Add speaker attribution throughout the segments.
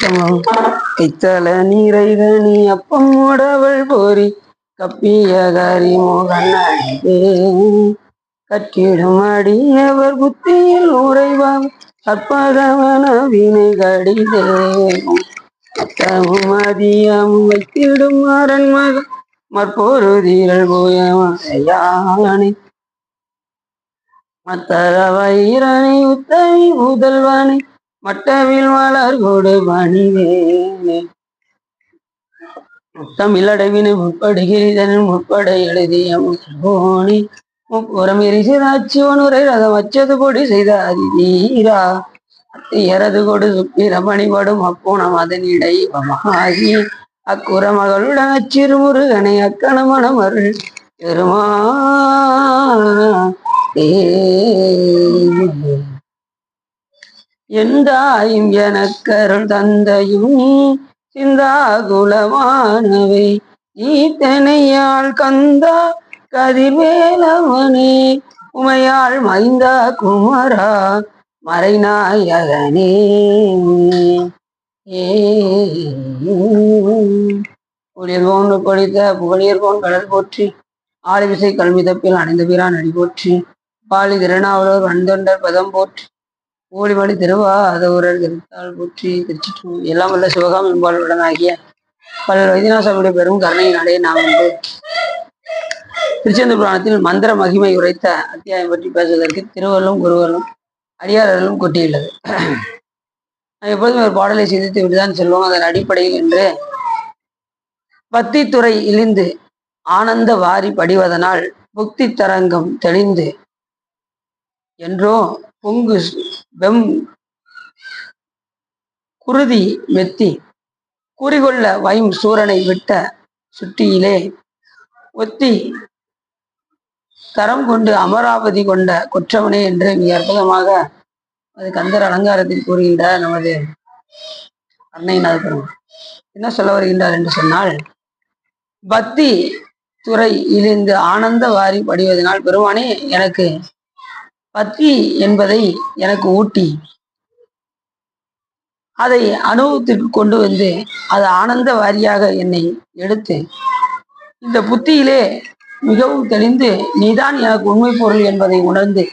Speaker 1: கைத்தல நீரைதனி அப்பம் உடவள் போரி கப்பிய கரி மோகனே கட்டிடும் அடியவர் புத்தியில் உறைவாம் கற்பகவன வினை கடிதேவும் அத்தமும் அதியமும் வைத்திடும் அரண்மக மற்பொருதீரல் போயானை மத்தர வைரனை உத்தவி புதல்வனை மட்டவில் வளர் கொடு பணிவேனே முத்தமிழடைவினை முற்படுகிறதனின் முற்பட எழுதிய முகோணி முப்புறம் எரிசிதாட்சியோனுரை ரதம் வச்சது பொடி செய்த அதிதீரா அத்தியரது கொடு சுப்பிரமணிபடும் அப்புணம் அதனிடை மகாகி அக்குற மகளுடன் அச்சிறுமுருகனை அக்கணமணம் அருள் பெருமா எந்தாயும் எனக்கருள் தந்தையும் சிந்தாகுலமானவை ஈத்தனையாள் கந்தா கதிர்வேலவனே உமையாள் மைந்தா குமரா மறைநாயகனே புலியர்கோன் படித்த புகழியர்கோன் கடல் போற்றி ஆளிவிசை கல்வி தப்பில் அணைந்த பிரான் அடி போற்றி பாலி திருநாவலூர் வந்தொண்டர் பதம் போற்றி ஊழிமணி திருவாதூரர் திருத்தாள் போற்றி திருச்சிட்டு எல்லாம் வல்ல சிவகாம் என்பாளுடன் ஆகிய பல வைத்தியநாசனுடைய பெரும் கருணையினாலே நாம் வந்து திருச்செந்தூர் புராணத்தில் மந்திர மகிமை உரைத்த அத்தியாயம் பற்றி பேசுவதற்கு திருவள்ளும் குருவர்களும் அடியார்களும் கொட்டியுள்ளது. எப்போதும் ஒரு பாடலை சிந்தித்து விட்டுதான் செல்வோம். அதன் அடிப்படையில் என்று பக்தி துறை இழிந்து ஆனந்த வாரி படிவதனால் புக்தி தரங்கம் தெளிந்து என்றோ பொங்கு வெம் குருதி மெத்தி கூறிகொள்ள வைம் சூரனை விட்ட சுட்டியிலே ஒத்தி தரம் கொண்டு அமராவதி கொண்ட கொற்றவனே என்று மிக அற்புதமாக அது கந்தர் அலங்காரத்தில் கூறுகின்றார் நமது அன்னைநாத பெருமான். என்ன சொல்ல வருகின்றார் என்று சொன்னால், பக்தி துறை இழிந்து ஆனந்த வாரி படிவதனால் பெருமானே எனக்கு பக்தி என்பதை எனக்கு ஊட்டி அதை அனுபவத்திற்கு கொண்டு வந்து அது ஆனந்த வாரியாக என்னை எடுத்து இந்த புத்தியிலே மிகவும் தெளிந்து நீதான் எனக்கு உண்மை பொருள் என்பதை உணர்ந்து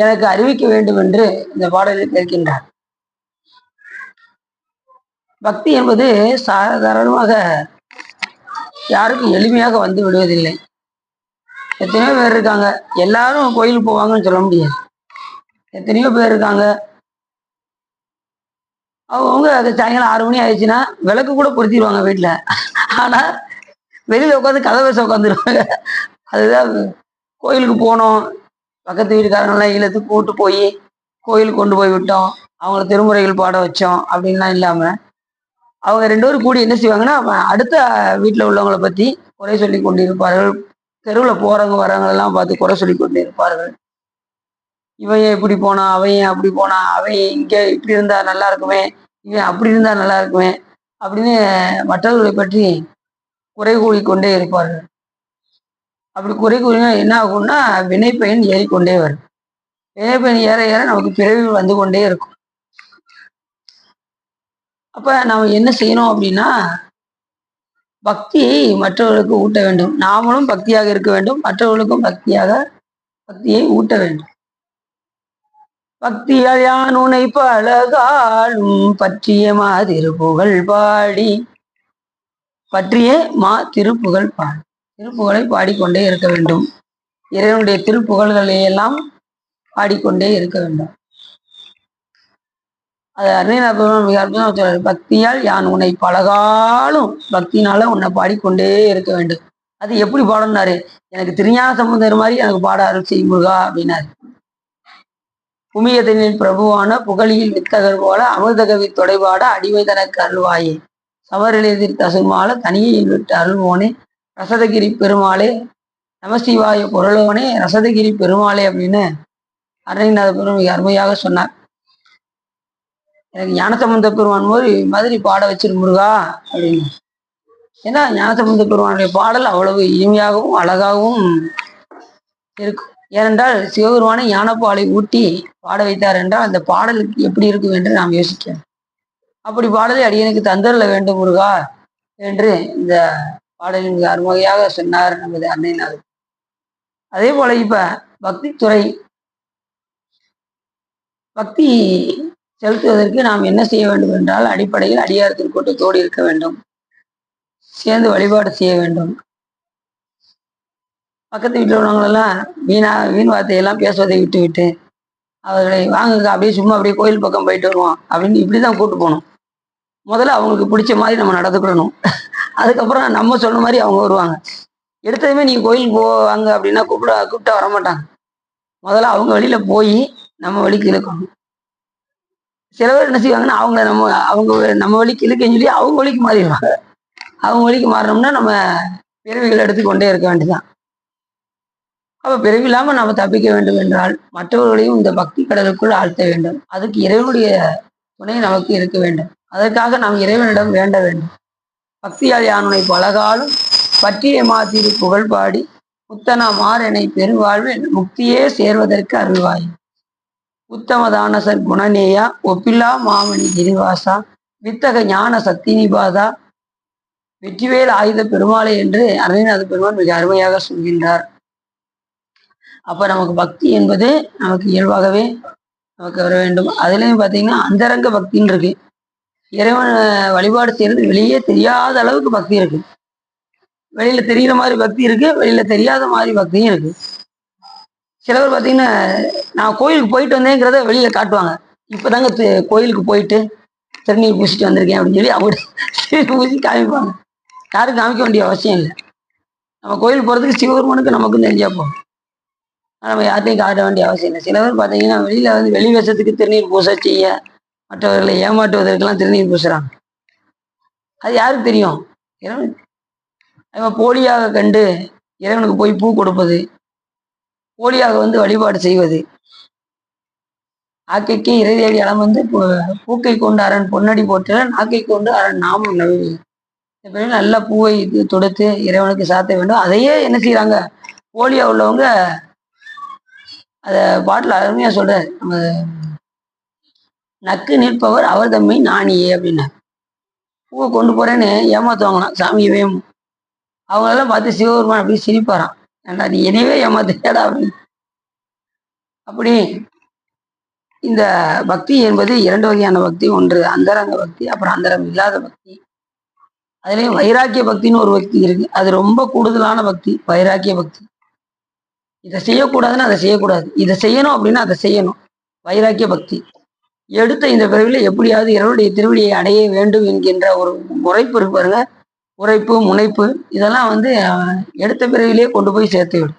Speaker 1: எனக்கு அறிவிக்க வேண்டும் என்று இந்த பாடலில் கேட்கின்றார். பக்தி என்பது சாதாரணமாக யாருக்கும் எளிமையாக வந்து விடுவதில்லை. எத்தனையோ பேர் இருக்காங்க, எல்லாரும் கோயிலுக்கு போவாங்கன்னு சொல்ல முடியாது. எத்தனையோ பேர் இருக்காங்க, அவங்க அது சாயங்காலம் 6 மணி ஆயிடுச்சுன்னா விளக்கு கூட பொருத்திடுவாங்க வீட்டுல. ஆனா வெளியில உட்காந்து கதை பேச உட்காந்துருவாங்க. அதுதான் கோயிலுக்கு போனோம், பக்கத்து வீட்டுக்காரங்களாம் இல்லத்து கூட்டு போய் கோயிலுக்கு கொண்டு போய் விட்டோம், அவங்கள திருமுறைகள் பாட வச்சோம் அப்படின்லாம் இல்லாம அவங்க 2 பேரும் கூடி என்ன செய்வாங்கன்னா அடுத்த வீட்டுல உள்ளவங்களை பத்தி குறை சொல்லி கொண்டிருப்பார்கள். தெருவில் போறவங்க வரவங்களெல்லாம் பார்த்து குறை சொல்லி கொண்டிருப்பார்கள். இவன் ஏன் இப்படி போனான், அவன் ஏன் அப்படி போனான், அவன் இங்க இப்படி இருந்தா நல்லா இருக்குமே, இவன் அப்படி இருந்தா நல்லா இருக்குமே அப்படின்னு மற்றவர்களை பற்றி குறை கூறிக்கொண்டே இருப்பார்கள். அப்படி குறை கூறினா என்ன ஆகும்னா வினைப்பயன் ஏறிக்கொண்டே வரும். வினைப்பயன் ஏற ஏற நமக்கு பிறவி வந்து கொண்டே இருக்கும். அப்ப நாம என்ன செய்யணும் அப்படின்னா பக்தியை மற்றவர்களுக்கு ஊட்ட வேண்டும். நாமளும் பக்தியாக இருக்க வேண்டும், மற்றவர்களுக்கும் பக்தியை ஊட்ட வேண்டும். பக்தியால் யான் உனை பலகாலும் பற்றிய மா திருப்புகழ் பாடி பற்றிய மா திருப்புகழ் பாடி திருப்புகழை பாடிக்கொண்டே இருக்க வேண்டும். இறைவனுடைய திருப்புகழ்களை எல்லாம் பாடிக்கொண்டே இருக்க வேண்டும். அது அருணைநாத பெருமான் மிக அற்புதமா சொல்றாரு, பக்தியால் யான் உன்னை பலகாலும் பக்தினால உன்னை பாடிக்கொண்டே இருக்க வேண்டும். அது எப்படி பாடணும்னாரு, எனக்கு திருஞான சம்பந்தர் மாதிரி எனக்கு பாட அருள் செய் முருகா அப்படின்னாரு. புமியதனில் பிரபுவான புகழியில் வித்தகர் போல அமிர்தகவி தொடைபாட அடிமை தனக்கு அருள்வாயே சமரில் தசுமால தனியில் விட்டு அருள்வோனே ரசதகிரி பெருமாளே நமசிவாய பொருளோனே ரசதகிரி பெருமாளே அப்படின்னு அருணைநாத பெருமான் மிக அருமையாக சொன்னார். எனக்கு ஞானசம்பந்த பெருமான் மாதிரி பாட வச்சிரு முருகா அப்படின்னு. ஏன்னா ஞானசம்பந்த பெருமானுடைய பாடல் அவ்வளவு இனிமையாகவும் அழகாகவும் இருக்கும். ஏனென்றால் சிவபெருமானை ஞானப்பாலை ஊட்டி பாட வைத்தார் என்றால் அந்த பாடலுக்கு எப்படி இருக்கும் என்று நாம் யோசிக்கிறோம். அப்படி பாடலை அடியனுக்கு தந்தரல வேண்டும் முருகா என்று இந்த பாடலின் மிக அருமையாக சொன்னார் நமது அன்னைநாதர். அதே போல இப்ப பக்தி துறை, பக்தி செலுத்துவதற்கு நாம் என்ன செய்ய வேண்டும் என்றால், அடிப்படையில் அடியார் திருக்கூட்டத்தோடு இருக்க வேண்டும், சேர்ந்து வழிபாடு செய்ய வேண்டும். பக்கத்து வீட்டில் உள்ளவங்களெல்லாம் வீண் வார்த்தையெல்லாம் பேசுவதை விட்டு விட்டு அவர்களை வாங்குங்க, அப்படியே சும்மா அப்படியே கோயில் பக்கம் போயிட்டு வருவோம் அப்படின்னு இப்படிதான் கூட்டு போகணும். முதல்ல அவங்களுக்கு பிடிச்ச மாதிரி நம்ம நடந்துக்கிடணும். அதுக்கப்புறம் நம்ம சொன்ன மாதிரி அவங்க வருவாங்க. எடுத்ததுமே நீங்க கோயிலுக்கு போவாங்க அப்படின்னா கூப்பிட்டா வரமாட்டாங்க. முதல்ல அவங்க வழியில போய் நம்ம வழிக்கு இழுக்கணும். சில பேர் என்ன செய்வாங்கன்னா அவங்க நம்ம வழிக்கு இழுக்கன்னு சொல்லி அவங்க வழிக்கு மாறிடுவாங்க. அவங்க வழிக்கு மாறினோம்னா நம்ம பிறவிகள் எடுத்துக்கொண்டே இருக்க வேண்டியதான். அப்ப பிறவி இல்லாம நம்ம தப்பிக்க வேண்டும் என்றால் மற்றவர்களையும் இந்த பக்தி கடலுக்குள் ஆழ்த்த வேண்டும். அதுக்கு இறைவனுடைய துணை நமக்கு இருக்க வேண்டும். அதற்காக நாம் இறைவனிடம் வேண்ட வேண்டும். பக்தியால் யானுனை பலகாலும் பற்றிய மாதிரு புகழ் பாடி புத்தனா மாறனை பெருவாழ்வில் முக்தியே சேர்வதற்கு அருள்வாய். உத்தமதானசர் குணநேயா ஒப்பில்லா மாமணி கிரிவாசா வித்தக ஞான சக்தி நிபாதா வெற்றிவேல் ஆயுத பெருமாளை என்று அருணாத பெருமான் மிக அருமையாக சொல்கின்றார். அப்ப நமக்கு பக்தி என்பது நமக்கு இயல்பாகவே நமக்கு வர வேண்டும். அதுலயும் பார்த்தீங்கன்னா அந்தரங்க பக்தின்னு இருக்கு. இறைவன் வழிபாடு செய்யறது வெளியே தெரியாத அளவுக்கு பக்தி இருக்கு. வெளியில தெரிகிற மாதிரி பக்தி இருக்கு, வெளியில தெரியாத மாதிரி பக்தியும் இருக்கு. சில பேர் பார்த்தீங்கன்னா நான் கோயிலுக்கு போயிட்டு வந்தேங்கிறத வெளியில காட்டுவாங்க. இப்பதாங்க கோயிலுக்கு போயிட்டு திருநீர் பூசிட்டு வந்திருக்கேன் அப்படின்னு சொல்லி அவங்க பூசி காமிப்பாங்க. யாரும் காமிக்க வேண்டிய அவசியம் இல்லை. நம்ம கோயில் போறதுக்கு சிவபெருமானுக்கு நமக்கும் தெரிஞ்சா போகும். நம்ம யார்ட்டையும் காட்ட வேண்டிய அவசியம் இல்லை. சில பேர் பார்த்தீங்கன்னா வெளியில வெளி வேஷத்துக்கு திருநீர் பூச செய்ய மற்றவர்களை ஏமாற்றுவதற்கெல்லாம் திருநீர் பூசுறாங்க. அது யாருக்கு தெரியும்? இறைவன் அவன் போலியாக கண்டு இறைவனுக்கு போய் பூ கொடுப்பது, போலியாக வழிபாடு செய்வது. ஆக்கைக்கு இறை தேடி அளம் பூக்கை கொண்டு அரண் பொன்னடி போற்ற நாக்கை கொண்டு அரண் நாமம் நவி. நல்ல பூவை தொடுத்து இறைவனுக்கு சாத்த வேண்டும். அதையே என்ன செய்யறாங்க? போலியா உள்ளவங்க அத பாட்டில் அருமையா சொல்ற, நம்ம நக்கு நிற்பவர் அவர் தம்மை நாணியே அப்படின்னா பூவை கொண்டு போறேன்னு ஏமாத்துவாங்களாம் சாமியவே. அவங்களெல்லாம் பார்த்து சிவபெருமான் அப்படி சிரிப்பாராம், ஏண்டா நீ என்னையவே ஏமாத்துறியாடா அப்படின்னு. அப்படி இந்த பக்தி என்பது இரண்டு வகையான பக்தி. ஒன்று அந்தரங்க பக்தி, அப்புறம் அந்தரம் இல்லாத பக்தி. அதுலேயும் வைராக்கிய பக்தின்னு ஒரு பக்தி இருக்கு. அது ரொம்ப கூடுதலான பக்தி, வைராக்கிய பக்தி. இதை செய்யக்கூடாதுன்னு அதை செய்யக்கூடாது, இதை செய்யணும் அப்படின்னா அதை செய்யணும். வைராக்கிய பக்தி எடுத்த இந்த பிறவில எப்படியாவது இறைவனுடைய திருவடியை அடைய வேண்டும் என்கின்ற ஒரு முறைப்பு இருக்கு பாருங்க. உரைப்பு, முனைப்பு, இதெல்லாம் எடுத்த பிறவிலேயே கொண்டு போய் சேர்த்து விடும்.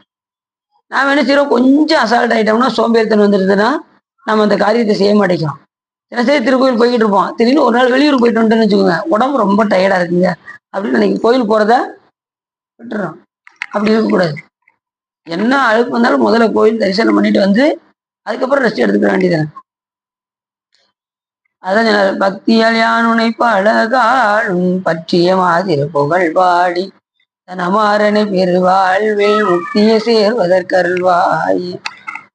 Speaker 1: நாம் என்ன செய்யறோம்? கொஞ்சம் அசால்ட் ஆகிட்டோம்னா, சோம்பேறித்தனம் வந்துடுதுன்னா நம்ம அந்த காரியத்தை செய்ய மாட்டேங்கிறோம். தினசரி திருக்கோயில் போய்கிட்டு இருப்போம். திடீர்னு ஒரு நாள் வெளியூர் போயிட்டு வந்துட்டோன்னு வச்சுக்கோங்க, உடம்பு ரொம்ப டயர்டா இருக்குங்க அப்படின்னு நினைக்க கோயில் போறத விட்டுறோம். அப்படி இருக்கக்கூடாது. என்ன அழுப்பு வந்தாலும் முதல்ல கோயில் தரிசனம் பண்ணிட்டு அதுக்கப்புறம் ரெஸ்ட் எடுத்துக்க வேண்டியது. அதான் பக்தியால் யானுனை பழகாலும் பற்றிய மாதிரி புகழ் பாடி தனமாறனை பெருவாழ்வில் முக்தியை சேர்வதற்கு அருள்வாய்.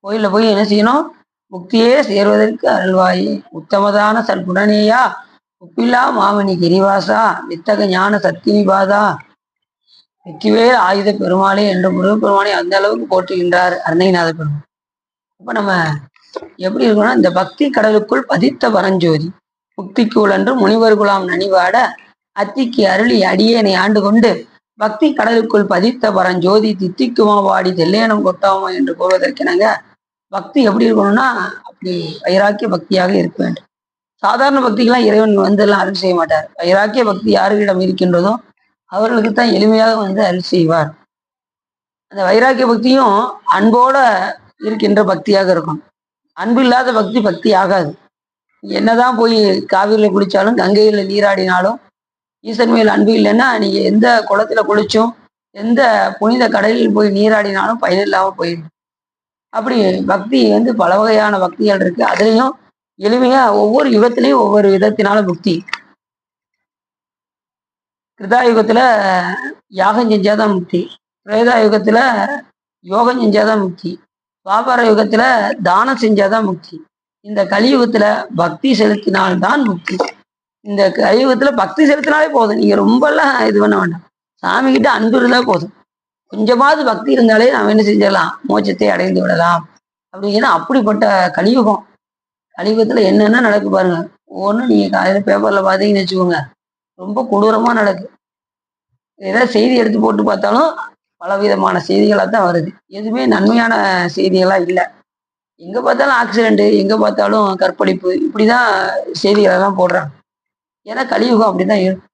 Speaker 1: கோயில்ல போய் என்ன செய்யணும்? முக்தியே சேர்வதற்கு அருள்வாய். உத்தமதான சற்புடனேயா உப்பில்லா மாமணி கிரிவாசா வித்தக ஞான சக்தி நிபாதா வெற்றிவேல் ஆயுத பெருமாளே என்று முருகப்பெருமானை அந்த அளவுக்கு போற்றுகின்றார் அருணகிரிநாத பெருமாள். அப்ப நம்ம எப்படி இருக்கணும்னா, இந்த பக்தி கடலுக்குள் பதித்த பரஞ்சோதி முக்திக்கு உழன்று முனிவர் குலாம் நனிவாட அத்திக்கு அருளி அடியேனை ஆண்டு கொண்டு பக்தி கடலுக்குள் பதித்த பரஞ்சோதி தித்திக்குமா வாடி தெல்லேனம் கொட்டாமா என்று கூறுவதற்கெனங்க பக்தி எப்படி இருக்கணும்னா அப்படி வைராக்கிய பக்தியாக இருக்க வேண்டும். சாதாரண பக்திக்கெல்லாம் இறைவன் எல்லாம் அருள் செய்ய மாட்டார். வைராக்கிய பக்தி யாருக்கிடம் இருக்கின்றதோ அவர்களுக்கு தான் எளிமையாக அருள் செய்வார். அந்த வைராக்கிய பக்தியும் அன்போட இருக்கின்ற பக்தியாக இருக்கும். அன்பு இல்லாத பக்தி பக்தி ஆகாது. என்னதான் போய் காவிரியில குளிச்சாலும் கங்கையில நீராடினாலும் ஈசன் மேல் அன்பு இல்லைன்னா நீங்க எந்த குளத்துல குளிச்சும் எந்த புனித கடலில் போய் நீராடினாலும் பயனில்லாம போயிடும். அப்படி பக்தி பல வகையான பக்திகள் இருக்கு. அதுலயும் எளிமையா ஒவ்வொரு யுகத்திலையும் ஒவ்வொரு விதத்தினால முக்தி. கிருதா யுகத்துல யாகம் செஞ்சாதான் முக்தி, பிரேதா யுகத்துல யோகம் செஞ்சாதான் முக்தி, துவாபர யுகத்துல தானம் செஞ்சாதான் முக்தி, இந்த கலியுகத்துல பக்தி செலுத்தினால்தான் முக்தி. இந்த கலியுகத்துல பக்தி செலுத்தினாலே போதும். நீங்க ரொம்ப எல்லாம் இது பண்ண வேண்டாம். சாமி கிட்ட அன்பு இருந்தா போதும். கொஞ்சமாவது பக்தி இருந்தாலே நாம் என்ன செஞ்சிடலாம், மோட்சத்தை அடைந்து விடலாம் அப்படிங்கிற அப்படிப்பட்ட கலியுகம். கலியுகத்துல என்னென்ன நடக்கு பாருங்க. ஒவ்வொன்றும் நீங்க காலையில பேப்பர்ல பாத்தீங்கன்னு வச்சுக்கோங்க, ரொம்ப கொடூரமா நடக்கு. ஏதாவது செய்தி எடுத்து போட்டு பார்த்தாலும் பலவிதமான செய்திகளா தான் வருது. எதுவுமே நன்மையான செய்திகளா இல்லை. எங்க பார்த்தாலும் ஆக்சிடென்ட், எங்க பார்த்தாலும் கற்பழிப்பு, இப்படிதான் செய்திகள் எல்லாம் போடுறாங்க. ஏன்னா கலியுகம் அப்படிதான் இருக்கும்.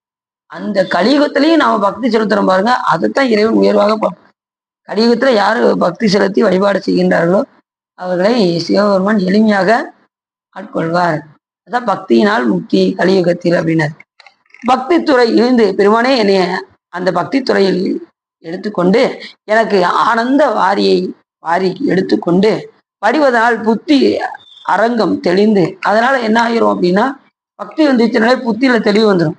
Speaker 1: அந்த கலியுகத்திலையும் நாம பக்தி செலுத்துறோம் பாருங்க, அதைத்தான் இறைவன் உயர்வாக பார்ப்பான். கலியுகத்துல யாரு பக்தி செலுத்தி வழிபாடு செய்கின்றார்களோ அவர்களை சிவபெருமான் எளிமையாக ஆட்கொள்வார். அதான் பக்தியினால் முக்தி கலியுகத்தில் அப்படின்னாரு. பக்தி துறை இருந்து பெருமானே என்னைய அந்த பக்தி துறையில் எடுத்துக்கொண்டு எனக்கு ஆனந்த வாரி எடுத்துக்கொண்டு படிவதனால் புத்தி அரங்கம் தெளிந்து, அதனால என்ன ஆகிரும் அப்படின்னா பக்தி வந்துச்சுனாலே புத்தியில தெளிவு வந்துடும்.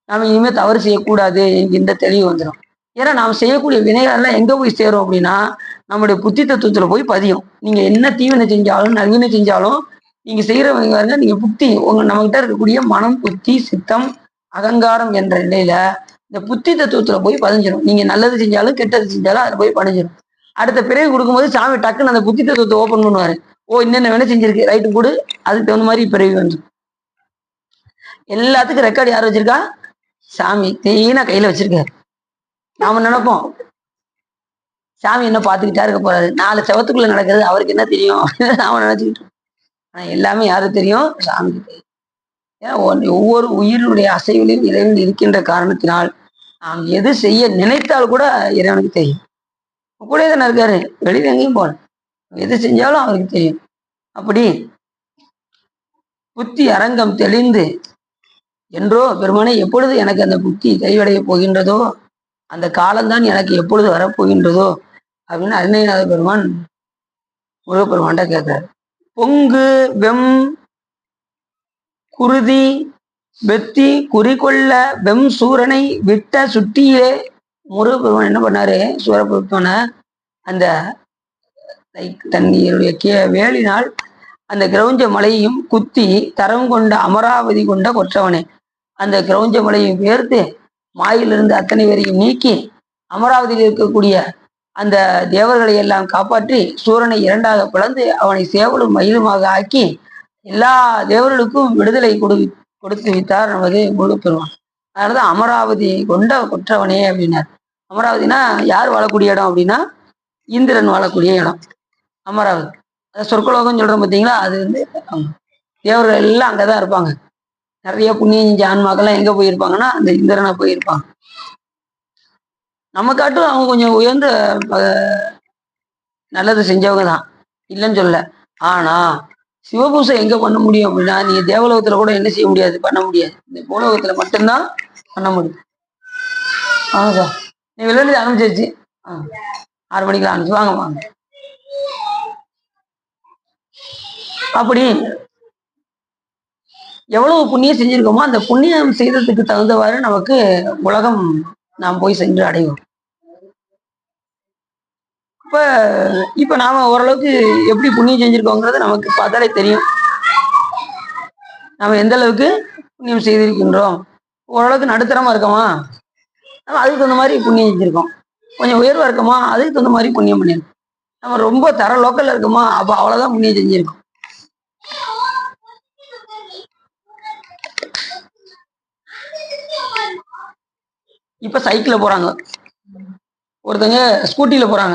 Speaker 1: நாம இனிமே தவறு செய்யக்கூடாது என்கின்ற தெளிவு வந்துடும். ஏன்னா நாம் செய்யக்கூடிய வினைகள் எல்லாம் எங்க போய் சேரும் அப்படின்னா நம்முடைய புத்தி தத்துவத்துல போய் பதியும். நீங்க என்ன தீவினை செஞ்சாலும் நல்வினை செஞ்சாலும் நீங்க செய்யறவங்க நீங்க புத்தி நம்ம கிட்ட இருக்கக்கூடிய மனம், புத்தி, சித்தம், அகங்காரம் என்ற நிலையில இந்த புத்தி தத்துவத்துல போய் பதிஞ்சிடும். நீங்க நல்லது செஞ்சாலும் கெட்டது செஞ்சாலும் அதுல போய் பதிஞ்சிடும். அடுத்த பிறகு கொடுக்கும்போது சாமி டக்குன்னு அந்த புத்தி தத்துவத்தை ஓபன் பண்ணுவாரு. ஓ, இன்னென்ன வேலை செஞ்சிருக்கு, ரைட்டு கூடு, அதுக்கு தகுந்த மாதிரி பிறகு வந்து எல்லாத்துக்கும் ரெக்கார்டு யார் வச்சிருக்கா? சாமி தேனா கையில வச்சிருக்காரு. நாம நினைப்போம் சாமி என்ன பார்த்துக்கிட்டா இருக்க போறாரு, 4 செவத்துக்குள்ள நடக்கிறது அவருக்கு என்ன தெரியும் அப்படின்னு நாம நினைச்சுக்கிட்டோம். ஆனா எல்லாமே யாருக்கு தெரியும்? சாமிக்கு தெரியும். ஏன்னா ஒவ்வொரு உயிரினுடைய அசைவிலும் இறைவன் இருக்கின்ற காரணத்தினால் நாம் எது செய்ய நினைத்தால் கூட இறைவனுக்கு தெரியும். கூட தானே இருக்காரு, வெளியில எங்கேயும் போல, எது செஞ்சாலும் அவருக்கு தெரியும். அப்படி புத்தி அரங்கம் தெளிந்து என்றோ பெருமானே எப்பொழுது எனக்கு அந்த புத்தி தெளிவடைய போகின்றதோ அந்த காலம்தான் எனக்கு எப்பொழுது வரப்போகின்றதோ அப்படின்னு அருணைநாத பெருமான் முருகப்பெருமான்ட்ட கேட்கிறார். பொங்கு வெம் குருதி வெத்தி குறிக்கொள்ள வெம் சூரனை விட்ட சுட்டியிலே முருகப்பெருமான் என்ன பண்ணாரு, சூரபுத்தன அந்த தன்னுடைய வேலினால் அந்த கிரௌஞ்ச மலையையும் குத்தி தரம் கொண்ட அமராவதி கொண்ட கொற்றவனே, அந்த கிரௌஞ்ச மலையை உயர்த்து மாயிலிருந்து அத்தனை பேரையும் நீக்கி அமராவதியில் இருக்கக்கூடிய அந்த தேவர்களை எல்லாம் காப்பாற்றி சூரனை 2ஆக பிளந்து அவனை சேவலும் மயிலுமாக ஆக்கி எல்லா தேவர்களுக்கும் விடுதலை கொடுத்து வைத்தார் நமது முருகப்பெருமான். அதனாலதான் அமராவதி கொண்ட கொற்றவனே அப்படின்னார். அமராவதினா யார் வாழக்கூடிய இடம் அப்படின்னா இந்திரன் வாழக்கூடிய இடம் அமராவதி. சொர்க்கலோகம் சொல்றோம் பார்த்தீங்களா, அது வந்து தேவர்கள் எல்லாம் அங்கதான் இருப்பாங்க. நிறைய புண்ணியம் செஞ்ச ஆன்மாக்கெல்லாம் எங்க போயிருப்பாங்கன்னா அந்த இந்திரனா போயிருப்பாங்க. நம்ம காட்டும் அவங்க கொஞ்சம் உயர்ந்த நல்லது செஞ்சவங்க தான், இல்லைன்னு சொல்ல. ஆனா சிவபூசை எங்க பண்ண முடியும் அப்படின்னா நீங்க தேவலோகத்துல கூட என்ன செய்ய முடியாது, பண்ண முடியாது. இந்த பூலோகத்துல மட்டும்தான் பண்ண முடியும். ஆமா சார், நீ விளையாண்டு ஆரம்பிச்சிருச்சு. 6 மணிக்கு ஆரம்பிச்சு வாங்க வாங்க. அப்படி எவ்வளவு புண்ணியம் செஞ்சிருக்கோமோ அந்த புண்ணியம் செய்ததுக்கு தகுந்தவாறு நமக்கு உலகம் நாம் போய் சென்று அடைவோம். இப்ப நாம ஓரளவுக்கு எப்படி புண்ணியம் செஞ்சிருக்கோங்கிறது நமக்கு பார்த்தாலே தெரியும். நாம எந்த அளவுக்கு புண்ணியம் செய்திருக்கின்றோம். ஓரளவுக்கு நடுத்தரமா இருக்கோமா, நம்ம அதுக்கு தகுந்த மாதிரி புண்ணியம் செஞ்சிருக்கோம். கொஞ்சம் உயர்வா இருக்கோமா, அதுக்கு தகுந்த மாதிரி புண்ணியம் பண்ணிருக்கோம். நம்ம ரொம்ப தர லோக்கல்ல இருக்கோமா, அப்ப அவ்வளவுதான் புண்ணியம் செஞ்சிருக்கோம். இப்ப சைக்கிள்ல போறாங்க, ஒருத்தவங்க ஸ்கூட்டில போறாங்க,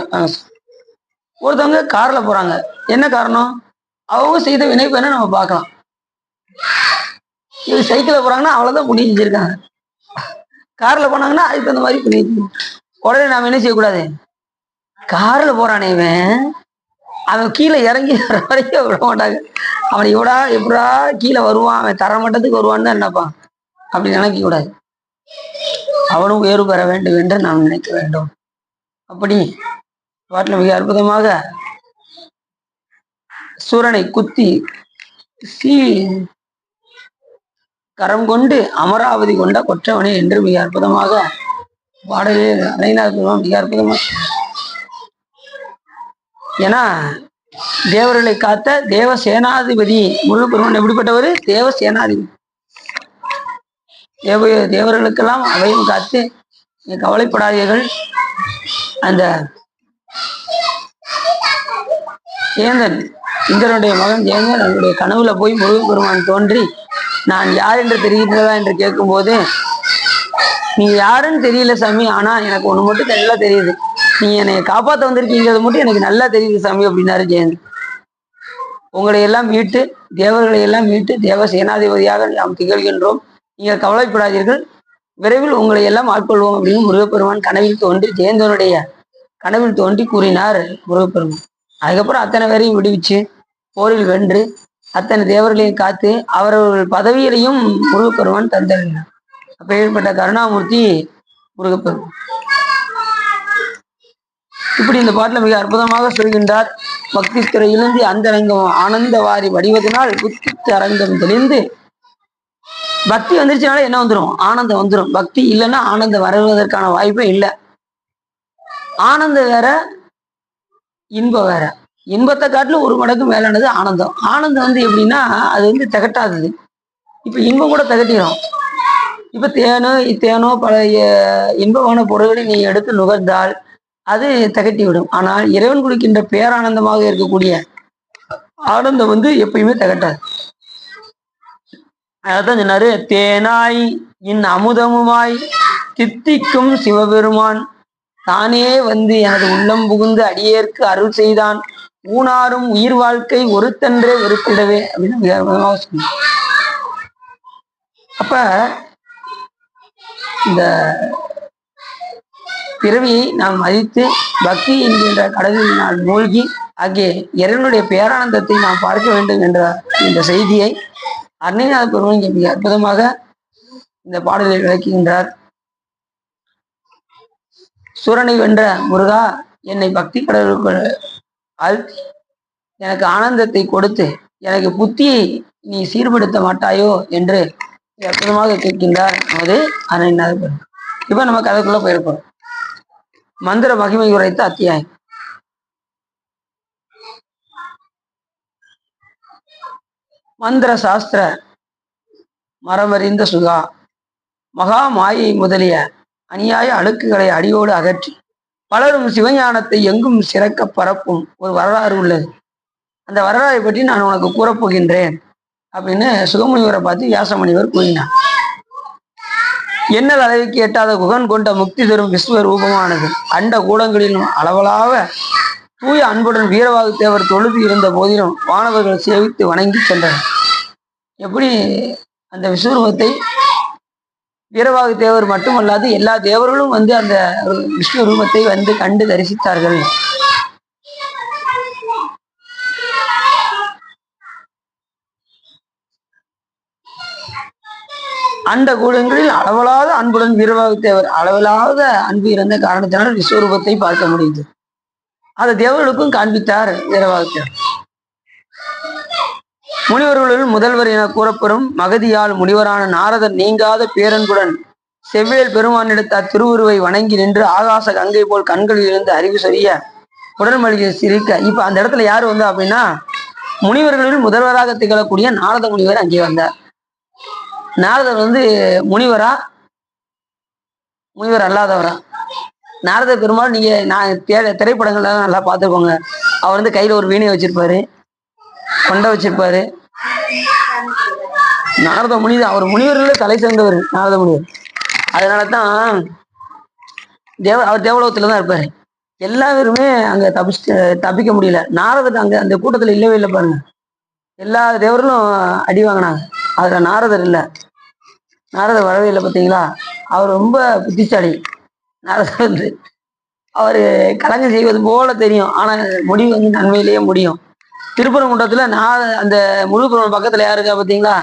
Speaker 1: ஒருத்தவங்க கார்ல போறாங்க. என்ன காரணம்? அவங்க செய்த வினைப்பெண்ணை நம்ம பார்க்கலாம். இது சைக்கிள்ல போறாங்கன்னா அவ்வளவுதான் புண்ணியம் செஞ்சிருக்காங்க. கார்ல போனாங்கன்னா அதுக்கு தகுந்த மாதிரி புண்ணியம். உடனே நாம என்ன செய்யக்கூடாது, கார்ல போறானே இவன், அவன் கீழே இறங்கி வர வரைக்கும் விட மாட்டாங்க. அவன் எப்படா கீழே வருவான், அவன் தர மட்டத்துக்கு வருவான்னு தான் நினைப்பான். அப்படி நினைக்க கூடாது. அவனும் உயர்வு பெற வேண்டும் என்று நாம் நினைக்க வேண்டும். அப்படி பாட்டில் மிக அற்புதமாக சூரனை குத்தி கரம் கொண்டு அமராவதி கொண்ட கொற்றவனே என்று மிக அற்புதமாக பாடலில் அரைநாள் மிக அற்புதமாக. ஏன்னா தேவர்களை காத்த தேவ சேனாதிபதி முருகப்பெருமான் எப்படிப்பட்டவர்? தேவ சேனாதிபதி. தேவர்களுக்கெல்லாம் அவையும் காத்து கவலைப்படாதீர்கள். அந்த சேந்தன் இந்திரனுடைய மகன் சேந்தன் அவருடைய கனவுல போய் முருகப்பெருமான் தோன்றி நான் யார் என்று தெரிகிறதா என்று கேட்கும்போது, நீங்க யாருன்னு தெரியல சாமி, ஆனா எனக்கு ஒண்ணு மட்டும் நல்லா தெரியுது, நீ என்னை காப்பாற்ற வந்திருக்கீங்கிறது மட்டும் எனக்கு நல்லா தெரியுது சாமி அப்படின்னாரு ஜெயந்தன். உங்களை எல்லாம் மீட்டு தேவர்களை எல்லாம் மீட்டு தேவ சேனாதிபதியாக நாம் திகழ்கின்றோம், நீங்க கவலைப்படாதீர்கள், விரைவில் உங்களை எல்லாம் ஆட்கொள்வோம் அப்படின்னு முருகப்பெருமான் கனவில் தோன்றி ஜெயந்தனுடைய கனவில் தோன்றி கூறினார் முருகப்பெருமான். அதுக்கப்புறம் அத்தனை பேரையும் விடுவிச்சு போரில் வென்று அத்தனை தேவர்களையும் காத்து அவரவர்கள் பதவியிலையும் முருகப்பெருமான் தந்தறினார். அப்ப ஏற்பட்ட கருணாமூர்த்தி முருகப்பெருமான். இப்படி இந்த பாட்டுல மிக அற்புதமாக சொல்கின்றார். பக்தி துறையிலிருந்து அந்தரங்கம் ஆனந்த வாரி வடிவதனால் புத்தி அரங்கம் தெளிந்து. பக்தி வந்துருச்சுனால என்ன வந்துடும்? ஆனந்தம் வந்துடும். பக்தி இல்லைன்னா ஆனந்தம் வருவதற்கான வாய்ப்பே இல்லை. ஆனந்தம் வேற, இன்பம் வேற. இன்பத்தை காட்டிலும் ஒரு மடங்கு மேலானது ஆனந்தம். ஆனந்தம் வந்து எப்படின்னா அது வந்து திகட்டாதது. இப்ப இன்பம் கூட திகட்டிடும். இப்ப தேனோ பல இன்பமான பொருள்களை நீ எடுத்து நுகர்ந்தால் அது திகட்டி விடும். ஆனால் இறைவன் கொடுக்கின்ற பேரானந்தமாக இருக்கக்கூடிய ஆனந்தம் வந்து எப்பயுமே திகட்டாது. அதான் சொன்னாரு, தேனாய் இன் அமுதமுமாய் தித்திக்கும் சிவபெருமான் தானே வந்து எனது உள்ளம் புகுந்து அடியேற்கு அருள் செய்தான், ஊனாரும் உயிர் வாழ்க்கை ஒருத்தன்றே வெறுத்திடவே அப்படின்னு சொன்ன. அப்ப இந்த பிறவியை நாம் மதித்து பக்தி என்கின்ற கடலில் நான் மூழ்கி ஆகிய இறைவனுடைய பேரானந்தத்தை நாம் பார்க்க வேண்டும் என்ற இந்த செய்தியை அருணைநாத பெருமான் மிக அற்புதமாக இந்த பாடலில் விளக்குகின்றார். சூரனை வென்ற முருகா, என்னை பக்தி கடலுக்குள் ஆழ்த்தி எனக்கு ஆனந்தத்தை கொடுத்து எனக்கு புத்தியை நீ சீர்படுத்த மாட்டாயோ என்று அற்புதமாக கேட்கின்றார் நமது அருணைநாத பெருமான். இப்ப நம்ம கதைக்குள்ள போயிருப்போம். மந்திர மகிமை உரைத்த அத்தியாயம். மந்திர சாஸ்திர மரமறிந்த சுகா, மகா மாயை முதலிய அநியாய அழுக்குகளை அடியோடு அகற்றி பலரும் சிவஞானத்தை எங்கும் சிறக்க பரப்பும் ஒரு வரலாறு உள்ளது. அந்த வரலாறை பற்றி நான் உனக்கு கூறப்போகின்றேன் அப்படின்னு சுகமுனிவரை பார்த்து வியாசமுனிவர் கூறினார். எண்ணல் அளவுக்கு எட்டாத குகன் கொண்ட முக்தி தரும் விஸ்வ ரூபமானது அண்ட கூடங்களிலும் அளவலாக தூய அன்புடன் வீரவாகு தேவர் தொழுது இருந்த போதிலும் வானவர்கள் சேவித்து வணங்கி சென்றனர். எப்படி அந்த விஸ்வரூபத்தை வீரவாகு தேவர் மட்டுமல்லாது எல்லா தேவர்களும் வந்து அந்த விஷ்ணு ரூபத்தை வந்து கண்டு தரிசித்தார்கள். அந்த கூடங்களில் அளவலாத அன்புடன் வீரவாகு தேவர் அளவிலாத அன்பு இருந்த காரணத்தினால் விஸ்வரூபத்தை பார்க்க முடிந்தது. அதை தேவர்களுக்கும் காண்பித்தார் வீரவாகு தேவர். முனிவர்களுள் முதல்வர் என கூறப்பெறும் மகதியால் முனிவரான நாரதர் நீங்காத பேரன்புடன் செவ்வேல் பெருமானிடத்த அத்திருவுருவை வணங்கி நின்று ஆகாச கங்கை போல் கண்களில் இருந்து அறிவு சொரிய உடல் மொழியை சிரிக்க. இப்ப அந்த இடத்துல யாரு வந்தா அப்படின்னா முனிவர்களில் முதல்வராக திகழக்கூடிய நாரத முனிவர் அங்கே வந்தார். நாரதர் வந்து முனிவர் அல்லாதவரா? நாரத பெருமாள் நீங்க நான் திரைப்படங்கள்ல நல்லா பார்த்துக்கோங்க. அவர் வந்து கையில ஒரு வீணையை வச்சிருப்பாரு, கொண்டை வச்சிருப்பாரு. நாரத முனிவர், அவர் முனிவர்களே தலை சேர்ந்தவர் நாரத முனிவர். அதனாலதான் அவர் தேவலோகத்துல தான் இருப்பாரு. எல்லா பேருமே அங்க தப்பிக்க முடியல. நாரதர் அங்க அந்த கூட்டத்துல இல்லவே இல்லை பாருங்க. எல்லா தேவர்களும் அடி வாங்கினாங்க, அதுல நாரதர் இல்லை. நாரதர் வரவே இல்லை பார்த்தீங்களா? அவர் ரொம்ப புத்திசாலி. நாரதர் வந்து அவரு கலங்கம் செய்வது போல தெரியும், ஆனா முடிவு வந்து நன்மையிலேயே முடியும். திருப்பரங்குன்றத்துல அந்த முருகப்பெருமான் பக்கத்துல யாருக்கா பார்த்தீங்களா?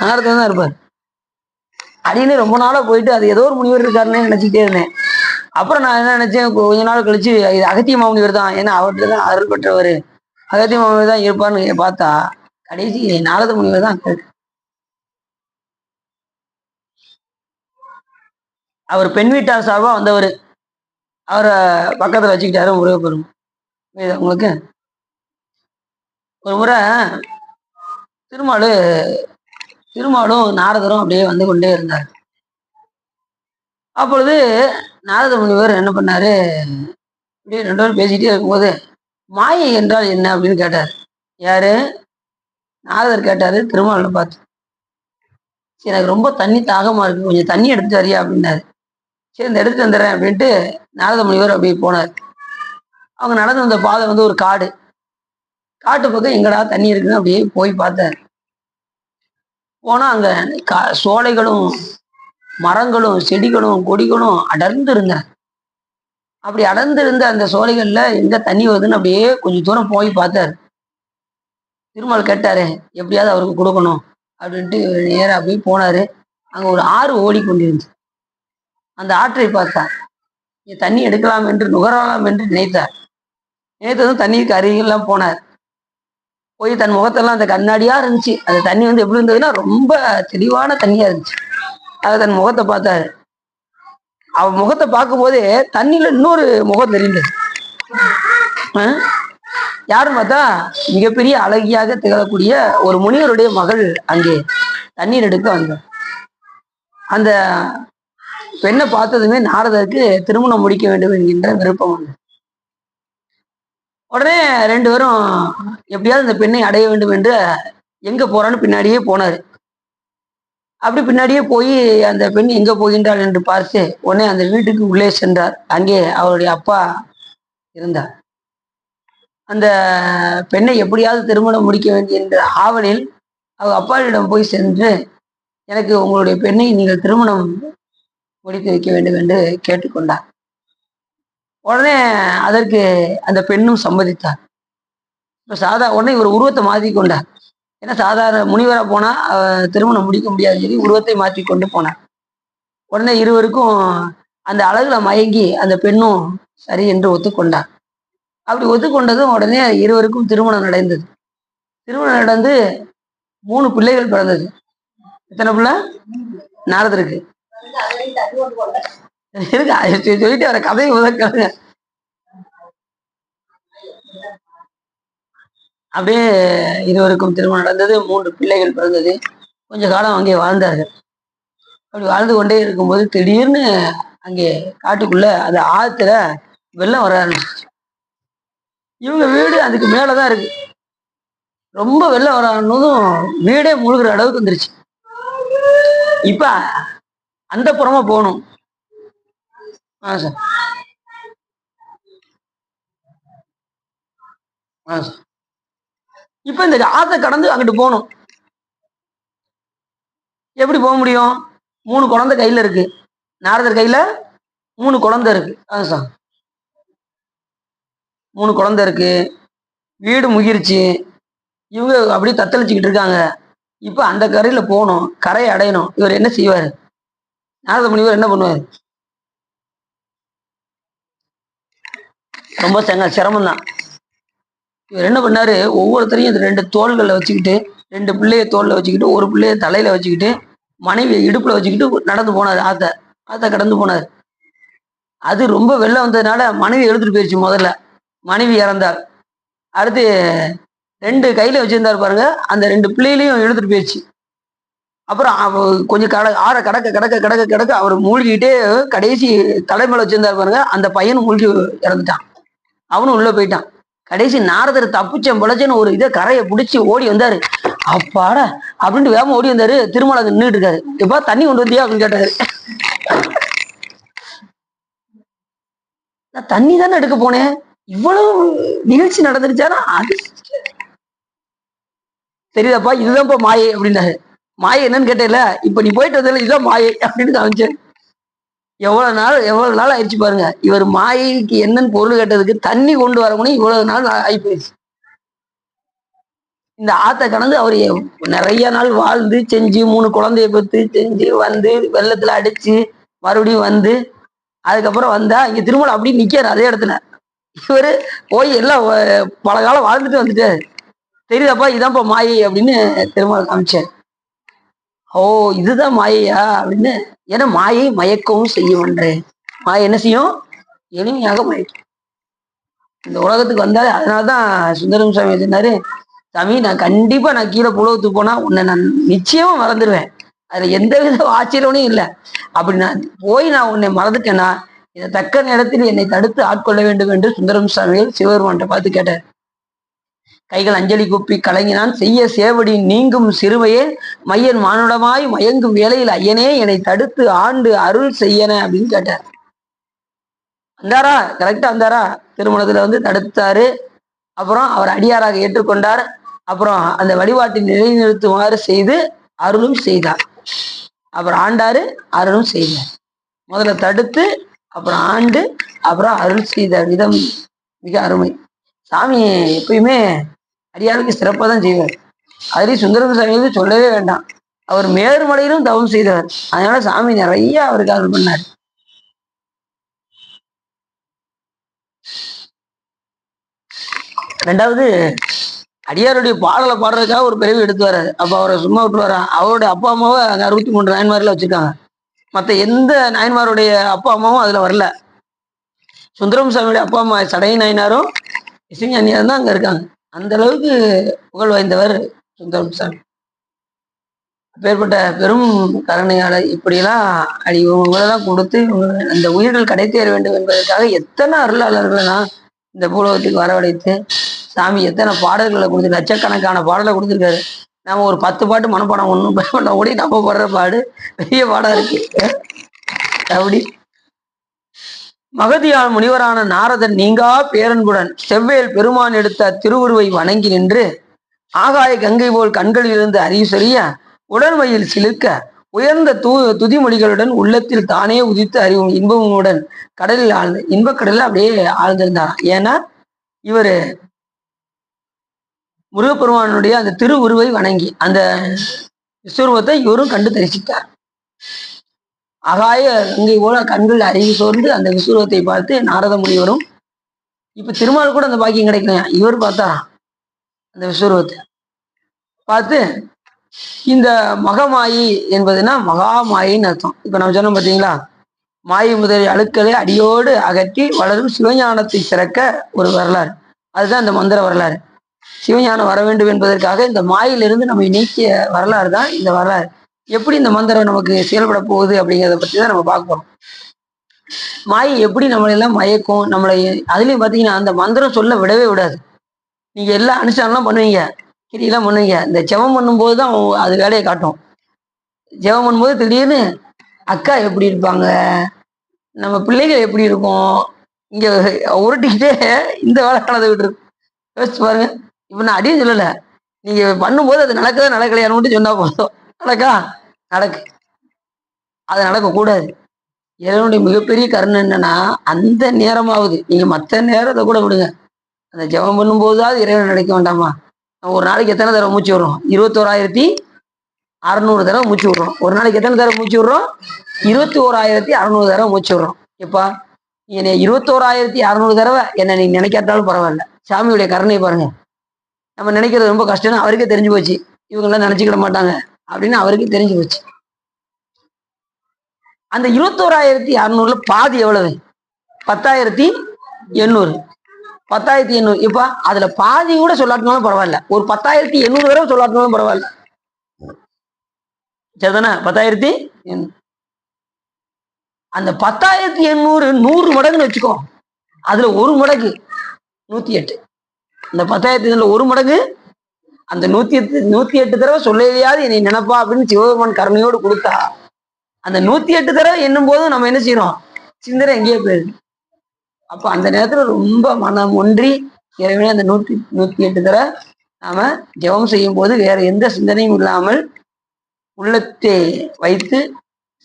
Speaker 1: நாரதர் தான் இருப்பார். அப்படின்னு ரொம்ப நாளா போயிட்டு அது ஏதோ ஒரு முனிவர் இருக்காருன்னு நினைச்சுக்கிட்டே இருந்தேன். அப்புறம் நான் என்ன நினைச்சேன், கொஞ்ச நாள் கழிச்சு இது அகத்திய மாமுனிவர் தான், ஏன்னா அவர்கிட்ட தான் அருள் பெற்றவர், அகத்திய மாமுனிவர் தான் இருப்பார்னு பார்த்தா கடைசி நாரத முனிவர் தான். அவர் பெண் வீட்டார் சார்பா வந்தவர், அவரை பக்கத்துல வச்சுக்கிட்டாரு முருகப்பெருமான். உங்களுக்கு ஒரு முறை திருமாலும் நாரதரும் அப்படியே வந்து கொண்டே இருந்தார். அப்பொழுது நாரத முனிவர் என்ன பண்ணாரு, இப்படியே 2 பேரும் பேசிட்டே இருக்கும்போது, மாயை என்றால் என்ன அப்படின்னு கேட்டார். யாரு? நாரதர் கேட்டாரு திருமாவளவன பார்த்து. சரி எனக்கு ரொம்ப தண்ணி தாகமா இருக்கு. கொஞ்சம் தண்ணி எடுத்துட்டு வரியா அப்படின்னாரு. சரி இந்த எடுத்துட்டு வந்துடுறேன் அப்படின்ட்டு நாரத முனிவர் அப்படியே போனார். அவங்க நடந்து வந்த பாதை வந்து ஒரு காடு. காட்டு பக்கம் எங்கடா தண்ணி இருக்குன்னு அப்படியே போய் பார்த்தாரு. போனா அங்க சோலைகளும், மரங்களும், செடிகளும், கொடிகளும் அடர்ந்து இருந்தன. அப்படி அடர்ந்து இருந்த அந்த சோலைகள்ல எங்க தண்ணி வருதுன்னு அப்படியே கொஞ்சம் தூரம் போய் பார்த்தாரு. திருமால் கேட்டாரு, எப்படியாவது அவருக்கு கொடுக்கணும் அப்படின்ட்டு நேரா அப்படியே போனாரு. அங்க ஒரு ஆறு ஓடிக்கொண்டிருந்துச்சு. அந்த ஆற்றை பார்த்தார். தண்ணி எடுக்கலாம் என்று நுகரலாம் என்று நினைத்தார். நினைத்ததும் தண்ணீருக்கு அருகிலாம் போனார். போய் தன் முகத்தெல்லாம் அந்த கண்ணாடியா இருந்துச்சு. அந்த தண்ணி வந்து எப்படி இருந்ததுன்னா ரொம்ப தெளிவான தண்ணியா இருந்துச்சு. அதை தன் முகத்தை பார்த்தாரு. அவ முகத்தை பார்க்கும் போதே தண்ணியில இன்னொரு முகம் தெரிந்தது. யாருன்னு பார்த்தா மிகப்பெரிய அழகியாக திகழக்கூடிய ஒரு முனிவருடைய மகள் அங்கே தண்ணீர் எடுக்க வந்தார். அந்த பெண்ணை பார்த்ததுமே நாரதருக்கு திருமணம் முடிக்க வேண்டும் என்கின்ற விருப்பம் வந்தது. உடனே 2 பேரும் எப்படியாவது இந்த பெண்ணை அடைய வேண்டும் என்று எங்க போறான்னு பின்னாடியே போனாரு. அப்படி பின்னாடியே போய் அந்த பெண் எங்க போகின்றாள் என்று பார்த்து உடனே அந்த வீட்டுக்கு உள்ளே சென்றார். அங்கே அவருடைய அப்பா இருந்தார். அந்த பெண்ணை எப்படியாவது திருமணம் முடிக்க வேண்டிய என்ற ஆவலில் அவர் அப்பாவிடம் போய் சென்று எனக்கு உங்களுடைய பெண்ணை நீங்கள் திருமணம் முடித்து வைக்க வேண்டும் என்று கேட்டுக்கொண்டார். உடனே அதற்கு அந்த பெண்ணும் சம்மதித்தார். இப்ப உடனே ஒரு உருவத்தை மாற்றி கொண்டார். ஏன்னா சாதாரண முனிவரா போனா திருமணம் முடிக்க முடியாது சொல்லி உருவத்தை மாற்றி கொண்டு போனார். உடனே இருவருக்கும் அந்த அழகுல மயங்கி அந்த பெண்ணும் சரி என்று ஒத்துக்கொண்டார். அப்படி ஒத்துக்கொண்டதும் உடனே இருவருக்கும் திருமணம் நடந்தது. திருமணம் நடந்து 3 பிள்ளைகள் பிறந்தது. எத்தனை பிள்ளை? நாரதருக்கு இருக்கு. சொல்லிட்டு வர கதையை உதக்கிறாங்க. அப்படியே இருவருக்கும் திருமணம் நடந்தது. 3 பிள்ளைகள் பிறந்தது. கொஞ்ச காலம் அங்கே வாழ்ந்தார்கள். அப்படி வாழ்ந்து கொண்டே இருக்கும்போது திடீர்னு அங்கே காட்டுக்குள்ள அந்த ஆத்துல வெள்ளம் வர ஆரம்பிச்சு. இவங்க வீடு அதுக்கு மேலதான் இருக்கு. ரொம்ப வெள்ளம் வரணுதும் வீடே முழுகிற அளவுக்கு வந்துருச்சு. இப்ப அந்த புறமா போகணும். சார் இப்ப இந்த ஆத்தை கடந்து அங்கிட்டு போகணும். எப்படி போக முடியும்? 3 குழந்தை கையில இருக்கு. நாரதர் கையில 3 குழந்தை இருக்கு. சார் 3 குழந்தை இருக்கு. வீடு முகிருச்சு. இவங்க அப்படியே தத்தளிச்சுக்கிட்டு இருக்காங்க. இப்ப அந்த கரையில போகணும், கரையை அடையணும். இவர் என்ன செய்வாரு? நாரத முனிவர் என்ன பண்ணுவாரு? ரொம்ப சிரமம் தான். இவர் என்ன பண்ணாரு? ஒவ்வொருத்தரையும் 2 தோள்களை வச்சுக்கிட்டு 2 பிள்ளைய தோல்ல வச்சுக்கிட்டு ஒரு பிள்ளைய தலையில வச்சுக்கிட்டு மனைவியை இடுப்புல வச்சுக்கிட்டு நடந்து போனாரு. ஆத்த கடந்து போனாரு. அது ரொம்ப வெள்ளம் வந்ததுனால மனைவி எடுத்துட்டு போயிடுச்சு. முதல்ல மனைவி இறந்தார். அடுத்து 2 கையில வச்சிருந்தாரு பாருங்க, அந்த 2 பிள்ளைகளையும் எடுத்துட்டு போயிடுச்சு. அப்புறம் கொஞ்சம் ஆற கடக்க கடக்க கடக்க கடக்க அவர் மூழ்கிட்டே கடைசி தலைமையில வச்சிருந்தாரு பாருங்க, அந்த பையனும் மூழ்கி இறந்துட்டான். அவனும் உள்ள போயிட்டான். கடைசி நாரதர் தப்புச்சம் பொழைச்சேன்னு ஒரு இதை கரையை பிடிச்சி ஓடி வந்தாரு. அப்பாடா அப்படின்ட்டு வேகமா ஓடி வந்தாரு. திருமலை நின்றுட்டு இருக்காரு. எப்பா தண்ணி கொண்டு வந்தியா அப்படின்னு கேட்டாரு. நான் தண்ணி தானே எடுக்க போனேன், இவ்வளவு நிகழ்ச்சி நடந்துருச்சானா அது தெரியுதாப்பா, இதுதான்ப்பா மாயை அப்படின்னாரு. மாயை என்னன்னு கேட்டேல, இப்ப நீ போயிட்டு வந்ததுல இதுதான் மாயை அப்படின்னு காமிச்சேன். எவ்வளவு நாள் ஆயிடுச்சு பாருங்க. இவர் மாயைக்கு என்னன்னு பொருள் கேட்டதுக்கு தண்ணி கொண்டு வரமுன்னு இவ்வளவு நாள் ஆகி போயிடுச்சு. இந்த ஆத்த கடந்து அவர் நிறைய நாள் வாழ்ந்து செஞ்சு 3 குழந்தைய பெற்று செஞ்சு வந்து வெள்ளத்துல அடிச்சு மறுபடியும் வந்து அதுக்கப்புறம் வந்தா இங்க திருமணம் அப்படி நிக்காரு அதே இடத்துல. இவரு போய் எல்லாம் பல காலம் வாழ்ந்துட்டு வந்துட்டாரு. தெரியுதாப்பா இதான்ப்பா மாயை அப்படின்னு திருமணம் காமிச்சார். ஓ இதுதான் மாயையா அப்படின்னு. ஏன்னா மாயை மயக்கவும் செய்யும் என்று. மாயை என்ன செய்யும்? எளிமையாக மயக்கும். இந்த உலகத்துக்கு வந்தாலே அதனாலதான் சுந்தரம் சாமி சொன்னாரு, சாமி நான் கண்டிப்பா நான் கீழே புலவத்துக்கு போனா உன்னை நான் நிச்சயமா மறந்துடுவேன். அதுல எந்த வித ஆச்சரியமும் இல்லை. அப்படி நான் உன்னை மறந்துட்டேன்னா இதை தக்க நேரத்தில் என்னை தடுத்து ஆட்கொள்ள வேண்டும் என்று சுந்தரம் சுவாமிகள் சிவபெருமான்கிட்ட பார்த்து கேட்டார். கைகள் அஞ்சலி குப்பி கலங்கினான். செய்ய சேவடி நீங்கும் சிறுவையே மையன் மானுடமாய் மயங்கும் வேலையில் ஐயனே என்னை தடுத்து ஆண்டு அருள் செய்யன அப்படின்னு கேட்டார். வந்தாரா? கரெக்டா வந்தாரா? திருமணத்துல தடுத்தாரு. அப்புறம் அவர் அடியாராக ஏற்றுக்கொண்டார். அப்புறம் அந்த வழிபாட்டை நிலைநிறுத்துமாறு செய்து அருளும் செய்தார். அப்புறம் ஆண்டாரு, அருளும் செய்தார். முதல்ல தடுத்து, அப்புறம் ஆண்டு, அப்புறம் அருள் செய்த விதம் மிக அருமை. சாமி எப்பயுமே அடியாருக்கு சிறப்பாக தான் செய்வார். அதுலேயும் சுந்தர சாமி சொல்லவே வேண்டாம். அவர் மேருமலையிலும் தவம் செய்தவர். அதனால சாமி நிறைய அவருக்கு அருள் பண்ணார். ரெண்டாவது, அடியாருடைய பாடலை பாடுறதுக்காக ஒரு பிறவி எடுத்து வர்றாரு. அப்ப அவரை சும்மா விட்டு வர்றான். அவருடைய அப்பா அம்மாவை அங்க 63 நாயன்மாரில் வச்சிருக்காங்க. மற்ற எந்த நாயன்மாருடைய அப்பா அம்மாவும் அதுல வரல. சுந்தரம் சாமியுடைய அப்பா அம்மா சடை நாயனாரும் இசைஞானியாரும் தான் அங்க இருக்காங்க. அந்த அளவுக்கு புகழ் வாய்ந்தவர் சுந்தரம் சாமி. அப்பேற்பட்ட பெரும் கருணையாளர். இப்படியெல்லாம் இவங்களெல்லாம் கொடுத்து அந்த உயிர்கள் கடை தேர வேண்டும் என்பதற்காக எத்தனை அருளாளர்கள்னா இந்த பூலோகத்துக்கு வரவழைத்து சாமி எத்தனை பாடல்களை கொடுத்து லட்சக்கணக்கான பாடலை கொடுத்துருக்காரு. நம்ம ஒரு 10 பாட்டு மனப்பாடம் ஒன்றும் பண்ண ஓடி நம்ம பாடுற பாடு பெரிய பாடா இருக்கு. அப்படி மகதியால் முனிவரான நாரதன் நீங்கா பேரன்புடன் செவ்வேல் பெருமான் எடுத்த திருவுருவை வணங்கி நின்று ஆகாய கங்கை போல் கண்களில் இருந்து அறிவு சரிய உடன்மையில் சிலிர்க்க உயர்ந்த துதிமொழிகளுடன் உள்ளத்தில் தானே உதித்து அறிவும் இன்பமுடன் கடலில் ஆழ்ந்து இன்பக்கடலில் அப்படியே ஆழ்ந்திருந்தாராம். ஏன்னா இவரு முருகப்பெருமானுடைய அந்த திருவுருவை வணங்கி அந்த விஸ்வரூபத்தை இவரும் கண்டு தரிசித்தார். ஆகாய கங்கை போல கண்கள் அறிவு சோர்ந்து அந்த விஸ்வரூபத்தை பார்த்து நாரத முனிவரும், இப்ப திருமால் கூட அந்த பாக்கியம் கிடைக்கலையா, இவர் பார்த்தாராம் அந்த விஸ்வரூபத்தை பார்த்து. இந்த மகமாயி என்பதுன்னா மகாமாயின்னு அர்த்தம். இப்ப நம்ம சொன்னோம் பார்த்தீங்களா, மாயை முதல் அழுக்களை அடியோடு அகற்றி வளரும் சிவஞானத்தை சிறக்க ஒரு வரலாறு. அதுதான் இந்த மந்திர வரலாறு. சிவஞானம் வர வேண்டும் என்பதற்காக இந்த மாயிலிருந்து நம்ம நீக்கிய வரலாறு தான் இந்த வரலாறு. எப்படி இந்த மந்திரம் நமக்கு செயல்பட போகுது அப்படிங்கிறத பற்றி தான் நம்ம பார்க்க போறோம். மாயை எப்படி நம்மளெல்லாம் மயக்கும், நம்மளை அதுலயும் பார்த்தீங்கன்னா அந்த மந்திரம் சொல்ல விடவே விடாது. நீங்க எல்லா அனுஷ்டானம்லாம் பண்ணுவீங்க, கிரியெல்லாம் பண்ணுவீங்க. இந்த ஜெபம் பண்ணும்போது தான் அது வேலையை காட்டும். ஜெபம் பண்ணும்போது திடீர்னு அக்கா எப்படி இருப்பாங்க, நம்ம பிள்ளைகள் எப்படி இருக்கும், இங்க உருட்டிக்கிட்டே இந்த வேலை கலந்து விட்டு இருக்கு. யோசிச்சு பாருங்க. இப்ப நான் அடியும் சொல்லல, நீங்க பண்ணும்போது அது நடக்குதா நடக்கலையான்னு மட்டும் சொன்னா போதும். நடக்கா நடக்கு, அது நடக்கக்கூடாது. இறைவனுடைய மிகப்பெரிய கருணை என்னன்னா, அந்த நேரமாவது நீங்க மற்ற நேரத்தை கூட விடுங்க, அந்த ஜெபம் பண்ணும்போதாவது இறைவன் நினைக்க வேண்டாமா? ஒரு நாளைக்கு எத்தனை தடவை மூச்சு விடுறோம்? 21,600 தடவை மூச்சு விடுறோம். ஒரு நாளைக்கு எத்தனை தடவை மூச்சு விடுறோம்? 21,600 தடவை மூச்சு விடுறோம். எப்பா என்னை 21,600 தடவை என்னை நீ நினைக்காட்டாலும் பரவாயில்ல. சாமியுடைய கருணையை பாருங்க. நம்ம நினைக்கிறது ரொம்ப கஷ்டம்னு அவருக்கே தெரிஞ்சு போச்சு. இவங்கெல்லாம் நினைச்சுக்கிட மாட்டாங்க அப்படின்னு அவருக்கே தெரிஞ்சு போச்சு. அந்த 21,600 பாதி எவ்வளவு? 10,800. 10,800. இப்ப அதுல பாதி கூட சொல்லாட்டினாலும் பரவாயில்ல, ஒரு 10,800 தடவை சொல்லாட்டினாலும் பரவாயில்ல. சரிதானே? 10,800. அந்த 10,800 100 மடங்குன்னு வச்சுக்கோ. அதுல ஒரு மடங்கு 108. இந்த 10,800 ஒரு மடங்கு அந்த 108 தடவை சொல்லலையாவது என்னை நினைப்பா அப்படின்னு சிவபெருமான் கருணையோடு கொடுத்தா, அந்த 108 தடவை என்னும் போது நம்ம என்ன செய்யறோம்? சிந்தனை எங்கேயே போயிருக்கு. அப்ப அந்த நேரத்துல ரொம்ப மனம் ஒன்றி இறைவனே அந்த 108 தடவை நாம ஜெபம் செய்யும் போது வேற எந்த சிந்தனையும் இல்லாமல் உள்ளத்தை வைத்து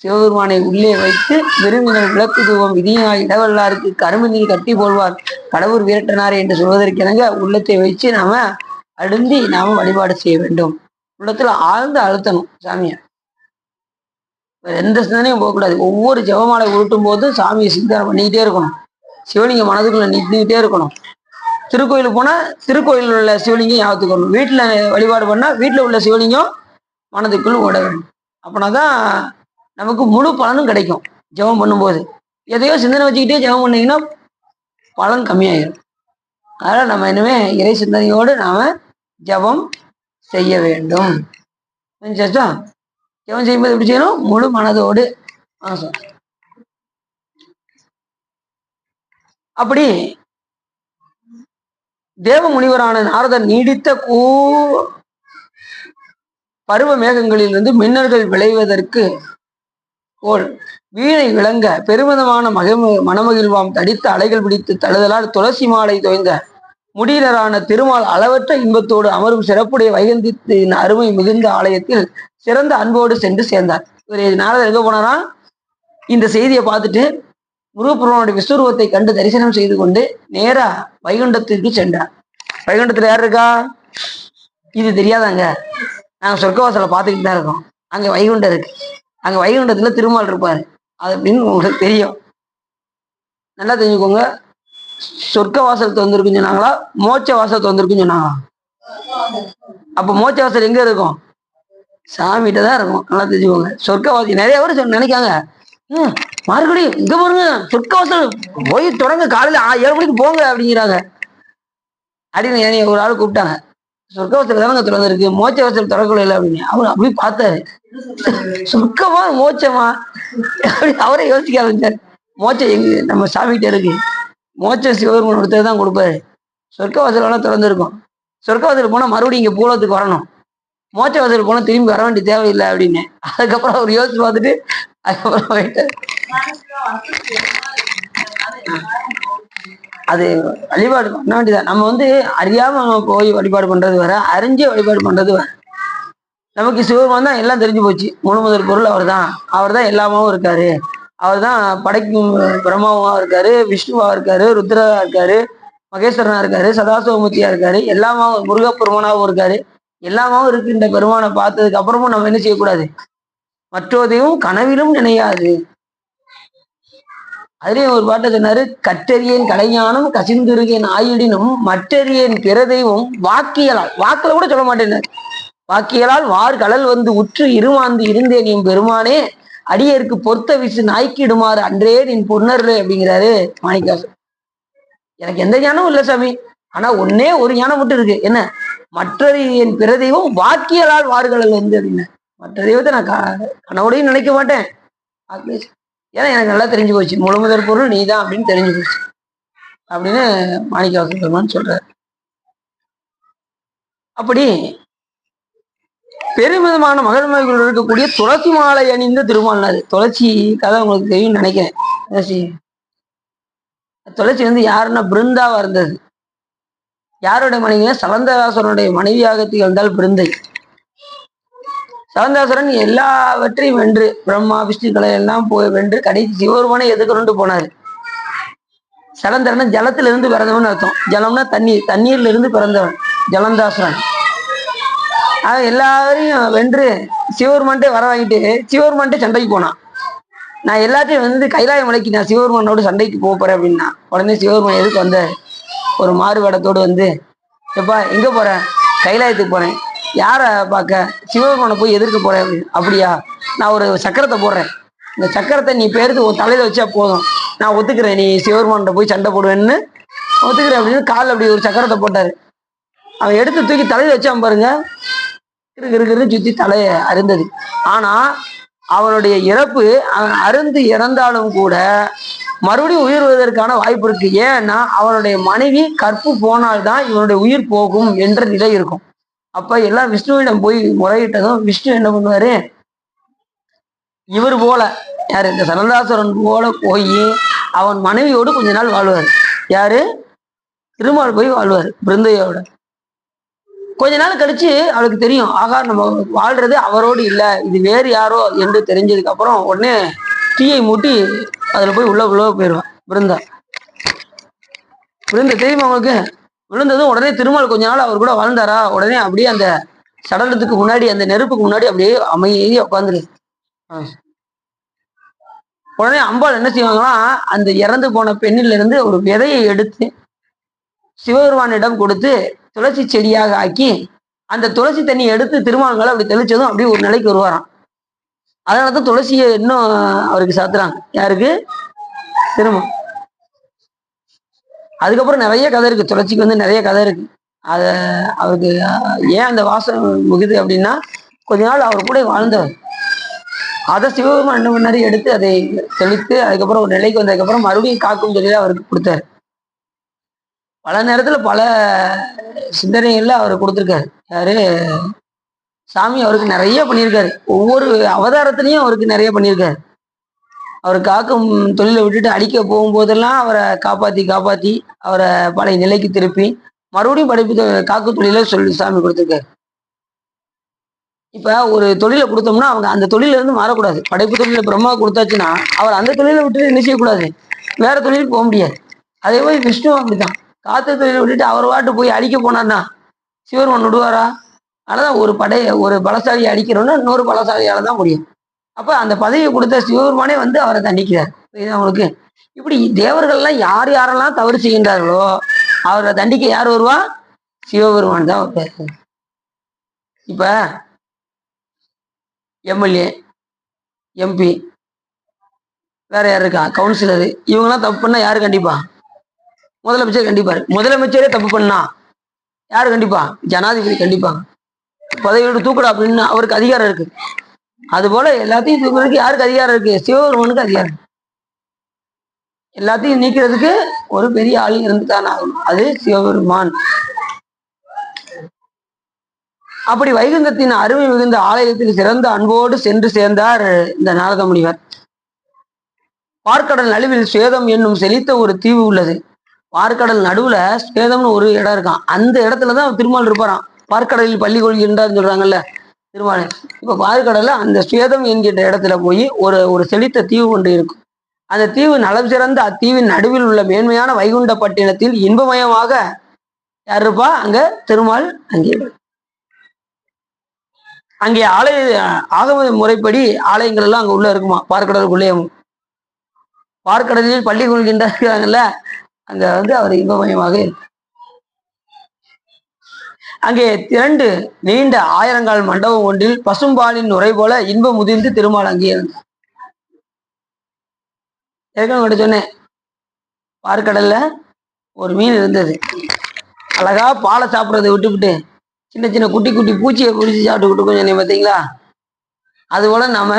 Speaker 1: சிவபெருமானை உள்ளே வைத்து விரும்பினர் விளக்கு தூவம் விதியாய் இடவல்லாருக்கு கரும்பு நீர் கட்டி போல்வார் கடவுர் வீரட்டனாரே என்று சொல்வதற்கெனங்க உள்ளத்தை வச்சு நாம அழுந்தி நாம வழிபாடு செய்ய வேண்டும். உள்ளத்துல ஆழ்ந்து அழுத்தணும் சாமிய. எந்த சிந்தனையும் போகக்கூடாது. ஒவ்வொரு ஜெபமாலை உருட்டும் போதும் சாமியை சிந்தனை பண்ணிக்கிட்டே இருக்கணும். சிவலிங்க மனதுக்குள்ள நின்றுக்கிட்டே இருக்கணும். திருக்கோயிலுக்கு போனா திருக்கோயில் உள்ள சிவலிங்கம் ஞாபகத்துக்கு வரணும். வீட்டுல வழிபாடு பண்ணா வீட்டுல உள்ள சிவலிங்கம் மனதுக்குள் ஓட வேண்டும். அப்படின்னாதான் நமக்கு முழு பலனும் கிடைக்கும். ஜெபம் பண்ணும்போது எதையோ சிந்தனை வச்சுக்கிட்டே ஜெபம் பண்ணீங்கன்னா பலன் கம்மியாயிடும். அதனால நம்ம இனிமே இறை சிந்தனையோடு நாம ஜெபம் செய்ய வேண்டும். ஜெபம் செய்யும்போது எப்படி செய்யணும்? முழு மனதோடு மாசம். அப்படி தேவ முனிவரான நாரதர் நீடித்த பருவ மேகங்களிலிருந்து மின்னல்கள் விளைவதற்கு போல் வீணை விளங்க பெருமிதமான மனமகிழ்வாம் தடித்த அலைகள் பிடித்து தழுதலால் துளசி மாலை தோய்ந்த முடியினரான திருமால் அளவற்ற இன்பத்தோடு அமரும் சிறப்புடைய வைகந்தித்தின் அருமை மிகுந்த ஆலயத்தில் சிறந்த அன்போடு சென்று சேர்ந்தார். இவர் நாரதர் எங்க போனாரா, இந்த செய்தியை பார்த்துட்டு முருகப்பெருமானுடைய விஸ்வரூபத்தை கண்டு தரிசனம் செய்து கொண்டு நேரா வைகுண்டத்திற்கு சென்றார். வைகுண்டத்துல யார் இருக்கா, இது தெரியாதாங்க. நாங்க சொர்க்கவாசலை பார்த்துக்கிட்டு தான் இருக்கோம். அங்க வைகுண்டம் இருக்கு, அங்க வைகுண்டத்துல திருமால் இருப்பாரு, அது அப்படின்னு உங்களுக்கு தெரியும். நல்லா தெரிஞ்சுக்கோங்க. சொர்க்க வாசல் திறந்திருக்குன்னு சொன்னாங்களா, மோட்ச வாசல் திறந்திருக்குன்னு சொன்னாங்களா? அப்ப மோட்ச வாசல் எங்க இருக்கும், சாமிகிட்ட தான் இருக்கும். நல்லா தெரிஞ்சுக்கோங்க. சொர்க்கவாசி நிறைய பேர் நினைக்காங்க, மறுபடியும் இங்க பாருங்க சொர்க்க வாசல் போய் தொடங்க, காலையில 7 மணிக்கு போங்க அப்படிங்கிறாங்க. அப்படின்னு ஒரு ஆள் கூப்பிட்டாங்க, சொர்க்க வாசல் தானங்க திறந்திருக்கு, மோட்ச வாசல் திறக்கல இல்லை அப்படின்னு. அவர் அப்படி பார்த்தாரு, சொர்க்கமா மோட்சமா அப்படி அவரே யோசிக்க ஆரம்பிச்சாரு. மோட்சம் எங்க, நம்ம சாமிகிட்ட இருக்கு, மோட்சம் சிவபெருமான் ஒருத்தர் தான் கொடுப்பாரு. சொர்க்க வாசல் வேணா திறந்திருக்கும், சொர்க்க வாசல் போனா மறுபடியும் இங்க பூலத்துக்கு வரணும், மோட்ச வாசல் போனா திரும்பி வர வேண்டிய தேவையில்லை அப்படின்னு. அதுக்கப்புறம் அவர் யோசிச்சு பார்த்துட்டு அதுக்கப்புறம் போயிட்டார். அது வழிபாடு பண்ண வேண்டியதான். நம்ம அறியாம போய் வழிபாடு பண்றது வேற, அறிஞ்சு வழிபாடு பண்றது வேற. நமக்கு சிவபெருமான் தான் எல்லாம் தெரிஞ்சு போச்சு, முதல் பொருள் அவர் தான், அவர் தான் எல்லாமாவும் இருக்காரு, அவர் தான் படைக்கும் பிரம்மாவா இருக்காரு, விஷ்ணுவா இருக்காரு, ருத்ரா இருக்காரு, மகேஸ்வரனா இருக்காரு, சதாசிவமூர்த்தியா இருக்காரு, எல்லாமாவும் முருகப்பெருமானாவும் இருக்காரு. எல்லாமாவும் இருக்கின்ற பெருமானை பார்த்ததுக்கு அப்புறமும் நம்ம என்ன செய்யக்கூடாது, மற்றோதையும் கனவிலும் நினையாது. அதுலயும் ஒரு பாட்டை சொன்னாரு, கற்றறியேன் கலைஞானம் கசிந்திருக்கேன் ஆயிடினும் மற்றறியேன் பிற தெய்வம் வாக்கியலால், வாக்குல கூட சொல்ல மாட்டேன், வாக்கியலால் வார் கடல் வந்து உற்று இருமாந்து இருந்தேன் என் பெருமானே அடியருக்கு பொறுத்த விசு நாய்க்கிடுமாறு அன்றே நின் பொன்னர்லே அப்படிங்கிறாரு மாணிக்காசு. எனக்கு எந்த ஞானமும் இல்லை சாமி, ஆனா ஒன்னே ஒரு ஞானம் மட்டும் இருக்கு, என்ன, மற்றது என் பிற தெய்வம் வாக்கியலால் வார்கடல் வந்து அப்படின்னு. மற்ற தெய்வத்தை நான் கனவுடையும் நினைக்க மாட்டேன், ஏன்னா எனக்கு நல்லா தெரிஞ்சு போச்சு, முதல் பொருள் நீதான் அப்படின்னு தெரிஞ்சு போச்சு அப்படின்னு மாணிக்கவாசக பெருமான் சொல்றாரு. அப்படி பெருமிதமான மகிழ்மகள் இருக்கக்கூடிய துளசி மாலை அணிந்த திருமால்னாரு. துளசி கதை உங்களுக்கு தெரியும் நினைக்கிறேன். துளசி யாருன்னா பிருந்தாவா இருந்தது. யாருடைய மனைவியா, சலந்தராசனுடைய மனைவியாக திகழ்ந்தால் பிருந்தை. சலந்தாசுரன் எல்லாவற்றையும் வென்று பிரம்மா விஷ்ணுக்களை எல்லாம் போய் வென்று கடைசி சிவபெருமானை எதுக்கணும்னு போனாரு. சலந்தரன் ஜலத்துல இருந்து பிறந்தவன் அர்த்தம். ஜலம்னா தண்ணீர், தண்ணீர்ல இருந்து பிறந்தவன் ஜலந்தாசுரன். எல்லாரையும் வென்று சிவபெருமான்ட்டே வர வாங்கிட்டு சிவபெருமான்ட்டே சண்டைக்கு போனான். நான் எல்லாத்தையும் கைலாய மலைக்கு நான் சிவபெருமானோடு சண்டைக்கு போறேன் அப்படின்னா, உடனே சிவபெருமான் எதுக்கு வந்தாரு, ஒரு மாறுவேடத்தோடு எப்பா எங்க போறேன், கைலாயத்துக்கு போறேன். யாரை பார்க்க, சிவபெருமானை போய் எதிர்க்க போறேன் அப்படின்னு. அப்படியா, நான் ஒரு சக்கரத்தை போடுறேன், இந்த சக்கரத்தை நீ பேருக்கு ஒரு தலையில வச்சா போதும், நான் ஒத்துக்கிறேன், நீ சிவபெருமான்கிட்ட போய் சண்டை போடுவேன்னு ஒத்துக்கிறேன் அப்படின்னு காலில் அப்படி ஒரு சக்கரத்தை போட்டாரு. அவன் எடுத்து தூக்கி தலையில வச்சான் பாருங்க, இருக்குன்னு சுத்தி தலையை அருந்தது. ஆனா அவனுடைய இறப்பு, அவன் அருந்து இறந்தாலும் கூட மறுபடியும் உயிர் வருவதற்கான வாய்ப்பு இருக்கு. ஏன்னா அவனுடைய மனைவி கற்பு போனால்தான் இவனுடைய உயிர் போகும் என்ற நிலை இருக்கும். அப்ப எல்லாம் விஷ்ணுவிடம் போய் முறையிட்டதும் விஷ்ணு என்ன பண்ணுவாரு, இவர் போல யாரு, இந்த சனந்தாசுரன் போல போய் அவன் மனைவியோடு கொஞ்ச நாள் வாழ்வார். யாரு, திருமால் போய் வாழ்வார் பிருந்தையோட. கொஞ்ச நாள் கழிச்சு அவளுக்கு தெரியும், ஆகா நம்ம வாழ்றது அவரோடு இல்லை, இது வேறு யாரோ என்று தெரிஞ்சதுக்கு அப்புறம் உடனே தீயை மூட்டி அதுல போய் உள்ள போயிடுவான் பிருந்தா. தெரியுமா அவங்களுக்கு? விழுந்ததும் உடனே திருமால் கொஞ்ச நாள் அவர் கூட வாழ்ந்தாரா, உடனே அப்படியே அந்த சடலத்துக்கு முன்னாடி, அந்த நெருப்புக்கு முன்னாடி அப்படியே அமைதியா உட்காந்துரு. உடனே அம்பாள் என்ன செய்வாங்கன்னா, அந்த இறந்து போன பெண்ணில இருந்து ஒரு விதையை எடுத்து சிவபெருமானிடம் கொடுத்து துளசி செடியாக ஆக்கி அந்த துளசி தண்ணி எடுத்து திருமால் மேல அப்படி தெளிச்சதும் அப்படியே ஒரு நிலைக்கு வருவாராம். அதனாலதான் துளசியை இன்னும் அவருக்கு சாத்துறாங்க. யாருக்கு? திருமால். அதுக்கப்புறம் நிறைய கதை இருக்கு, துளசிக்கு நிறைய கதை இருக்கு. அத அவருக்கு ஏன் அந்த வாசம் முகுது அப்படின்னா, கொஞ்ச நாள் அவர் கூட வாழ்ந்தவர். அதை சிவபெருமான் என்ன பண்ணாரு, எடுத்து அதை தெளித்து அதுக்கப்புறம் ஒரு நிலைக்கு வந்ததுக்கப்புறம் மறுபடியும் காக்கும் தொழிலை அவருக்கு கொடுத்தாரு. பல நேரத்துல பல சிந்தனைகள்ல அவர் கொடுத்துருக்காரு. யாரு, சாமி அவருக்கு நிறைய பண்ணியிருக்காரு. ஒவ்வொரு அவதாரத்திலையும் அவருக்கு நிறைய பண்ணியிருக்காரு. அவர் காக்கும் தொழிலை விட்டுட்டு அடிக்க போகும்போதெல்லாம் அவரை காப்பாத்தி காப்பாத்தி அவரை பழைய நிலைக்கு திருப்பி மறுபடியும் காக்கும் தொழிலை சொல்லி சாமி கொடுத்துருக்காரு. இப்ப ஒரு தொழிலை கொடுத்தோம்னா அவங்க அந்த தொழில இருந்து மாறக்கூடாது. படைப்பு தொழில பிரம்மா கொடுத்தாச்சுன்னா அவர் அந்த தொழிலை விட்டுட்டு என்ன செய்யக்கூடாது, வேற தொழிலுக்கு போக முடியாது. அதே மாதிரி விஷ்ணு அப்படித்தான். காத்த தொழிலை விட்டுட்டு அவர் வாட்டு போய் அடிக்க போனார்னா சிவருமன் விடுவாரா? அதனால ஒரு பலசாலியை அடிக்கிறோம்னா இன்னொரு பலசாலியால தான் முடியும். அப்ப அந்த பதவியை கொடுத்த சிவபெருமானே வந்து அவரை தண்டிக்கிறார். அவங்களுக்கு இப்படி தேவர்கள்லாம் யார் யாரெல்லாம் தவறு செய்கின்றார்களோ அவரை தண்டிக்க யார் வருவா? சிவபெருமான் தான் வருவார். இப்ப எம்எல்ஏ, எம்பி, வேற யார் இருக்கா, கவுன்சிலரு, இவங்கெல்லாம் தப்பு பண்ணா யாரு கண்டிப்பா? முதலமைச்சர் கண்டிப்பாரு. முதலமைச்சரே தப்பு பண்ணா யாரு கண்டிப்பா? ஜனாதிபதி கண்டிப்பாங்க. பதவியோட தூக்கடா அப்படின்னு அவருக்கு அதிகாரம் இருக்கு. அது போல எல்லாத்தையும் தூக்குறதுக்கு யாருக்கு அதிகாரம் இருக்கு? சிவபெருமானுக்கு அதிகாரம். எல்லாத்தையும் நீக்கிறதுக்கு ஒரு பெரிய ஆள் இருந்துதான் ஆகணும், அது சிவபெருமான். அப்படி வைகுந்தத்தின் அருமை மிகுந்த ஆலயத்தில் சிறந்த அன்போடு சென்று சேர்ந்தார் இந்த நாரத முனிவர். பார்க்கடல் நடுவில் சுவேதம் என்னும் செழித்த ஒரு தீவு உள்ளது. பார்க்கடல் நடுவுல சுவேதம்னு ஒரு இடம் இருக்கான். அந்த இடத்துலதான் திருமால் இருப்பாராம். பார்க்கடலில் பள்ளி கொள்கின்றார்னு சொல்றாங்கல்ல திருமால். இப்ப பார்க்கடல்ல அந்த சுவேதம் என்கின்ற இடத்துல போய் ஒரு செழித்த தீவு கொண்டு இருக்கும். அந்த தீவு நலம் சிறந்த அத்தீவின் நடுவில் உள்ள மேன்மையான வைகுண்ட பட்டினத்தில் இன்பமயமாக யார் இருப்பா? அங்க திருமால். அங்கே ஆகம முறைப்படி ஆலயங்கள் எல்லாம் அங்க உள்ள இருக்குமா பார்க்கடலுக்குள்ளே. பார்க்கடலில் பள்ளி கொள்கின்றாங்கல்ல, அங்க வந்து அவர் இன்பமயமாக இருக்கு. அங்கே 2 நீண்ட ஆயிரங்கால் மண்டபம் ஒன்றில் பசும்பாலின் நுரை போல இன்பம் முதிர்ந்து திருமால் அங்கே இருந்தார். ஏற்கனவே சொன்னேன், பார்க்கடல்ல ஒரு மீன் இருந்தது. அழகா பாலை சாப்பிட்றதை விட்டுவிட்டு சின்ன சின்ன குட்டி குட்டி பூச்சியை பிடிச்சி சாப்பிட்டு கொஞ்சம் பார்த்தீங்களா? அது போல நாம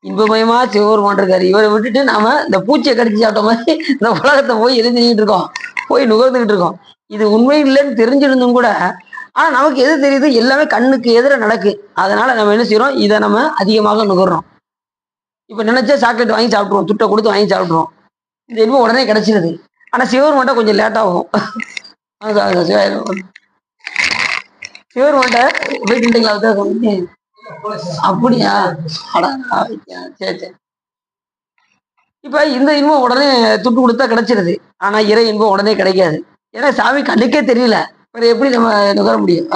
Speaker 1: இன்பமயமா சிவபெருமான் இருக்காரு. இவரை விட்டுட்டு நாம இந்த பூச்சியை கடிச்சு சாப்பிட்ட மாதிரி இந்த உலகத்தை போய் எரிஞ்சுக்கிட்டு இருக்கோம், போய் நுகர்ந்துகிட்டு இருக்கோம். இது உண்மை இல்லைன்னு தெரிஞ்சிருந்தும் கூட ஆனா நமக்கு எது தெரியுது, எல்லாமே கண்ணுக்கு எதிர நடக்கு. அதனால நம்ம என்ன செய்யறோம், இதை நம்ம அதிகமாக நுகர்றோம். இப்ப நினைச்சா சாக்லேட் வாங்கி சாப்பிட்ருவோம், துட்டை கொடுத்து வாங்கி சாப்பிட்ருவோம். இந்த இன்பம் உடனே கிடைச்சிருது. ஆனா சிவபெருமான்ட்ட கொஞ்சம் லேட் ஆகும். சிவபெருமான்ட்ட போயிட்டுங்களா? அப்படியா? சரி சரி. இப்ப இந்த இன்பம் உடனே துட்டு கொடுத்தா கிடைச்சிருது. ஆனா இறை இன்பம் உடனே கிடைக்காது. ஏன்னா சாமி கண்ணுக்கே தெரியல, எப்படி நம்ம நுகர முடியும்?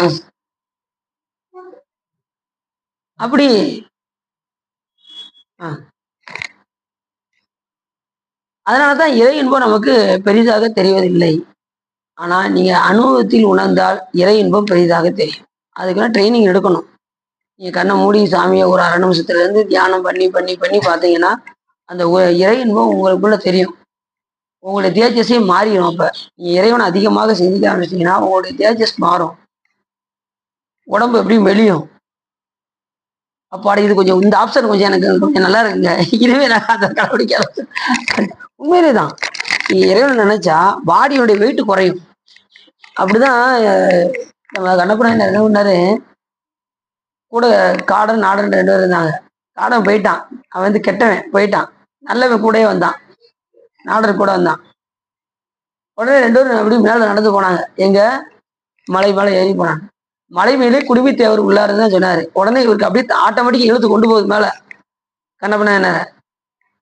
Speaker 1: அப்படி அதனாலதான் இறை இன்பம் நமக்கு பெரிதாக தெரிவதில்லை. ஆனா நீங்க அனுபவத்தில் உணர்ந்தால் இறை இன்பம் பெரிதாக தெரியும். அதுக்கெல்லாம் ட்ரைனிங் எடுக்கணும். நீங்க கண்ணை மூடி சாமியை ஒரு 1/2 நிமிஷத்துல இருந்து தியானம் பண்ணி பண்ணி பண்ணி பார்த்தீங்கன்னா அந்த இறை இன்பம் உங்களுக்குள்ள தெரியும். உங்களுடைய தேஜஸே மாறிடும். அப்ப நீங்க இறைவனை அதிகமாக சிந்திக்க ஆரம்பிச்சீங்கன்னா உங்களுடைய தேஜஸ் மாறும், உடம்பு எப்படி மெலியும். அப்பாடி இது கொஞ்சம் இந்த ஆப்ஷன் கொஞ்சம் எனக்கு கொஞ்சம் நல்லா இருக்குங்க, இதுவே நான் அதை கடைபிடிக்க. உண்மையிலே தான் நீங்க இறைவனை நினைச்சா பாடியோடைய வெயிட் குறையும். அப்படிதான் நம்ம கண்ணப்பன என்ன பண்ணாரு, கூட காடன் நாடன் 2 பேர் இருந்தாங்க. காடன் போயிட்டான், அவன் வந்து கெட்டவன் போயிட்டான், நல்லவன் கூடயே வந்தான், நாடர் கூட வந்தான். உடனே 2 பேரும் அப்படி மேல நடந்து போனாங்க. எங்க மலை மேல ஏறி போனாங்க. மலை மேலே குடும்பித்தேவர் உள்ளாருன்னு தான் சொன்னாரு. உடனே இவருக்கு அப்படியே ஆட்டோமேட்டிக் இழுத்து கொண்டு போகுது மேல. கண்ணப்பன என்ன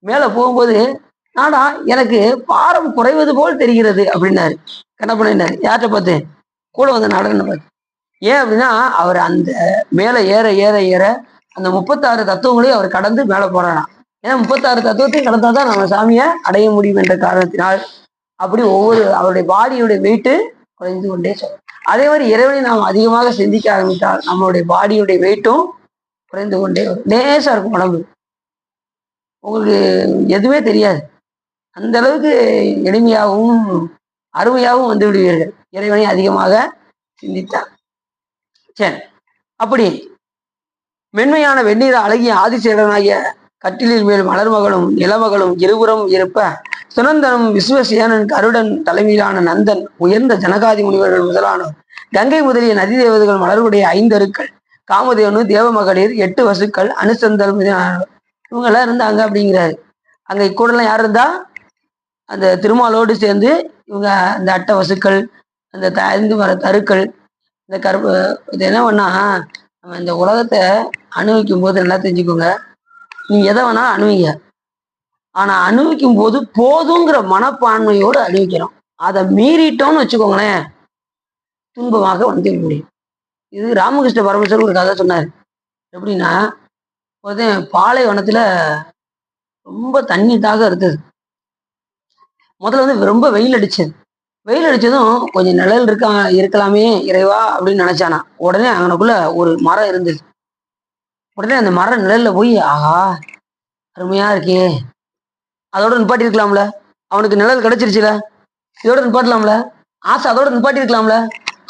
Speaker 1: மேல போகும்போது, நாடா எனக்கு பாரம் குறைவது போல் தெரிகிறது அப்படின்னாரு. கண்ணப்பன என்ன யார்கிட்ட பார்த்து? கூட வந்த நாடன்னு பார்த்து. ஏன் அப்படின்னா அவர் அந்த மேல ஏற ஏற ஏற அந்த 36 தத்துவங்களையும் அவர் கடந்து மேல போறாராம். ஏன்னா 36 தத்துவத்தையும் கடந்தாதான் நம்ம சாமியை அடைய முடியும் என்ற காரணத்தினால் அப்படி அவருடைய பாடியுடைய வெயிட்டு குறைந்து கொண்டே சொல்லும். அதே மாதிரி இறைவனை நாம் அதிகமாக சிந்திக்க ஆரம்பித்தால் நம்மளுடைய பாடியுடைய வெயிட்டும் குறைந்து கொண்டே வரும். லேசா இருக்கும் உடம்பு, உங்களுக்கு எதுவுமே தெரியாது. அந்த அளவுக்கு எளிமையாகவும் அருமையாகவும் வந்து விடுவீர்கள் இறைவனை அதிகமாக சிந்தித்தார். சரி, அப்படி மென்மையான வெந்நீர அழகிய ஆதிசேடனாகிய கட்டிலில் மேல் மலர்மகளும் நிலமகளும் இருபுறம் இருப்ப சுனந்தனும் விஸ்வசேனன் கருடன் தலைமையிலான நந்தன் உயர்ந்த ஜனகாதி முனிவர்கள் முதலானோர் கங்கை முதலிய நதி தேவதைகள் மலருடைய 5 அருக்கள் காமதேவனு தேவ மகளிர் 8 வசுக்கள் அனுசந்தல் இவங்க எல்லாம் இருந்தாங்க அப்படிங்கிறாரு. அங்க இக்கூடலாம் யார் இருந்தா? அந்த திருமாலோடு சேர்ந்து இவங்க அந்த 8 வசுக்கள், அந்த 5 மர தருக்கள், இந்த கருப்பு இது என்ன பண்ணா நம்ம இந்த உலகத்தை அனுபவிக்கும் போது நல்லா தெரிஞ்சுக்கோங்க. நீங்க எதை வேணாலும் அணுவிங்க. ஆனா அனுபவிக்கும் போது போதுங்கிற மனப்பான்மையோடு அணிவிக்கிறோம். அதை மீறிட்டோம்னு வச்சுக்கோங்களேன், துன்பமாக வந்து முடியும். இது ராமகிருஷ்ண பரமேஸ்வரர் ஒரு கதை சொன்னார். எப்படின்னா, ஒருத்தன் பாலைவனத்துல ரொம்ப தண்ணி தாக இருந்தது. முதல்ல வந்து ரொம்ப வெயில் அடிச்சது. வெயில் அடிச்சதும் கொஞ்சம் நிழல் இருக்கலாமே இறைவா அப்படின்னு நினைச்சானா. உடனே அவனுக்குள்ள ஒரு மரம் இருந்தது. உடனே அந்த மர நிழல்ல போய் ஆஹா அருமையா இருக்கே, அதோட நிப்பாட்டி இருக்கலாம்ல, அவனுக்கு நிழல் கிடைச்சிருச்சுல, இதோட நிப்பாட்டலாம்ல, ஆசை அதோட நிப்பாட்டி இருக்கலாம்ல.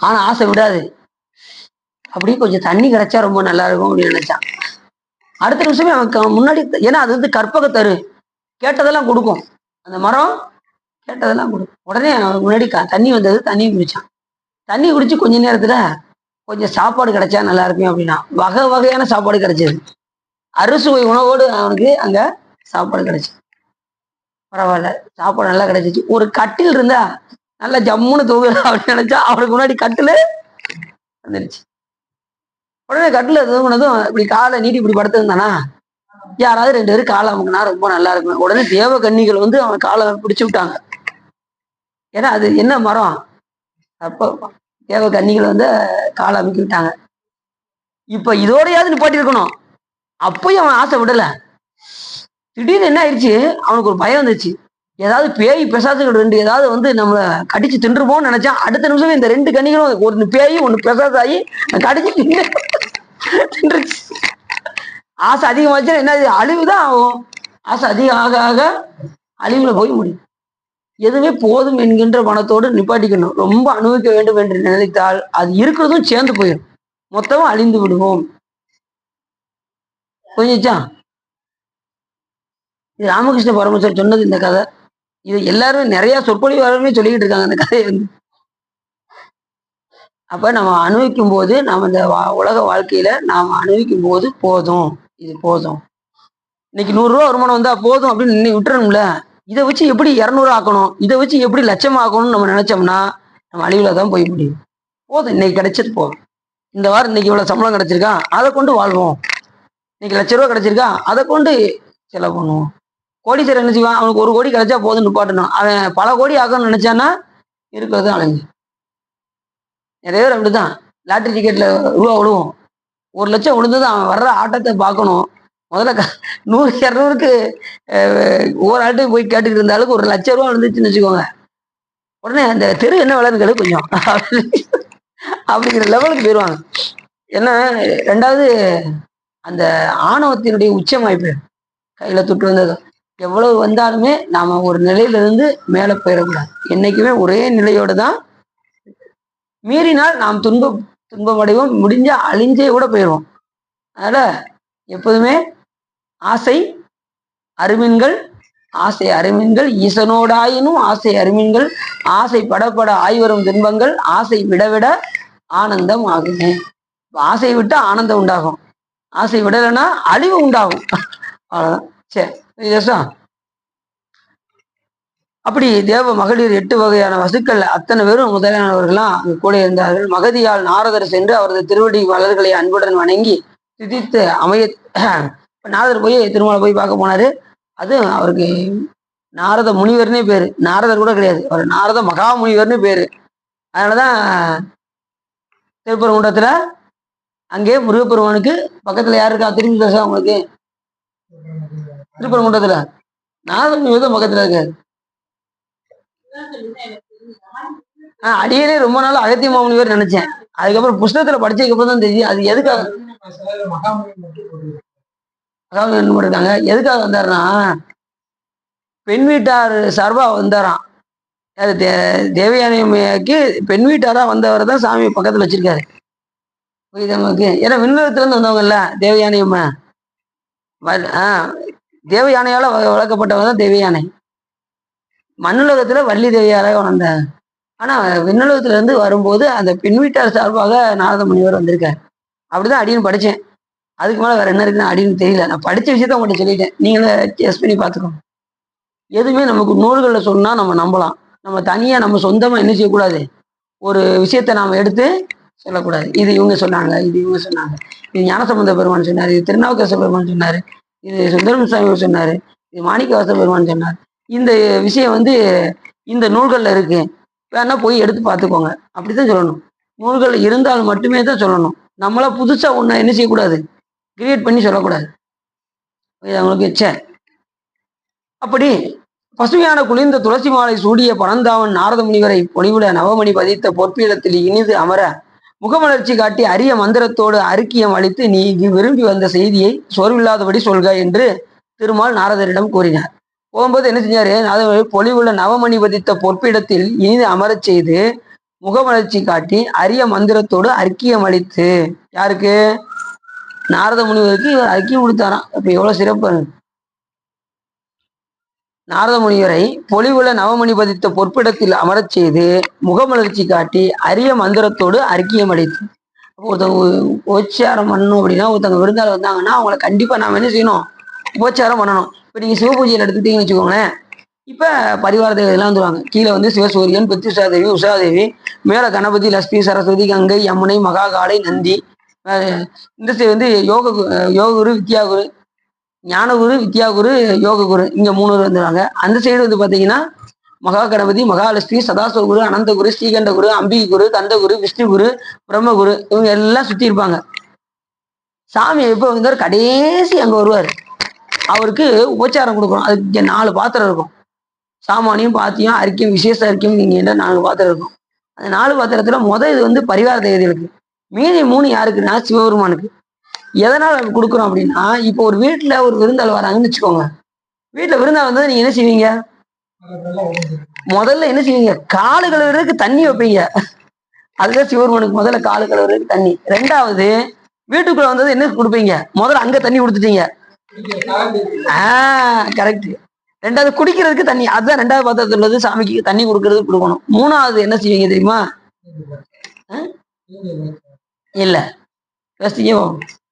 Speaker 1: ஆனா ஆசை விடாது. அப்படியே கொஞ்சம் தண்ணி கிடைச்சா ரொம்ப நல்லா இருக்கும் அப்படின்னு நினைச்சான். அடுத்த நிமிஷமே அவனுக்கு முன்னாடி, ஏன்னா அது வந்து கற்பகத்தரு, கேட்டதெல்லாம் கொடுக்கும். அந்த மரம் கேட்டதெல்லாம் கொடுக்கும். உடனே அவனுக்கு முன்னாடி தண்ணி வந்தது, தண்ணி குடிச்சான். தண்ணி குடிச்சு கொஞ்ச நேரத்துல கொஞ்சம் சாப்பாடு கிடைச்சா நல்லா இருக்கும் அப்படின்னா வகை வகையான சாப்பாடு கிடைச்சது. அறுசுவை உணவோடு அவனுக்கு அங்க சாப்பாடு கிடைச்சு. பரவாயில்ல, சாப்பாடு நல்லா கிடைச்சிச்சு. ஒரு கட்டில் இருந்தா நல்லா ஜம்முன்னு தூங்கலாம் அப்படின்னு நினைச்சா அவனுக்கு முன்னாடி கட்டில் வந்துருச்சு. உடனே கட்டில தூங்கினதும் இப்படி காலை நீட்டி இப்படி படுத்திருந்தானா, யாராவது 2 பேரும் காலை அமுக்குனா ரொம்ப நல்லா இருக்கும். உடனே தேவ கன்னிகள் வந்து அவன் காலை பிடிச்சு விட்டாங்க. ஏன்னா அது என்ன மரம், அப்போ தேவ கன்னிகள் வந்து காலை அமுக்கி விட்டாங்க. இப்ப இதோடையாவது நிப்பாட்டி இருக்கணும். அப்பயும் அவன் ஆசை விடல. திடீர்னு என்ன ஆயிடுச்சு, அவனுக்கு ஒரு பயம் வந்துச்சு. ஏதாவது பேய் பிசாசுகள் 2 ஏதாவது வந்து நம்மளை கடிச்சு தின்றுமோன்னு நினைச்சான். அடுத்த நிமிஷமே இந்த 2 கன்னிகளும், ஒரு பேய் ஒண்ணு பிசாசு ஆகி கடிச்சு தின்றுச்சு. ஆசை அதிகமாச்சுன்னா என்ன, அழிவுதான் ஆகும். ஆசை அதிகம் ஆக ஆக அழிவுல போய் முடியும். எதுவுமே போதும் என்கின்ற மனத்தோடு நிப்பாட்டிக்கணும். ரொம்ப அனுபவிக்க வேண்டும் என்று நினைத்தால் அது இருக்கிறதும் சேர்ந்து போயிடும், மொத்தமும் அழிந்து விடுவோம். புரிஞ்சுச்சா? இது ராமகிருஷ்ண பரமேஸ்வரர் சொன்னது இந்த கதை. இது எல்லாருமே நிறைய சொற்பொழிவாளருமே சொல்லிக்கிட்டு இருக்காங்க அந்த கதையை வந்து. அப்ப நம்ம அனுபவிக்கும் போது, நாம இந்த உலக வாழ்க்கையில நாம அனுபவிக்கும் போது போதும், இது போதும், இன்னைக்கு 100 ரூபா வருமானம் வந்தா போதும் அப்படின்னு இன்னைக்கு விட்டுறணும்ல. இதை வச்சு எப்படி 200 ஆக்கணும், இதை வச்சு எப்படி லட்சம் ஆக்கணும்னு நம்ம நினைச்சோம்னா நம்ம அழிவுல தான் போய் முடியும். போதும், இன்னைக்கு கிடைச்சது போதும். இந்த வாரம் இன்னைக்கு இவ்வளவு சம்பளம் கிடைச்சிருக்கா, அதை கொண்டு வாழ்வோம். இன்னைக்கு ₹1,00,000 கிடைச்சிருக்கா, அதை கொண்டு செலவு பண்ணுவோம். கோடீஸ்வரன் என்ன செய்வான், அவனுக்கு 1 கோடி கிடைச்சா போதும் நிப்பாட்டணும். அவன் பல கோடி ஆக்கணும்னு நினைச்சான்னா இருக்கிறது அலைஞ்சு. நிறைய பேர் அப்படிதான். லாட்டரி டிக்கெட்ல ரூபா விழுவும். 1,00,000 விழுந்ததும் அவன் வர்ற ஆட்டத்தை பார்க்கணும். முதல்ல 100 200க்கு ஒவ்வொரு ஆட்டையும் போய் கேட்டுக்கிட்டு இருந்தாலும் ஒரு ₹1,00,000 விழுந்துச்சுன்னு வச்சுக்கோங்க, உடனே அந்த தெரு என்ன விலைன்னு கேளு கொஞ்சம் அப்படிங்கிற லெவலுக்கு போயிடுவாங்க. ஏன்னா 2வது அந்த ஆணவத்தினுடைய உச்சமாய்ப்பு கையில தொட்டு வந்தது. எவ்வளவு வந்தாலுமே நாம ஒரு நிலையில இருந்து மேல போயிடக்கூடாது. என்னைக்குமே ஒரே நிலையோட தான். மீறினால் நாம் துன்பம் அடைவோம், முடிஞ்சா அழிஞ்சே கூட போயிடுவோம். அதனால எப்போதுமே ஆசை அருமின்கள், ஆசை அருமின்கள் ஈசனோடாயினும் ஆசை அருமின்கள், ஆசை படப்பட ஆய்வரும் துன்பங்கள், ஆசை விடவிட ஆனந்தம் ஆகுமே. ஆசை விட்டா ஆனந்தம் உண்டாகும், ஆசை விடலைன்னா அழிவு உண்டாகும். அவ்வளவுதான். சரி, அப்படி தேவ மகளிர் 8 வகையான வசுக்கள் அத்தனை பேரும் முதலானவர்களாம் அங்கு கூட இருந்தார்கள். மகதியால் நாரதர் சென்று அவரது திருவடி மலர்களை அன்புடன் வணங்கி திதித்து அமைய நாரதர் போய் திருமலை போய் பார்க்க போனாரு. அது அவருக்கு நாரத முனிவர்னே பேரு, நாரதர் கூட கிடையாது, அவர் நாரத மகா முனிவர்னு பேரு. அதனாலதான் திருப்பரங்குன்றத்துல அங்கே முருகப்பெருமானுக்கு பக்கத்துல யாரு இருக்கா, திரும்பி பேச உங்களுக்கு திருப்பரங்குன்றத்துல நாரத முனிவர் தான் பக்கத்துல இருக்காரு. அடியனே ரொம்ப நாள் அகத்திய மாமுனிவர் நினைச்சேன். அதுக்கப்புறம் புஸ்தகத்துல படிச்சதுக்கு அப்புறம் தான் தெரியும் அது எதுக்காக இருக்காங்க. எதுக்காக வந்தாருன்னா, பெண் வீட்டார் சார்பா வந்தாராம். தேவயானைக்கு பெண் வீட்டாரா வந்தவர் தான் சாமி பக்கத்துல வச்சிருக்காரு. புரியுது நமக்கு. ஏன்னா விண்ணுலகத்துல இருந்து வந்தவங்கல்ல தேவயானை அம்மா. தேவயானையால வளர்க்கப்பட்டவங்க தான் தேவயானை. மண்ணுலகத்துல வள்ளி தேவியார வளர்ந்தாங்க. ஆனா விண்ணுலகத்துல இருந்து வரும்போது அந்த பெண் வீட்டார் சார்பாக நாரத முனிவர் வந்திருக்காரு. அப்படிதான் அடின்னு படிச்சேன். அதுக்கு மேல வேற என்ன இருக்குன்னு அடின்னு தெரியல. நான் படிச்ச விஷயத்த உங்கள்கிட்ட சொல்லிட்டேன். நீங்களே டெஸ்ட் பண்ணி பார்த்துக்கோங்க. எதுவுமே நமக்கு நூல்கள்ல சொன்னா நம்ம நம்பலாம். நம்ம தனியா நம்ம சொந்தமா என்ன செய்யக்கூடாது? ஒரு விஷயத்த நாம எடுத்து சொல்லக்கூடாது. இது இவங்க சொன்னாங்க, இது இவங்க சொன்னாங்க. இது ஞானசம்பந்த பெருமான் சொன்னாரு, இது திருநாவுக்கரசு பெருமான் சொன்னாரு, இது சுந்தரம் சாமி சொன்னாரு, இது மாணிக்கவாச பெருமான் சொன்னார். இந்த விஷயம் வந்து இந்த நூல்கள்ல இருக்கு. வேணா போய் எடுத்து பார்த்துக்கோங்க. அப்படித்தான் சொல்லணும். நூல்கள் இருந்தால் மட்டுமே தான் சொல்லணும். நம்மளா புதுசா ஒண்ணு என்ன செய்யக்கூடாது? கிரியேட் பண்ணி சொல்லக்கூடாது. அவங்களுக்கு அப்படி பசுமையான குளிர்ந்த துளசி மாலை சூடிய பனந்தாவன் நாரத முனிவரை பொலிவுல நவமணி பதித்த பொற்பீடத்தில் இனிது அமர முகமலர்ச்சி காட்டி அரிய மந்திரத்தோடு அருக்கியம் அளித்து நீ விரும்பி வந்த செய்தியை சோர்வில்லாதபடி சொல்க என்று திருமால் நாரதரிடம் கூறினார். போகும்போது என்ன செஞ்சாரு? பொலிவுள்ள நவமணி பதித்த பொற்பிடத்தில் இனிது அமரச் செய்து முகமலர்ச்சி காட்டி அரிய மந்திரத்தோடு அர்க்கியம் அளித்து, யாருக்கு? நாரத முனிவருக்கு இவர் அர்க்கியம் கொடுத்தாராம். இப்ப எவ்வளவு சிறப்பு! நாரத முனிவரை பொலிவுள்ள நவமணி பதித்த பொற்பிடத்தில் அமரச் செய்து முகமலர்ச்சி காட்டி அரிய மந்திரத்தோடு அர்க்கியம் அளித்து. ஒருத்தவங்க உபச்சாரம் பண்ணணும் அப்படின்னா, ஒருத்தவங்க விருந்தாளர் வந்தாங்கன்னா அவங்கள கண்டிப்பா நாம என்ன செய்யணும்? உபச்சாரம் பண்ணணும். இப்ப நீங்க சிவபூஜையில் எடுத்துட்டீங்கன்னு வச்சுக்கோங்களேன். இப்ப பரிவார தேவையெல்லாம் வந்துருவாங்க. கீழே வந்து சிவசூரியன், பிருத்திசாதேவி, உஷாதேவி, மேல கணபதி, லட்சுமி, சரஸ்வதி, கங்கை, யமுனை, மகாகாலை, நந்தி, இந்த சைடு வந்து யோககுரு, வித்யாகுரு, ஞானகுரு, வித்யாகுரு, யோககுரு, இங்க 3 வந்துருவாங்க. அந்த சைடு வந்து பாத்தீங்கன்னா மகா கணபதி, மகாலட்சுமி, சதாசிவகுரு, அனந்தகுரு, ஸ்ரீகண்டகுரு, அம்பிகை குரு, கந்தகுரு, விஷ்ணுகுரு, பிரம்மகுரு, இவங்க எல்லாம் சுத்தி இருப்பாங்க. சாமி எப்ப வந்தாரு? கடைசி அங்க வருவார். அவருக்கு உபச்சாரம் கொடுக்கணும். அதுக்கு 4 பாத்திரம் இருக்கும். சாமானியம், பாத்தியம், அரிக்கும், விசேஷ அரிக்கும், நீங்க என்ன 4 பாத்திரம் இருக்கும். அந்த 4 பாத்திரத்துல இது வந்து பரிவார தேவதைகளுக்கு. மீதி 3 யாருக்குன்னா சிவபெருமானுக்கு. எதனால கொடுக்குறோம் அப்படின்னா, இப்போ ஒரு வீட்டுல ஒரு விருந்தாள் வராங்கன்னு வச்சுக்கோங்க. வீட்டுல விருந்தாள் வந்தது நீங்க என்ன செய்வீங்க? முதல்ல என்ன செய்வீங்க? காலு கழுவுறதுக்கு தண்ணி வைப்பீங்க. அதுதான் சிவபெருமானுக்கு முதல்ல காலு கழுவுறதுக்கு தண்ணி. 2வது வீட்டுக்குள்ள வந்தது என்ன கொடுப்பீங்க? முதல்ல அங்க தண்ணி கொடுத்துட்டீங்க. கரெக்ட். 2வது குடிக்கிறதுக்கு தண்ணி. அதுதான் 2வது பாத்திரத்துல உள்ளது. சாமிக்கு தண்ணி கொடுக்கறதுக்கு கொடுக்கணும். 3வது என்ன செய்வீங்க தெரியுமா? இல்ல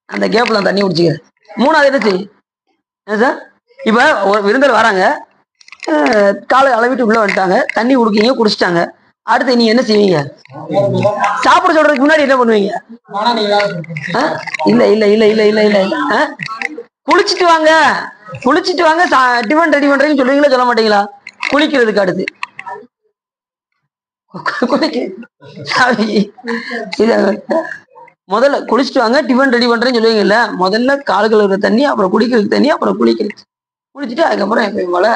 Speaker 1: அந்த கேப்ல தண்ணி குடிச்சுக்க. 3வது என்ன செய்ய சார்? இப்ப விருந்தர் வராங்க, காலை அளவிட்டு உள்ள வந்துட்டாங்க, தண்ணி குடிக்கீங்க, குடிச்சிட்டாங்க. அடுத்து நீங்க என்ன செய்வீங்க? சாப்பிட சொல்றதுக்கு முன்னாடி என்ன பண்ணுவீங்க? இல்ல இல்ல இல்ல இல்ல இல்ல இல்ல இல்ல குளிச்சுட்டு வாங்க, குளிச்சுட்டு வாங்க, டிஃபன் ரெடி பண்றீங்கன்னு சொல்லுவீங்களா சொல்ல மாட்டீங்களா? குளிக்கிறதுக்கு அடுத்து முதல்ல குளிச்சுட்டு வாங்க, டிஃபன் ரெடி பண்றேன்னு சொல்லுவீங்கல்ல. முதல்ல கால் கழுவுற தண்ணி, அப்புறம் குடிக்கிறதுக்கு தண்ணி, அப்புறம் குளிக்கிறது. குளிச்சுட்டு அதுக்கப்புறம் எப்பயும் போல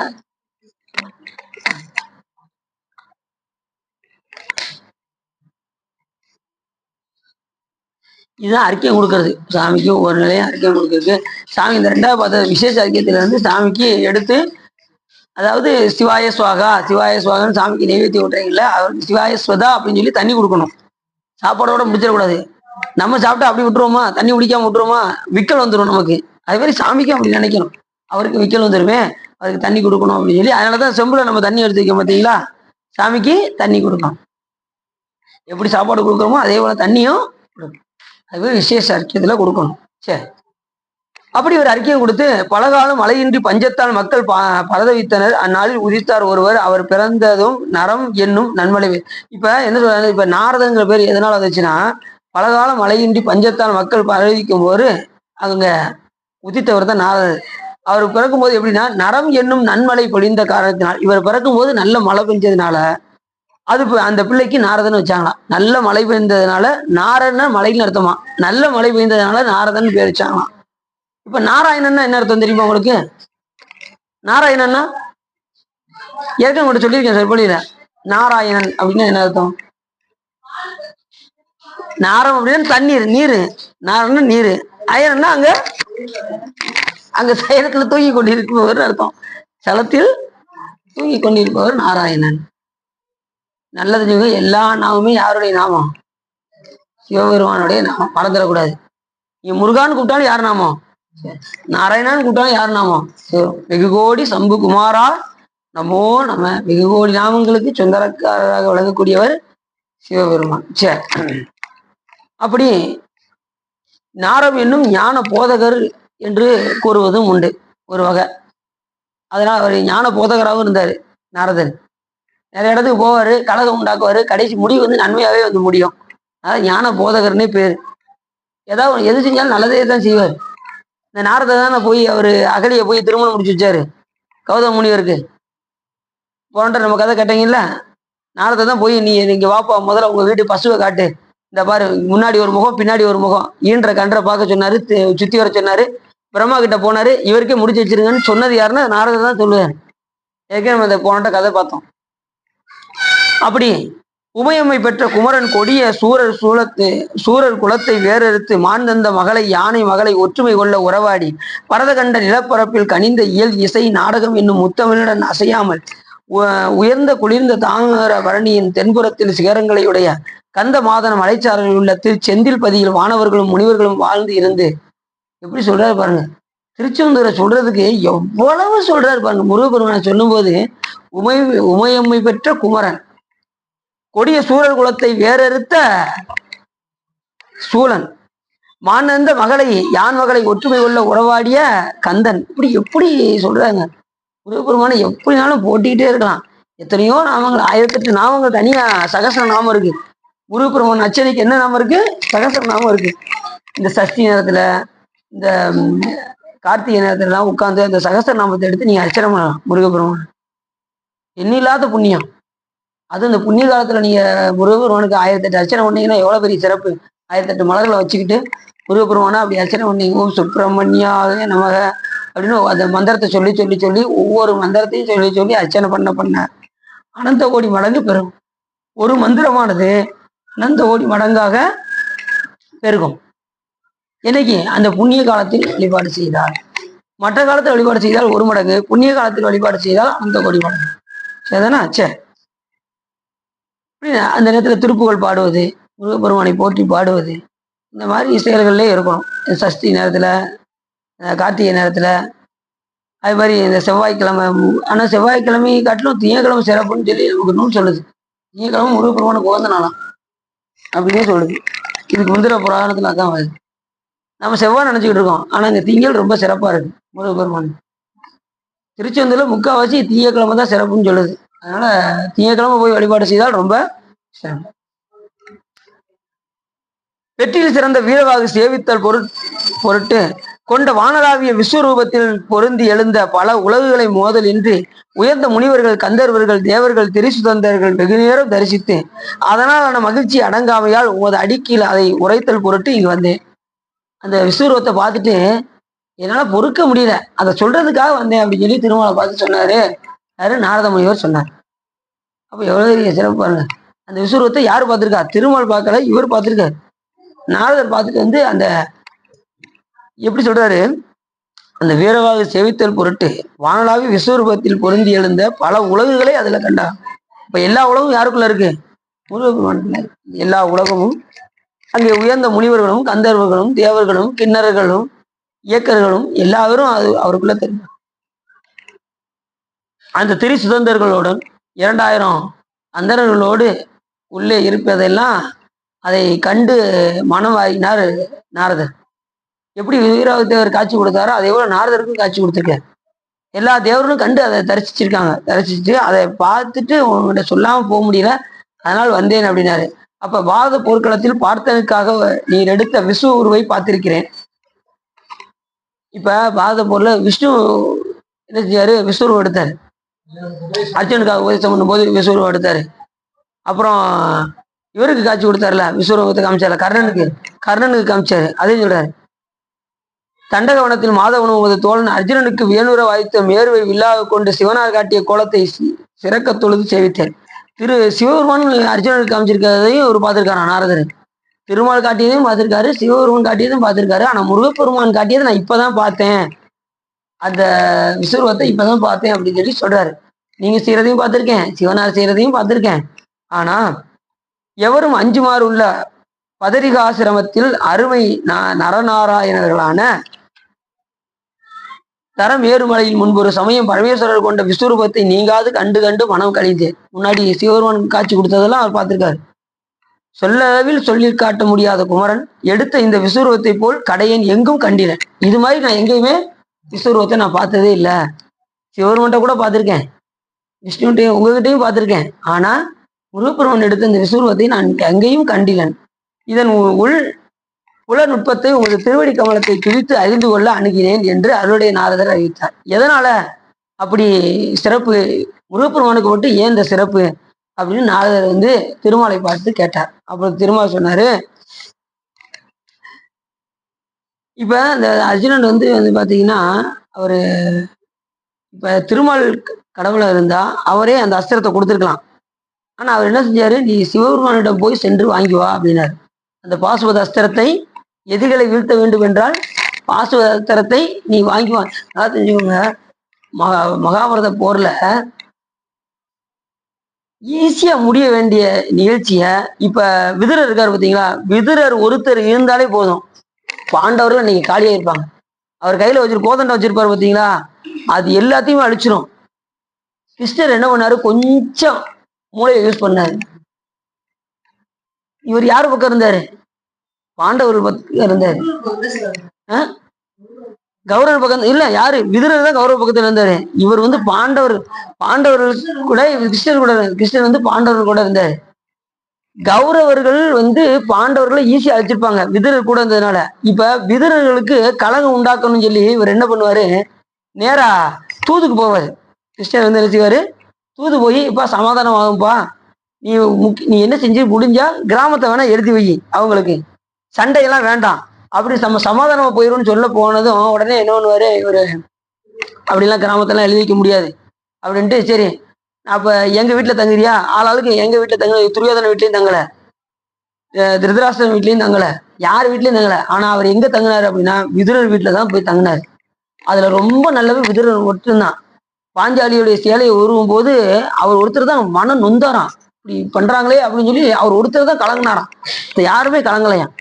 Speaker 1: இதுதான் அறிக்கையம் கொடுக்கறது. சாமிக்கு ஒரு நிலையம் அறிக்கையம் கொடுக்கறது. சாமி இந்த 2வது பார்த்த விசேஷ அறிக்கையத்துல இருந்து சாமிக்கு எடுத்து, அதாவது சிவாய சுவாகா, சிவாய சுவாகான்னு சாமிக்கு நைவேத்தியம் விட்டுறீங்கல்ல, அவருக்கு சிவாய ஸ்வதா அப்படின்னு சொல்லி தண்ணி கொடுக்கணும். சாப்பாடோட முடிச்சிடக்கூடாது. நம்ம சாப்பிட்டா அப்படி விட்டுருவோமா? தண்ணி குடிக்காம விட்டுருவோமா? விக்கல் வந்துடும் நமக்கு. அதே மாதிரி சாமிக்கும் அப்படி நினைக்கணும். அவருக்கு விக்கல் வந்துருமே, அவருக்கு தண்ணி கொடுக்கணும் அப்படின்னு சொல்லி, அதனாலதான் செம்புல நம்ம தண்ணி எடுத்து வைக்க பார்த்தீங்களா? சாமிக்கு தண்ணி கொடுக்கணும். எப்படி சாப்பாடு கொடுக்குறோமோ அதே போல தண்ணியும் கொடுக்கணும். அது விசேஷ அறிக்கையத்துல கொடுக்கணும். சரி, அப்படி ஒரு அறிக்கையை கொடுத்து பலகாலம் மழையின்றி பஞ்சத்தால் மக்கள் பரதவித்தனர். அந்நாளில் உதித்தார் ஒருவர். அவர் பிறந்ததும் நரம் என்னும் நன்மலை. இப்ப என்ன சொல்றாங்க? இப்ப நாரதங்கிற பேர் எதனால வந்துச்சுன்னா, பலகாலம் மழையின்றி பஞ்சத்தால் மக்கள் பரவிக்கும் போது அவங்க உதித்தவர் தான் நாரதர். அவர் பிறக்கும் போது எப்படின்னா, நரம் என்னும் நன்மலை பொழிந்த காரணத்தினால், இவர் பிறக்கும் போது நல்ல மழை பெஞ்சதுனால அது அந்த பிள்ளைக்கு நாரதன் வச்சாங்களாம். நல்ல மழை பெய்ந்ததுனால, நாரன்னா மழைன்னு அர்த்தமா, நல்ல மழை பெய்ந்ததுனால நாரதன் பேர் வச்சாங்களாம். இப்ப நாராயணன்னா என்ன அர்த்தம் தெரியுமா உங்களுக்கு? நாராயணன்னா ஏற்கனவே உங்கள்கிட்ட சொல்லியிருக்கேன் சார், புரியல. நாராயணன் அப்படின்னா என்ன அர்த்தம்? நாரம் அப்படின்னா தண்ணீர், நீரு. நாரம்னா நீரு, அயனன்னா அங்க அங்க சயனத்துல தூங்கி கொண்டிருப்பவர் அர்த்தம். சலத்தில் தூங்கி கொண்டிருப்பவர் நாராயணன். நல்லது. எல்லா நாமமே யாருடைய நாமம்? சிவபெருமானுடைய நாமம் மறந்துடக்கூடாது. நீ முருகான்னு கூப்பிட்டாலும் யார் நாமம்? நாராயணான்னு கூப்பிட்டாலும் யார் நாமம்? வெகு கோடி சம்பு குமாரா நமோ நம்ம. வெகு கோடி நாமங்களுக்கு சொந்தக்காரராக விளங்கக்கூடியவர் சிவபெருமான். சரி, அப்படி நாரம் என்னும் ஞான போதகர் என்று கூறுவதும் உண்டு ஒரு வகை. அதனால அவர் ஞான போதகராகவும் இருந்தார் நாரதன். நிறைய இடத்துக்கு போவார், கழகம் உண்டாக்குவார், கடைசி முடிவு வந்து நன்மையாகவே வந்து முடியும். அதாவது ஞான போதகர்னே பேர். ஏதாவது எது செஞ்சாலும் நல்லதே தான் செய்வார். இந்த நாரதை தானே போய் அவர் அகலியை போய் திருமணம் முடிச்சு வச்சாரு கௌதம முனிவருக்கு. போன்ற நம்ம கதை கேட்டீங்கல்ல, நாரதை தான் போய் நீ இங்கே வாப்பா, முதல்ல உங்கள் வீட்டு பசுவை காட்டு, இந்த பாரு முன்னாடி ஒரு முகம் பின்னாடி ஒரு முகம், ஈன்ற கன்றை பார்க்க சொன்னாரு, சுற்றி வர சொன்னாரு, பிரம்மா கிட்ட போனாரு, இவருக்கே முடிச்சு வச்சிருங்கன்னு சொன்னது யாருன்னா நாரதை தான் சொல்லுவார். ஏற்கனவே நம்ம இந்த போனட்ட கதை பார்த்தோம். அப்படி உமையம்மை பெற்ற குமரன் கொடிய சூரர் குலத்தை வேறறுத்து மாந்தந்த மகளை யானை மகளை ஒற்றுமை கொள்ள உறவாடி பரதகண்ட நிலப்பரப்பில் கனிந்த இயல் இசை நாடகம் என்னும் முத்தமிழுடன் அசையாமல் உயர்ந்த குளிர்ந்த தாமர பரணியின் தென்புறத்தில் சிகரங்களையுடைய கந்த மாதன மலைச்சாரலில் உள்ள செந்தில் பதியில் வானவர்களும் முனிவர்களும் வாழ்ந்து இருந்து. எப்படி சொல்றாரு பாருங்க, திருச்செந்தூரை சொல்றதுக்கு எவ்வளவு சொல்றாரு பாருங்க. முருகப்பெருமானை சொல்லும் போது உமையம்மை பெற்ற குமரன், கொடிய சூழல் குலத்தை வேறறுத்த சூழன், மானந்த மகளை யான் மகளை ஒற்றுமை கொள்ள உறவாடிய கந்தன். இப்படி எப்படி சொல்றாங்க. முருகப்பெருமானை எப்படினாலும் போட்டிக்கிட்டே இருக்கலாம். எத்தனையோ நாமங்கள், 1008 நாமங்கள் தனியா சகசர நாமம் இருக்கு. முருகப்பெருமான் அச்சனைக்கு என்ன நாமம் இருக்கு? சகசர நாமம் இருக்கு. இந்த சஷ்டி நேரத்துல, இந்த கார்த்திகை நேரத்துல எல்லாம் உட்காந்து அந்த சகசர நாமத்தை எடுத்து நீங்க அர்ச்சனை பண்ணலாம். முருகப்பெருமான் எண்ணில்லாத புண்ணியம். அது இந்த புண்ணிய காலத்துல நீங்க முருகப்பெருமானுக்கு 1008 அர்ச்சனை பண்ணீங்கன்னா எவ்வளவு பெரிய சிறப்பு. 1008 மலர்களை வச்சுக்கிட்டு முருகப்பெருமானா அப்படி அர்ச்சனை பண்ணீங்க. ஓம் சுப்பிரமணியாவே நமக அப்படின்னு அந்த மந்திரத்தை சொல்லி சொல்லி சொல்லி ஒவ்வொரு மந்திரத்தையும் சொல்லி சொல்லி அர்ச்சனை பண்ண அனந்த கோடி மடங்கு பெருகும். ஒரு மந்திரமானது அனந்த கோடி மடங்காக பெருகும். என்னைக்கு? அந்த புண்ணிய காலத்தில் வழிபாடு செய்தால். மற்ற காலத்தில் வழிபாடு செய்தால் 1 மடங்கு, புண்ணிய காலத்தில் வழிபாடு செய்தால் அனந்த கோடி மடங்கு. சரிதானா? சரி, அந்த நேரத்தில் திருப்புகழ் பாடுவது, முருகப்பெருமானை போற்றி பாடுவது, இந்த மாதிரி செயல்கள்லே இருக்கணும். சஷ்டி நேரத்தில், கார்த்திகை நேரத்தில், அது மாதிரி இந்த செவ்வாய்க்கிழமை. ஆனால் செவ்வாய்க்கிழமை காட்டிலும் திங்கக்கிழமை சிறப்புன்னு சொல்லி நமக்கு நூல் சொல்லுது. திங்கக்கிழமை முருகப்பெருமானுக்கு உகந்த நாளாம் அப்படின்னே சொல்லுது. இதுக்கு முந்திர புராணத்தில் அதான் வருது. நம்ம செவ்வாய் நினச்சிக்கிட்டு இருக்கோம், ஆனால் இங்கே திங்கள் ரொம்ப சிறப்பாக இருக்கு முருகப்பெருமான். திருச்செந்தூர்ல முக்கால்வாசி திங்கக்கிழமை தான் சிறப்புன்னு சொல்லுது. அதனால திங்கக்கிழமை போய் வழிபாடு செய்தால் ரொம்ப சிறப்பு. வெற்றியில் சிறந்த வீரவாகு சேவித்தல் பொருட்டு கொண்ட வானராவிய விஸ்வரூபத்தில் பொருந்தி எழுந்த பல உலகுகளை மோதல் இன்றி உயர்ந்த முனிவர்கள், கந்தர்வர்கள், தேவர்கள், திரிசுதந்தர்கள் வெகு நேரம் தரிசித்து அதனாலான மகிழ்ச்சி அடங்காமையால் உமது அடிக்கீழ் அதை உரைத்தல் பொருட்டு இங்க வந்தேன். அந்த விஸ்வரூபத்தை பார்த்துட்டு என்னால பொறுக்க முடியல, அதை சொல்றதுக்காக வந்தேன் அப்படின்னு சொல்லி திருமலை பார்த்து சொன்னாரு. யாரு? நாரத முனிவர் சொன்னார். அப்ப எவ்வளவு சிறப்பு பாருங்க. அந்த விஸ்வரூபத்தை யாரு பார்த்திருக்கா? திருமால் பார்க்கல, இவர் பார்த்திருக்காரு. நாரதர் பார்த்துட்டு வந்து அந்த எப்படி சொல்றாரு, அந்த வீரவாக சேவித்தல் பொருட்டு வானளாவி விஸ்வரூபத்தில் பொருந்தி எழுந்த பல உலகுகளை அதுல கண்டா. இப்ப எல்லா உலகம் யாருக்குள்ள இருக்கு? முருகப்பெருமானுக்குள்ள. எல்லா உலகமும் அங்கே உயர்ந்த முனிவர்களும், கந்தர்வர்களும், தேவர்களும், கிண்ணறர்களும், இயக்கர்களும் எல்லாரும் அது அவருக்குள்ள தெரியும். அந்த திரு சுதந்தர்களுடன் 2000 அந்தரர்களோடு உள்ளே இருப்பதெல்லாம் அதை கண்டு மனம் வாங்கினார் நாரதர். எப்படி வீரதேவர் காட்சி கொடுத்தாரோ அதே போல நாரதருக்கும் காட்சி கொடுத்துருக்காரு. எல்லா தேவர்களும் கண்டு அதை தரிசிச்சிருக்காங்க. தரிசிச்சு அதை பார்த்துட்டு உங்கள்கிட்ட சொல்லாம போக முடியல, அதனால் வந்தேன் அப்படின்னாரு. அப்ப பாரத போர்க்களத்தில் பார்த்தனுக்காக நீர் எடுத்த விஷ்ணு உருவை பார்த்திருக்கிறேன். இப்ப பாரத போர்ல விஷ்ணு என்ன செஞ்சாரு? விஸ்வரூபம் எடுத்தாரு. அர்ஜுனுக்காக உபதேசம் பண்ணும்போது விஸ்வரூபம் எடுத்தாரு. அப்புறம் இவருக்கு காட்சி கொடுத்தாருல, விஸ்வரூபத்தை காமிச்சாரு. கர்ணனுக்கு காமிச்சாரு. அதையும் சொல்றாரு. தண்டகவனத்தில் மாதவனும் உமது தோழன் அர்ஜுனனுக்கு வேணுற வாய்த்த மேருவை வில்லாக கொண்டு சிவனார் காட்டிய கோலத்தை சிறக்க தொழுது சேவித்தேன். சிவபெருமான் அர்ஜுனனுக்கு காமிச்சிருக்கிறதையும் அவர் பார்த்திருக்காரு. நாரதர் திருமால் காட்டியதையும் பார்த்திருக்காரு, சிவபெருமான் காட்டியதும் பார்த்திருக்காரு. ஆனா முருகப்பெருமான் காட்டியதை நான் இப்பதான் பார்த்தேன், அந்த விஸ்வரூபத்தை இப்பதான் பார்த்தேன் அப்படின்னு சொல்லி சொல்றாரு. நீங்க செய்யறதையும் பார்த்திருக்கேன், சிவனார் செய்யறதையும் பார்த்திருக்கேன். ஆனா எவரும் அஞ்சுமாறு உள்ள பதரிகாசிரமத்தில் அருமை நரநாராயணர்களான தரம் ஏறுமலையில் முன்பு ஒரு சமயம் பரமேஸ்வரர் கொண்ட விஸ்வரூபத்தை நீங்காது கண்டு கண்டு மனம் கழிந்தேன். முன்னாடி சிவபெருமான் காட்சி கொடுத்ததெல்லாம் அவர் பார்த்திருக்காரு. சொல்லளவில் சொல்லி காட்ட முடியாத குமரன் எடுத்த இந்த விஸ்வரூபத்தை போல் கடையன் எங்கும் கண்டினேன். இது மாதிரி நான் எங்கேயுமே விஸ்வரூபத்தை நான் பார்த்ததே இல்லை. சிவபெருமான்கிட்ட கூட பார்த்திருக்கேன், விஷ்ணுகிட்டையும் உங்ககிட்டையும் பார்த்திருக்கேன். ஆனா முருகப்பெருமான் எடுத்த இந்த விஸ்வரூபத்தை நான் எங்கேயும் கண்டினேன். இதன் உள் புலநுட்பத்தை உமது திருவடி கமலத்தை துதித்து அறிந்து கொள்ள அணுகினேன் என்று அருளுடைய நாரதர் அறிவித்தார். எதனால அப்படி சிறப்பு, முருகப்பெருமானுக்கு மட்டும் ஏன் இந்த சிறப்பு அப்படின்னு நாரதர் திருமாலை பார்த்து கேட்டார். அப்புறம் திருமால் சொன்னாரு, இப்ப இந்த அர்ஜுனன் பாத்தீங்கன்னா அவரு இப்ப திருமால் கடவுளா இருந்தா அவரே அந்த அஸ்திரத்தை கொடுத்துருக்கலாம். ஆனா அவர் என்ன செஞ்சாரு, நீ சிவபெருமானிடம் போய் சென்று வாங்கி வா அப்படின்னாரு. அந்த பாசுபத அஸ்திரத்தை எதிரிகளை வீழ்த்த வேண்டும் என்றால் பாசுபத அஸ்திரத்தை நீ வாங்கி வா. அதாவது தெரிஞ்சுக்கோங்க, மகாபாரத போர்ல ஈஸியா முடிய வேண்டிய நிகழ்ச்சிய இப்ப விதுரர் இருக்காரு பார்த்தீங்களா, விதுரர் ஒருத்தர் இருந்தாலே போதும் பாண்டவர்கள் இன்னைக்கு காலியா இருப்பாங்க. அவர் கையில கோதண்டை வச்சிருப்பாரு பார்த்தீங்களா, அது எல்லாத்தையுமே அழிச்சிடும். கிருஷ்ணர் என்ன பண்ணாரு, கொஞ்சம் மூளையை யூஸ் பண்ணாரு. இவர் யாரு பக்கம் இருந்தாரு, பாண்டவர் பக்கம் இருந்தாரு. கௌரவ பக்கம் இல்ல, யாரு விதுரர் தான் கௌரவ பக்கத்துல இருந்தாரு. இவர் பாண்டவர்கள் கூட கிருஷ்ணர் கூட, கிருஷ்ணர் பாண்டவர்கள் கூட இருந்தாரு. கௌரவர்கள் பாண்டவர்களை ஈஸியா அழிச்சிருப்பாங்க விதுரர் கூட இருந்ததுனால. இப்ப விதுரர்களுக்கு கலகம் உண்டாக்கணும்னு சொல்லி இவர் என்ன பண்ணுவாரு, நேரா தூதுக்கு போவாரு. கிருஷ்ணர் என்ன செய்வாரு, தூது போய் இப்ப சமாதானம் ஆகும்பா, நீ என்ன செஞ்சு முடிஞ்சா கிராமத்தை வேணா எடுத்து வை, அவங்களுக்கு சண்டையெல்லாம் வேண்டாம், அப்படி நம்ம சமாதானமா போயிடும்னு சொல்ல போனதும் உடனே என்ன பண்ணுவாரு இவரு, அப்படிலாம் கிராமத்தெல்லாம் எழுதி வைக்க முடியாது அப்படின்ட்டு, சரி அப்ப எங்க வீட்டுல தங்குறியா, ஆளாளுக்கு எங்க வீட்டுல தங்க, துரியோதன வீட்லயும் தங்கல, திருதராஷ்டிரன் வீட்லயும் தங்கல, யார் வீட்லயும் தங்கல. ஆனா அவர் எங்க தங்கினாரு அப்படின்னா விதுரர் வீட்டுலதான் போய் தங்கினாரு. அதுல ரொம்ப நல்லது விதுரர் மட்டும்தான். பாஞ்சாலியுடைய சேலையை உருவும் போது அவர் ஒருத்தர் தான் மனம் நொந்தாராம், இப்படி பண்றாங்களே அப்படின்னு சொல்லி அவர் ஒருத்தர் தான் கலங்கினாராம், யாருமே கலங்கலையாம்.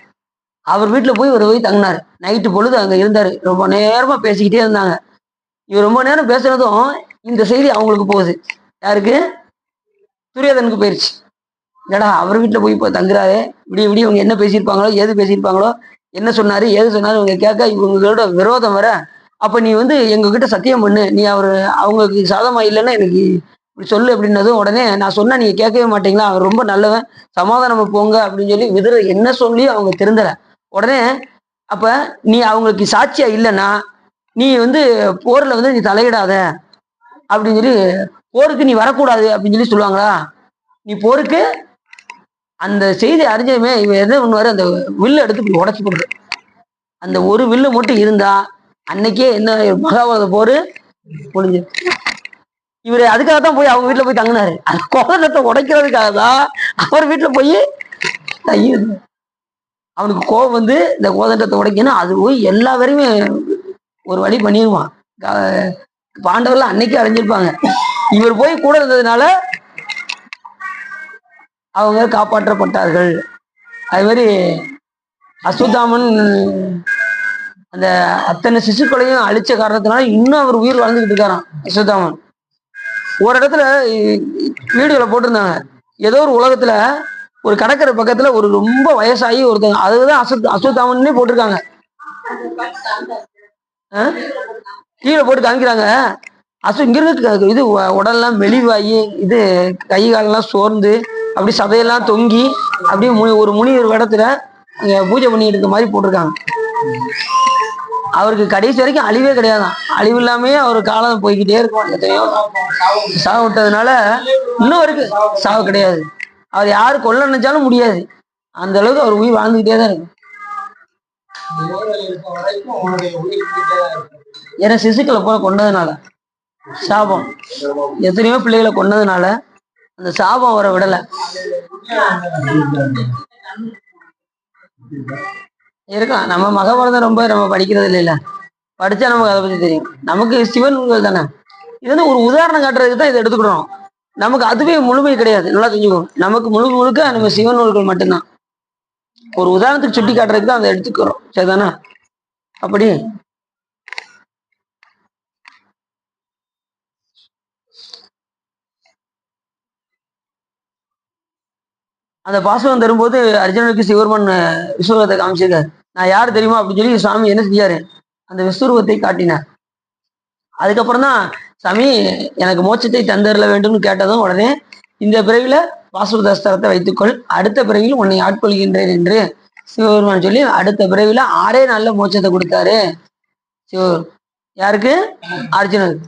Speaker 1: அவர் வீட்டுல போய் இவர் போய் தங்கினாரு. நைட்டு பொழுது அங்க இருந்தாரு, ரொம்ப நேரமா பேசிக்கிட்டே இருந்தாங்க. இவர் ரொம்ப நேரம் பேசுனதும் இந்த செய்தி அவங்களுக்கு போகுது, யாருக்கு, துரியோதனுக்கு போயிருச்சு. என்னடா அவர் வீட்டுல போய் இப்போ தங்குறாரு, விடிய விடிய இவங்க என்ன பேசியிருப்பாங்களோ ஏது பேசியிருப்பாங்களோ, என்ன சொன்னாரு ஏது சொன்னாரு இவங்க கேட்க இவங்களோட விரோதம் வர, அப்ப நீ எங்க கிட்ட சத்தியம் பண்ணு, நீ அவங்களுக்கு சாதமா இல்லைன்னா எனக்கு இப்படி சொல்லு அப்படின்னதும் உடனே நான் சொன்னா நீங்க கேட்கவே மாட்டீங்களா, அவர் ரொம்ப நல்லவன், சமாதானம் போங்க அப்படின்னு சொல்லி விதுர என்ன சொல்லி அவங்க திருந்தல. உடனே அப்ப நீ அவங்களுக்கு சாட்சியா இல்லைன்னா நீ போர்ல நீ தலையிடாத அப்படின்னு சொல்லி, போருக்கு நீ வரக்கூடாது அப்படின்னு சொல்லி சொல்லுவாங்களா, நீ போருக்கு அந்த செய்தி அறிஞ்சதுமே இவன் எதை பண்ணுவாரு, அந்த வில்லு எடுத்து இப்படி உடச்சு போடுது. அந்த ஒரு வில்லு மட்டும் இருந்தா அன்னைக்கே என்ன மகாபாரத போரு முடிஞ்சு. இவரு அதுக்காக தான் போய் அவங்க வீட்டுல போய் தங்கினாரு, அந்த கோதண்டத்தை உடைக்கிறதுக்காக தான் அவர் வீட்டுல போய் தங்கிடுது. அவனுக்கு கோபம் இந்த கோதண்டத்தை உடைக்கணும், அது போய் எல்லா வரையுமே ஒரு வழி பண்ணிடுவான். பாண்டவர்கள் அன்னைக்கே அடைஞ்சிருப்பாங்க. இவர் போய் கூட இருந்ததுனால அவங்க காப்பாற்றப்பட்டார்கள். அது மாதிரி அஸ்வத்தாமன் அந்த அத்தனை சிசுக்களையும் அழிச்ச காரணத்தினால இன்னும் அவர் உயிர் வாழ்ந்துகிட்டு இருக்காராம் அஸ்வத்தாமன். ஒரு இடத்துல வீடியோல போட்டிருந்தாங்க, ஏதோ ஒரு உலகத்துல ஒரு கடற்கரை பக்கத்துல ஒரு ரொம்ப வயசாகி ஒருத்தங்க, அதுதான் அஸ்வத்தாமன்னே போட்டிருக்காங்க, கீழே போட்டு காமிக்கிறாங்க. இங்கிருந்து இது உடல்லாம் மெலிவாகி இது கை காலெல்லாம் சோர்ந்து அப்படி சதையெல்லாம் தொங்கி அப்படியே ஒரு முனிவர் இடத்துல பூஜை பண்ணிட்டு இருக்க மாதிரி போட்டிருக்காங்க. அவருக்கு கடைசி வரைக்கும் அழிவே கிடையாதான், அழிவு இல்லாமே அவர் காலம் போய்கிட்டே இருக்கும். எத்தனையோ சாவு விட்டதுனால இன்னும் வரைக்கும் சாவு கிடையாது. அவர் யாரு கொல்ல நினைச்சாலும் முடியாது, அந்த அளவுக்கு அவர் உயிர் வாழ்ந்துகிட்டே தான் இருக்கும். ஏன்னா சிசுக்களை போல கொண்டதுனால சாபம், எத்தனையோ பிள்ளைகளை கொண்டதுனால அந்த சாபம் அவரை விடல. இருக்கலாம், நம்ம மகாபாரதம் ரொம்ப நம்ம படிக்கிறது இல்லைல்ல, படிச்சா நமக்கு அதை பத்தி தெரியும். நமக்கு சிவன் நூல்கள் தானே, இது ஒரு உதாரணம் காட்டுறதுக்கு தான் இதை எடுத்துக்கிறோம். நமக்கு அதுவே முழுமை கிடையாது, நல்லா தெரிஞ்சுக்கணும். நமக்கு முழுக்க நம்ம சிவன் நூல்கள் மட்டும்தான். ஒரு உதாரணத்துக்கு சுட்டி காட்டுறதுக்கு தான் அதை எடுத்துக்கிறோம், சரிதானா? அப்படி அந்த பாசுரம் தரும்போது அர்ஜுனனுக்கு சிவருமன் விஸ்வரூபத்தை காமிச்சிருக்காரு. நான் யார் தெரியுமா அப்படின்னு சொல்லி சுவாமி என்ன செஞ்சாரு, அந்த விஸ்வரூபத்தை காட்டினார். அதுக்கப்புறம் தான் சாமி எனக்கு மோட்சத்தை தந்தரல வேண்டும்னு கேட்டதும் உடனே இந்த பிறவில வாசுதஸ்திரத்தை வைத்துக்கொள், அடுத்த பிறவியில் உன்னை ஆட்கொள்கின்றேன் என்று சிவபெருமான் சொல்லி அடுத்த பிறவில 6 நாள்ல மோட்சத்தை கொடுத்தாரு சிவபெருமான். யாருக்கு? அர்ஜுனனுக்கு.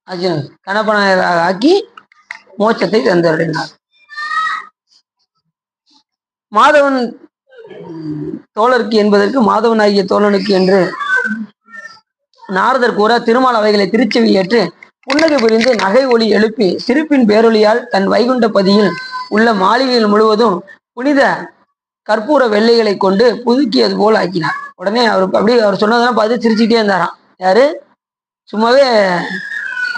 Speaker 1: அர்ஜுனன் கணப்பனாக ஆக்கி மோட்சத்தை தந்தருளினார். மாதவன் தோழருக்கு என்பதற்கு மாதவன் ஆகிய தோழனுக்கு என்று நாரதர் கூற திருமால் அவைகளை திருச்செவி ஏற்று புன்னகை புரிந்து நகை ஒளி எழுப்பி சிரிப்பின் பேரொழியால் தன் வைகுண்ட பதியில் உள்ள மாளிகைகள் முழுவதும் புனித கற்பூர வெள்ளைகளை கொண்டு புதுக்கியது போல் ஆக்கினார். உடனே அவருக்கு அப்படி அவர் சொன்னதெல்லாம் பார்த்து சிரிச்சுக்கிட்டே இருந்தாராம். யாரு? சும்மாவே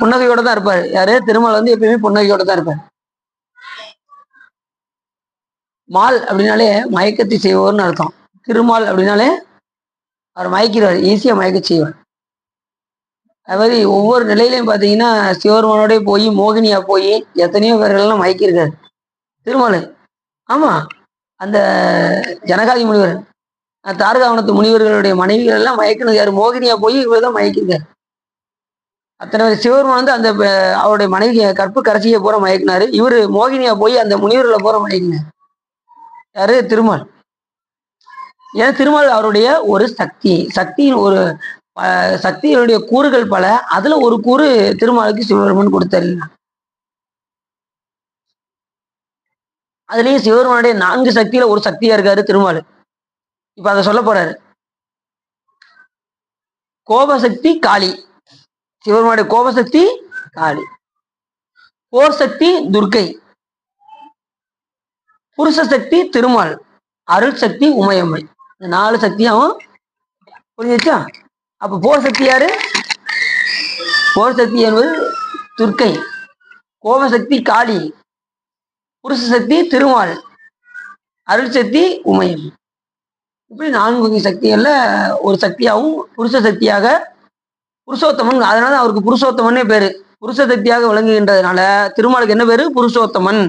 Speaker 1: புன்னகையோட தான் இருப்பாரு. யாரு? திருமால் வந்து எப்பயுமே புன்னகையோட தான் இருப்பார். மால் அப்படின்னாலே மயக்கத்தை செய்வோர்னு அர்த்தம். திருமால் அப்படின்னாலே அவர் மயக்கிறார், ஈஸியா மயக்க செய்வார். அது மாதிரி ஒவ்வொரு நிலையிலையும் பார்த்தீங்கன்னா சிவபெருமானோடய போய் மோகினியா போய் எத்தனையோ பேர்கள்லாம் மயக்கியிருக்காரு திருமால். ஆமா, அந்த ஜனகாதி முனிவர் தாரகாவனத்து முனிவர்களுடைய மனைவிகள் எல்லாம் மயக்கினது யாரு? மோகினியா போய் இவர் தான் மயக்கிருக்காரு. அத்தனை சிவபெருமான் வந்து அந்த அவருடைய மனைவி கற்பு கரைசியை பூரா மயக்கினாரு. இவரு மோகினியா போய் அந்த முனிவர்களை பூரா மயக்கினார். யாரு? திருமால். ஏன்னா திருமால் அவருடைய ஒரு சக்தியின் ஒரு சக்தியினுடைய கூறுகள் பல, அதுல ஒரு கூறு திருமாலுக்கு சிவபெருமான் கொடுத்தாரு. அதுலயும் சிவபெருமானுடைய 4 சக்தியில ஒரு சக்தியா இருக்காரு திருமால். இப்ப அதை சொல்ல போறாரு. கோபசக்தி காளி, சிவபெருமானுடைய கோபசக்தி காளி. போர் சக்தி துர்க்கை, புருஷ சக்தி திருமால், அருள் சக்தி உமையம்மை. இந்த 4 சக்தியாவும் புரிஞ்சுச்சா? அப்ப போர் சக்தி யாரு? போர் சக்தி என்பது துர்க்கை, கோபசக்தி காளி, புருஷ சக்தி திருமால், அருள் சக்தி உமையம். இப்படி 4 சக்திகள்ல ஒரு சக்தியாகவும் புருஷ சக்தியாக புருஷோத்தமன். அதனால அவருக்கு புருஷோத்தமன்னே பேரு. புருஷ சக்தியாக விளங்குகின்றதுனால திருமாலுக்கு என்ன பேரு? புருஷோத்தமன்.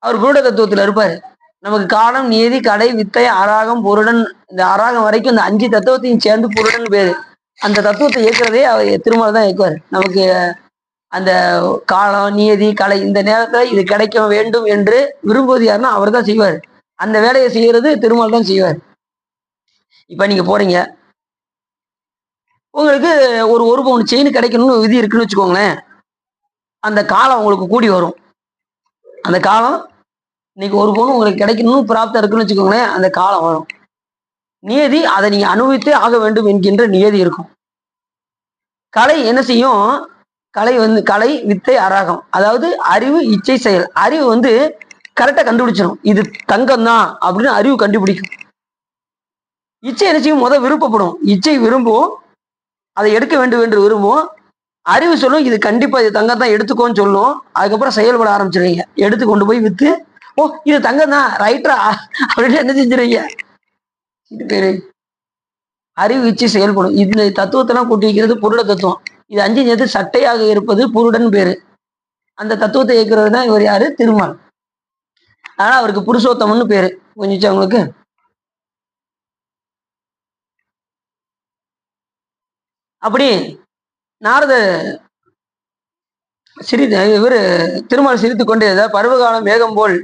Speaker 1: அவர் புருட தத்துவத்துல இருப்பாரு. நமக்கு காலம், நீதி, கடை, வித்தை, அராகம், புருடன், இந்த அராகம் வரைக்கும் இந்த 5 தத்துவத்தையும் சேர்ந்து புருடன் பேரு. அந்த தத்துவத்தை இயக்குறதே அவர் திருமால் தான் இயக்குவார். நமக்கு அந்த காலம், நீதி, கலை இந்த நேரத்துல இது கிடைக்க வேண்டும் என்று விரும்புவது யாருன்னா அவர் தான் செய்வார். அந்த வேலையை செய்யறது திருமால் தான் செய்வார். இப்ப நீங்க போறீங்க, உங்களுக்கு ஒரு பவுன் செயின் கிடைக்கணும்னு விதி இருக்குன்னு வச்சுக்கோங்களேன். அந்த காலம் உங்களுக்கு கூடி வரும். அந்த காலம் இன்னைக்கு 1 பவுன் உங்களுக்கு கிடைக்கணும்னு பிராப்தம் இருக்குன்னு வச்சுக்கோங்களேன். அந்த காலம் வரும். நியதி அதை நீங்க அனுபவித்தே ஆக வேண்டும் என்கின்ற நியதி இருக்கும். கலை என்ன செய்யும்? கலை, வித்தை, அராகம், அதாவது அறிவு, இச்சை, செயல். அறிவு வந்து கரெக்டா கண்டுபிடிச்சிடும், இது தங்கம் தான் அப்படின்னு அறிவு கண்டுபிடிக்கும். இச்சை என்ன செய்யும்? விருப்பப்படும். இச்சை விரும்பும், அதை எடுக்க வேண்டும் என்று விரும்பும். அறிவு சொல்லும் இது கண்டிப்பா இது தங்கம் தான் எடுத்துக்கோன்னு சொல்லும். அதுக்கப்புறம் செயல்பட ஆரம்பிச்சிடுறீங்க. எடுத்து கொண்டு போய் வித்து, ஓ இது தங்கம் தான் ரைட்டா அப்படின்னு என்ன செஞ்சிருங்க. இது பேரு அறிவு, இச்சை, செயல்படும். இந்த தத்துவத்தெல்லாம் கூட்டி வைக்கிறது புருட தத்துவம். இது 5 சேர்த்து சட்டையாக இருப்பது புருடன் பேரு. அந்த தத்துவத்தை இயக்குறது தான் இவர் யாரு? திருமால். ஆனா அவருக்கு புருஷோத்தமன்னு பேரு. புரிஞ்சுச்சா உங்களுக்கு? அப்படி நாரத இவரு திருமால் சிரித்து கொண்டே பருவகாலம் மேகம் போல்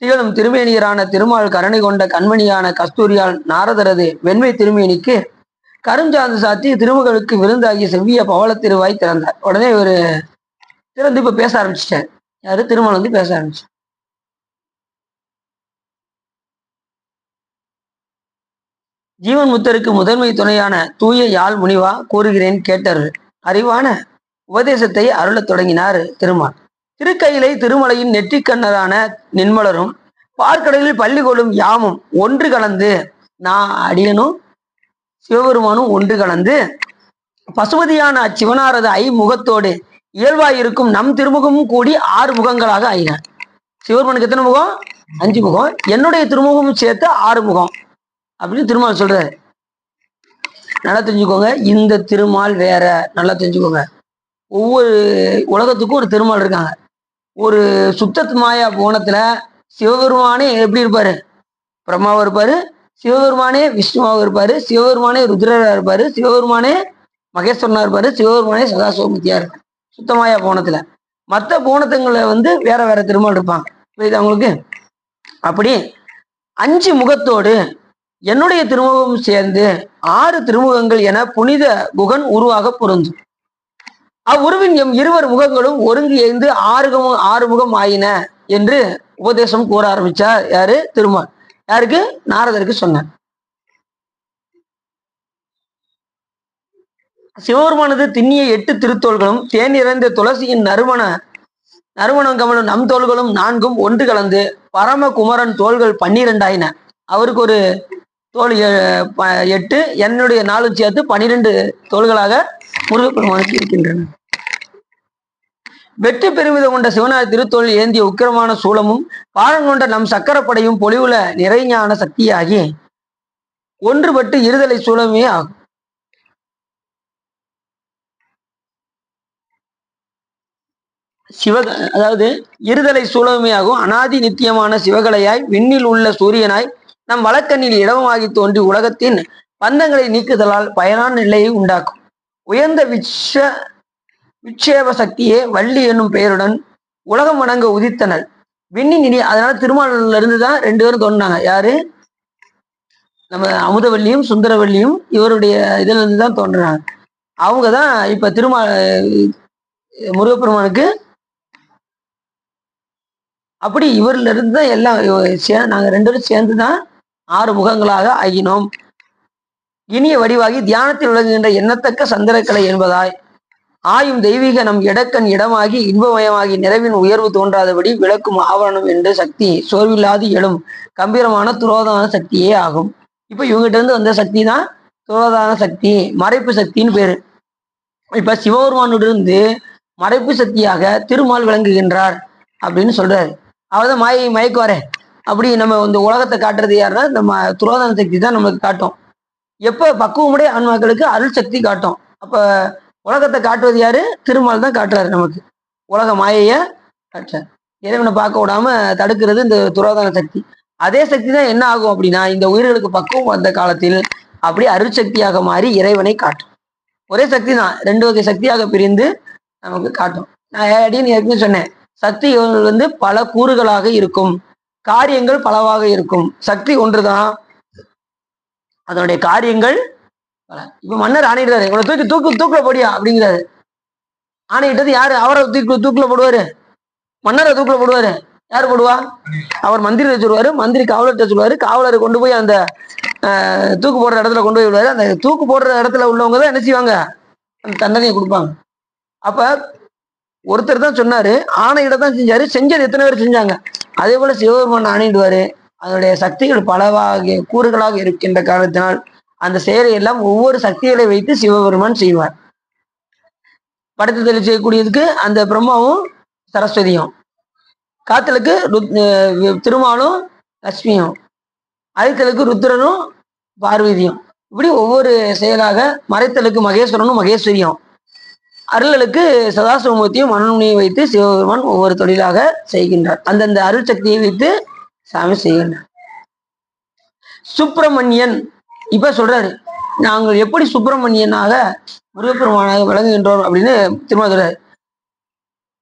Speaker 1: திகழும் திருமேனியரான திருமால் கருணை கொண்ட கண்மணியான கஸ்தூரியால் நாரதரது வெண்மை திருமேனிக்கு கருஞ்சாந்து சாத்தி திருமகளுக்கு விருந்தாகிய செவ்விய பவள திருவாய் திறந்தார். உடனே இவர் திறந்து இப்ப பேச ஆரம்பிச்சிட்டார். யாரு? திருமால் வந்து பேச ஆரம்பிச்சு. ஜீவன் முத்தருக்கு முதன்மை துணையான தூய யாழ் முனிவா கூறுகிறேன் கேட்டர் அறிவான உபதேசத்தை அருளத் தொடங்கினார் திருமால். திருக்கையிலை திருமலையின் நெற்றிக்கண்ணரான நின்மலரும் பார்க்கடலில் பள்ளி கொள்ளும் யாமும் ஒன்று கலந்து, நான் அடியனும் சிவபெருமானும் ஒன்று கலந்து பசுபதியான அச்சிவனாரது முகத்தோடு இயல்பாயிருக்கும் நம் திருமுகமும் கூடி 6 முகங்களாக ஆயின. சிவபெருமானுக்கு எத்தனை முகம்? 5 முகம். என்னுடைய திருமுகமும் சேர்த்து 6 முகம். அப்படின்னு திருமால் சொல்றாரு. நல்லா தெரிஞ்சுக்கோங்க, இந்த திருமால் வேற. நல்லா தெரிஞ்சுக்கோங்க, ஒவ்வொரு உலகத்துக்கும் ஒரு திருமால் இருக்காங்க. ஒரு சுத்த மாயா போனத்துல சிவபெருமானே எப்படி இருப்பாரு? பிரம்மாவா இருப்பாரு. சிவபெருமானே விஷ்ணுவாக இருப்பாரு. சிவபெருமானே ருத்ரரா இருப்பாரு. சிவபெருமானே மகேஸ்வரனா இருப்பாரு. சிவபெருமானே சதாசிவமூர்த்தியா இருப்பாரு சுத்தமாயா போனத்துல. மற்ற போனத்துங்களை வேற வேற திருமால் இருப்பாங்க. புரியுது அவங்களுக்கு? அப்படி 5 முகத்தோடு என்னுடைய திருமுகம் சேர்ந்து 6 திருமுகங்கள் என புனித குகன் உருவாக பொருந்தும். அவ்வுருவின் எம் இருவர் முகங்களும் ஒருங்கு எழுந்து 6 முகம் ஆயின என்று உபதேசம் கூற ஆரம்பிச்சார். யாரு? திருமால். யாருக்கு? நாரதருக்கு சொன்னார். சிவபெருமானது திண்ணிய 8 திருத்தோள்களும் தேன் நிறைந்த துளசியின் நறுமணம் கமலும் நம் தோள்களும் 4ம் ஒன்று கலந்து பரம குமரன் தோள்கள் 12 ஆயின. அவருக்கு ஒரு தோல் 8, என்னுடைய 4 சேர்த்து 12 தோள்களாக முருகப்பெருமானுக்கு இருக்கின்றன. வெற்றி பெருமிதம் கொண்ட சிவனார் திருத்தோல் ஏந்திய உக்கிரமான சூலமும் பாழங்கொண்ட நம் சக்கரப்படையும் பொலிவுல நிறைஞான சக்தியாகி ஒன்றுபட்டு இருதலை சூலமே ஆகும். அதாவது இருதலை சூலமையாகும் அனாதி நித்தியமான சிவகலையாய் விண்ணில் உள்ள சூரியனாய் நம் வழக்கண்ணில் இடமாகி தோன்றி உலகத்தின் பந்தங்களை நீக்குதலால் பயனான நிலையை உண்டாக்கும். உயர்ந்த விட்சேப சக்தியே வள்ளி என்னும் பெயருடன் உலகம் வணங்க உதித்தனர். விண்ணின் இனி அதனால திருமாலில இருந்துதான் 2 பேரும் தோன்றாங்க. யாரு? நம்ம அமுதவல்லியும் சுந்தரவல்லியும் இவருடைய இதுல இருந்துதான் தோன்றுறாங்க. அவங்கதான் இப்ப முருகப்பெருமானுக்கு அப்படி இவர்ல இருந்து தான் எல்லாம் நாங்க 2 பேரும் சேர்ந்துதான் 6 முகங்களாக ஆகினோம். இனிய வடிவாகி தியானத்தில் விளங்குகின்ற எண்ணத்தக்க சந்திரக்கலை என்பதாய் ஆயும் தெய்வீக நம் இடக்கண் இடமாகி இன்பமயமாகி நிறைவின் உயர்வு தோன்றாதபடி விளக்கும் ஆவரணம் என்ற சக்தி சோர்வில்லாது எழும் கம்பீரமான துரோதான சக்தியே ஆகும். இப்ப இவங்ககிட்ட இருந்து வந்த சக்தி தான் துரோதான சக்தி, மறைப்பு சக்தின்னு பேரு. இப்ப சிவபெருமானிலிருந்து மறைப்பு சக்தியாக திருமால் விளங்குகின்றார் அப்படின்னு சொல்றாரு. அவர்தான் மாயை மயக்குவாரே. அப்படி நம்ம இந்த உலகத்தை காட்டுறது யாருன்னா நம்ம துரோதான சக்தி தான் நமக்கு காட்டும். எப்ப பக்குவமுடைய ஆன்மாக்களுக்கு அருள் சக்தி காட்டும். அப்ப உலகத்தை காட்டுவது யாரு? திருமால் தான் காட்டுறாரு நமக்கு. உலக மாயைய காட்டுறாரு. இறைவனை பார்க்க விடாம தடுக்கிறது இந்த துரோதான சக்தி. அதே சக்தி தான் என்ன ஆகும் அப்படின்னா இந்த உயிர்களுக்கு பக்குவம் வந்த காலத்தில் அப்படி அருள் சக்தியாக மாறி இறைவனை காட்டும். ஒரே சக்தி தான் 2 வகை சக்தியாக பிரிந்து நமக்கு காட்டும். நான் ஏற்கனவே சொன்னேன், சக்திகள் பல கூறுகளாக இருக்கும், காரியங்கள் பலவாக இருக்கும். சக்தி ஒன்றுதான், அதனுடைய காரியங்கள் பல. இப்ப மன்னர் ஆணையிட்டாரு, இவனை தூக்குல போடியா அப்படிங்கிறாரு. ஆணையிட்டது யாரு? அவரை தூக்குல போடுவாரு, மன்னரை தூக்குல போடுவாரு. யாரு போடுவா? அவர் மந்திரி வச்சுருவாரு. மந்திரி காவலர்கிட்ட சொல்லுவாரு. காவலரை கொண்டு போய் அந்த தூக்கு போடுற இடத்துல கொண்டு போய் விடுவாரு. அந்த தூக்கு போடுற இடத்துல உள்ளவங்க தான் என்ன செய்வாங்க? அந்த தண்டனையை கொடுப்பாங்க. அப்ப ஒருத்தர் தான் சொன்னாரு, ஆணையிட தான் செஞ்சாரு. செஞ்சது எத்தனை பேர் செஞ்சாங்க? அதே போல சிவபெருமான் ஆணையிடுவாரு. அதனுடைய சக்திகள் பலவாக கூறுகளாக இருக்கின்ற காரணத்தினால் அந்த செயலை எல்லாம் ஒவ்வொரு சக்திகளை வைத்து சிவபெருமான் செய்வார். படைத்தல் செய்யக்கூடியதுக்கு அந்த பிரம்மாவும் சரஸ்வதியும், காத்தலுக்கு திருமாலும் லட்சுமியும், அழித்தலுக்கு ருத்ரனும் பார்வதியும், இப்படி ஒவ்வொரு செயலாக மறைத்தலுக்கு மகேஸ்வரனும் மகேஸ்வரியும், அருளலுக்கு சதாசிவமூர்த்தியும் மன்னனையும் வைத்து சிவபெருமான் ஒவ்வொரு தொழிலாக செய்கின்றார். அந்தந்த அருள் சக்தியை வைத்து சாமி செய்கின்றார். சுப்பிரமணியன் இப்ப சொல்றாரு, நாங்கள் எப்படி சுப்பிரமணியனாக முருகப்பெருமானாக விளங்குகின்றோம் அப்படின்னு திரும்ப சொல்றாரு.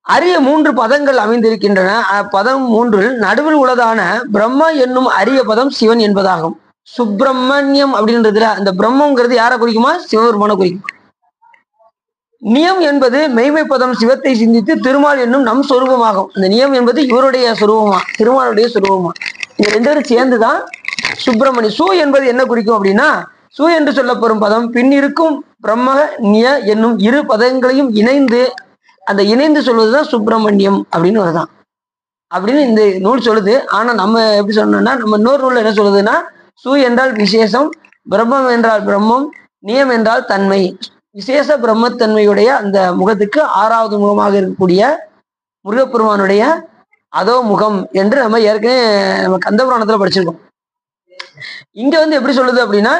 Speaker 1: அரிய 3 பதங்கள் அமைந்திருக்கின்றன. பதம் 3 நடுவில் உள்ளதான பிரம்ம என்னும் அரிய பதம் சிவன் என்பதாகும். சுப்பிரமணியம் அப்படின்றதுல அந்த பிரம்மங்கிறது யாரை குறிக்குமா? சிவபெருமான குறிக்கும். நியம் என்பது மெய்மை பதம் சிவத்தை சிந்தித்து திருமால் என்னும் நம் சொரூபமாகும். அந்த நியம் என்பது இவருடைய சொரூபமா, திருமாலுடைய சொரூபமா. இந்த 2 பேரும் சேர்ந்துதான் சுப்பிரமணி. சு என்பது என்ன குறிக்கும் அப்படின்னா, சு என்று சொல்லப்படும் பதம் பின் இருக்கும் பிரம்ம நிய என்னும் 2 பதங்களையும் இணைந்து அந்த இணைந்து சொல்வதுதான் சுப்பிரமணியம் அப்படின்னு வருதான் அப்படின்னு இந்த நூல் சொல்லுது. ஆனா நம்ம எப்படி சொன்னோம்னா, நம்ம இன்னொரு நூல்ல என்ன சொல்லுதுன்னா, சு என்றால் விசேஷம், பிரம்மம் என்றால் பிரம்மம், நியம் என்றால் தன்மை. விசேஷ பிரம்மத்தன்மையுடைய அந்த முகத்துக்கு 6வது முகமாக இருக்கக்கூடிய முருகப்பெருமானுடைய அதோ முகம் என்று நம்ம ஏற்கனவே நம்ம கந்தபுராணத்துல படிச்சிருக்கோம். இங்க வந்து எப்படி சொல்லுது அப்படின்னா,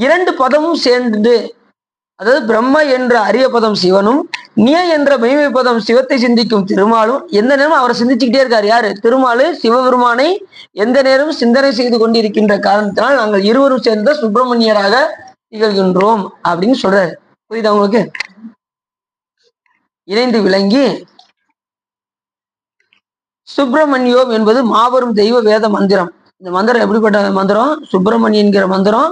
Speaker 1: 2 பதமும் சேர்ந்து, அதாவது பிரம்ம என்ற அரிய பதம் சிவனும், நிய என்ற மெய்மை பதம் சிவத்தை சிந்திக்கும் திருமாலும் எந்த நேரமும் அவரை சிந்திச்சுக்கிட்டே இருக்காரு. யாரு? திருமாலு சிவபெருமானை எந்த நேரமும் சிந்தனை செய்து கொண்டிருக்கின்ற காரணத்தினால் நாங்கள் இருவரும் சேர்ந்த சுப்பிரமணியராக திகழ்கின்றோம் அப்படின்னு சொல்றாரு. புரியுதா உங்களுக்கு? இணைந்து விளங்கி சுப்பிரமணியோம் என்பது மாபெரும் தெய்வ வேத மந்திரம். இந்த மந்திரம் எப்படிப்பட்ட மந்திரம்? சுப்பிரமணிய என்கிற மந்திரம்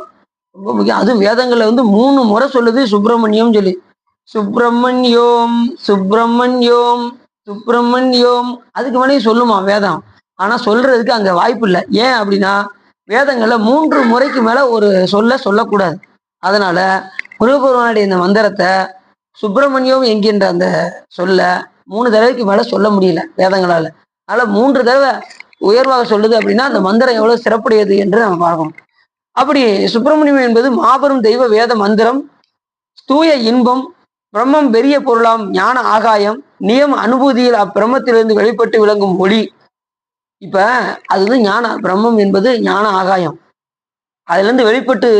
Speaker 1: ரொம்ப முக்கியம். அது வேதங்கள்ல வந்து 3 முறை சொல்லுது சுப்பிரமணியம் சொல்லி. சுப்பிரமணியோம் சுப்பிரமணியோம் சுப்பிரமணியோம். அதுக்கு மேலே சொல்லுமா வேதம். ஆனா சொல்றதுக்கு அங்க வாய்ப்பு இல்லை. ஏன் அப்படின்னா வேதங்கள்ல 3 முறைக்கு மேல ஒரு சொல்லக்கூடாது. அதனால முருகபெருமானுடைய இந்த மந்திரத்தை சுப்பிரமணியம் என்கின்ற அந்த சொல்ல 3 தடவைக்கு மேல சொல்ல முடியல வேதங்களால. அதனால 3 தடவை உயர்வாக சொல்லுது அப்படின்னா அந்த மந்திரம் எவ்வளவு சிறப்புடையது என்று நம்ம பார்க்கணும். அப்படி சுப்பிரமணியம் என்பது மாபெரும் தெய்வ வேத மந்திரம், தூய இன்பம், பிரம்மம் பெரிய பொருளாம் ஞான ஆகாயம், நியம் அனுபூதியில் அப்பிரம்மத்திலிருந்து வெளிப்பட்டு விளங்கும் ஒளி. இப்ப அது வந்து பிரம்மம் என்பது ஞான ஆகாயம். அதுல இருந்து வெளிப்பட்டு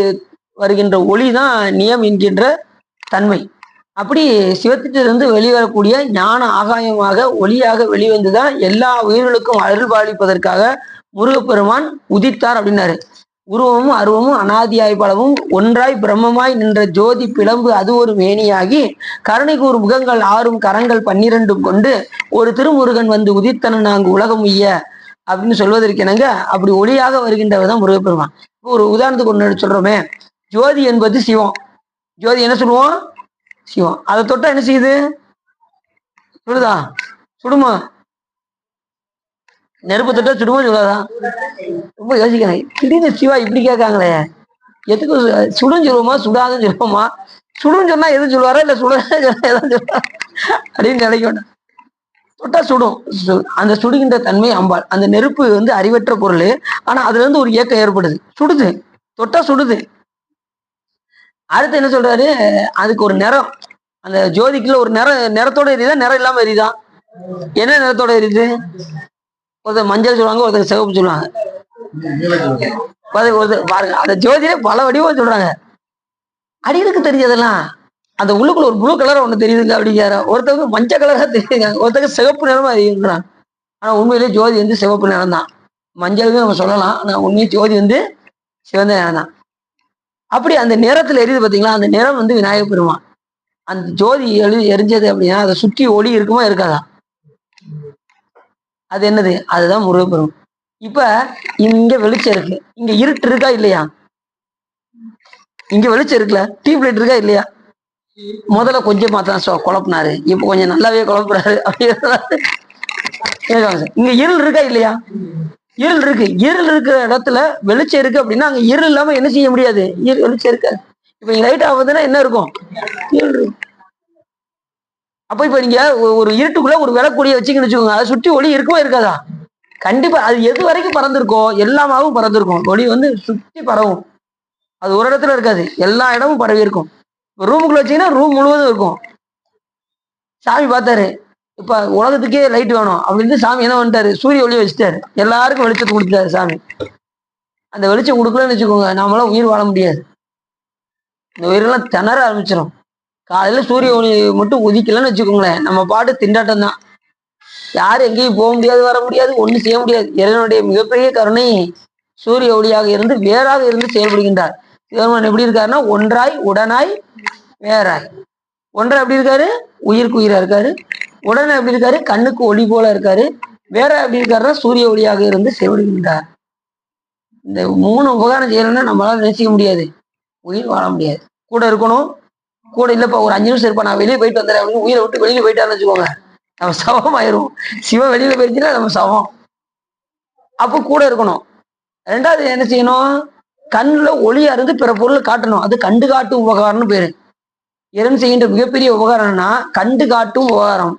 Speaker 1: வருகின்ற ஒளி தான் நியம் என்கின்ற தன்மை. அப்படி சிவத்திலிருந்து வெளிவரக்கூடிய ஞான ஆகாயமாக ஒளியாக வெளிவந்துதான் எல்லா உயிர்களுக்கும் அருள் பாலிப்பதற்காக முருகப்பெருமான் உதித்தார் அப்படின்னாரு. உருவமும் அருவமும் அனாதியாய் பலவும் ஒன்றாய் பிரம்மமாய் நின்ற ஜோதி பிளம்பு அது ஒரு மேனியாகி கருணைக்கூறு முகங்கள் 6 கரங்கள் 12 கொண்டு ஒரு திருமுருகன் வந்து உதித்தன நாங்கு உலகம் உய்ய அப்படின்னு சொல்வதற்கு என்னங்க, அப்படி ஒளியாக வருகின்றவர் தான் முருகப்பெருமான். இப்போ ஒரு உதாரணத்துக்கு ஒன்று சொல்றோமே, ஜோதி என்பது சிவம். ஜோதி என்ன சொல்லுவோம்? சிவம். அதை தொட்டா என்ன செய்யுது? சுடுதா? சுடுமா? நெருப்பு தொட்டா சுடுமா சுடாதா? ரொம்ப யோசிக்கிறேன். திடீர்னு சிவா இப்படி கேட்காங்களே, எதுக்கு சுடுன்னு சொல்லுவோமா சுடாதுன்னு சொல்லுவோமா? சுடுன்னு சொன்னா எது சொல்லுவாரா இல்ல சுட எதாவது சொல்லுவாரா அப்படின்னு நினைக்க வேண்டாம். தொட்டா சுடும். அந்த சுடுகின்ற தன்மை அம்பாள். அந்த நெருப்பு வந்து அறிவற்ற பொருள். ஆனா அதுல இருந்து ஒரு இயக்கம் ஏற்படுது, சுடுது, தொட்டா சுடுது. அடுத்து என்ன சொல்றாரு? அதுக்கு ஒரு நிறம், அந்த ஜோதிக்குள்ள ஒரு நிறத்தோட எரியுதா நிறம் இல்லாம எரியுதா? என்ன நிறத்தோட எரியுது? ஒருத்தர் மஞ்சள் சொல்லுவாங்க, ஒருத்தர் சிவப்பு சொல்லுவாங்க. பாருங்க, அந்த ஜோதியே பல வடிவம் சொல்றாங்க. அடிகளுக்கு தெரிஞ்சதெல்லாம் அந்த உள்ளுக்குள்ள ஒரு ப்ளூ கலர் ஒண்ணு தெரியுதுங்க அப்படிங்கிற, ஒருத்தவங்க மஞ்சள் கலரா தெரியுங்க, ஒருத்தவங்க சிவப்பு நிறமா அறியுங்கிறான். ஆனா உண்மையிலேயே ஜோதி வந்து சிவப்பு நிறம் தான். மஞ்சள்னு நம்ம சொல்லலாம், ஆனா உண்மையே ஜோதி வந்து சிவந்த நிறம் தான். அப்படி அந்த நிறத்துல எரியுது பாத்தீங்களா, அந்த நிறம் வந்து விநாயகப் பெருமான். அந்த ஜோதி எரிஞ்சது அப்படின்னா அதை சுற்றி ஒளி இருக்குமா இருக்காதா? அது என்னது? அதுதான் முருகப்பெருமான். இப்ப இங்க வெளிச்சம் இருக்கு, இங்க இருட்டு இருக்கா இல்லையா? இங்க வெளிச்சம் இருக்குல்ல, டியூப் லைட் இருக்கா இல்லையா? முதல்ல கொஞ்சம் மாத்தான் குழப்பினாரு, இப்ப கொஞ்சம் நல்லாவே குழப்புறாரு. இங்க இருள் இருக்கா இல்லையா? இருள் இருக்கு. இருள் இருக்கிற இடத்துல வெளிச்சம் இருக்கு அப்படின்னா அங்க இருள் இல்லாம என்ன செய்ய முடியாது? வெளிச்சம் இருக்காது. இப்ப இங்க லைட் ஆகுதுன்னா என்ன இருக்கும்? இருள் இருக்கும். அப்ப இப்ப நீங்க ஒரு இருட்டுக்குள்ள ஒரு விளக்குடிய வச்சுக்கன்னு வச்சுக்கோங்க, அதை சுற்றி ஒளி இருக்குமா இருக்காதா? கண்டிப்பா. அது எது வரைக்கும் பறந்துருக்கோ எல்லாமாவும் பறந்துருக்கும். ஒளி வந்து சுற்றி பரவும். அது ஒரு இடத்துல இருக்காது, எல்லா இடமும் பரவி இருக்கும். ரூமுக்குள்ள வச்சீங்கன்னா ரூம் முழுவதும் இருக்கும். சாமி பார்த்தாரு, இப்ப உலகத்துக்கே லைட் வேணும் அப்படின்னு சாமி என்ன பண்ணிட்டாரு? சூரிய ஒளியை வச்சுட்டாரு, எல்லாருக்கும் வெளிச்சத்தை கொடுத்துட்டாரு சாமி. அந்த வெளிச்சம் கொடுக்கலன்னு வச்சுக்கோங்க, நாமெல்லாம் உயிர் வாழ முடியாது. இந்த உயிரெல்லாம் திணற ஆரம்பிச்சிடும். காலையில சூரிய ஒளி மட்டும் உதிக்கலன்னு வச்சுக்கோங்களேன், நம்ம பாட்டு திண்டாட்டம் தான். யாரும் எங்கேயும் போக முடியாது, வர முடியாது, ஒண்ணும் செய்ய முடியாது. இறைவனுடைய மிகப்பெரிய கருணை சூரிய ஒளியாக இருந்து வேறாக இருந்து செயல்படுகின்றார். சிவபெருமான் எப்படி இருக்காருன்னா ஒன்றாய் உடனாய் வேறாய். ஒன்றாய் எப்படி இருக்காரு? உயிருக்கு உயிரா இருக்காரு. உடனே எப்படி இருக்காரு? கண்ணுக்கு ஒளி போல இருக்காரு. வேற எப்படி இருக்காருன்னா சூரிய ஒளியாக இருந்து செயல்படுகின்றார். இந்த 3 உபகாரம் செய்யணும்னா நம்மளால நினைச்சிக்க முடியாது, உயிர் வாழ முடியாது. கூட இருக்கணும், கூட இல்லப்பா ஒரு 5 நிமிஷம் இருப்பா நான் வெளியே போயிட்டு வந்துடுறேன் அப்படின்னு உயிரை விட்டு வெளியில போயிட்டாருன்னு வச்சுக்கோங்க, நம்ம சவம் ஆயிரும். சிவன் வெளியில போயிடுச்சுன்னா நம்ம சவம். அப்போ கூட இருக்கணும். 2வது என்ன செய்யணும்? கண்ணுல ஒளியா இருந்து பிற பொருள் காட்டணும். அது கண்டு காட்டும் உபகாரம்னு பேரு. இறைவன் செய்கின்ற மிகப்பெரிய உபகாரம்னா கண்டு காட்டும் உபகாரம்.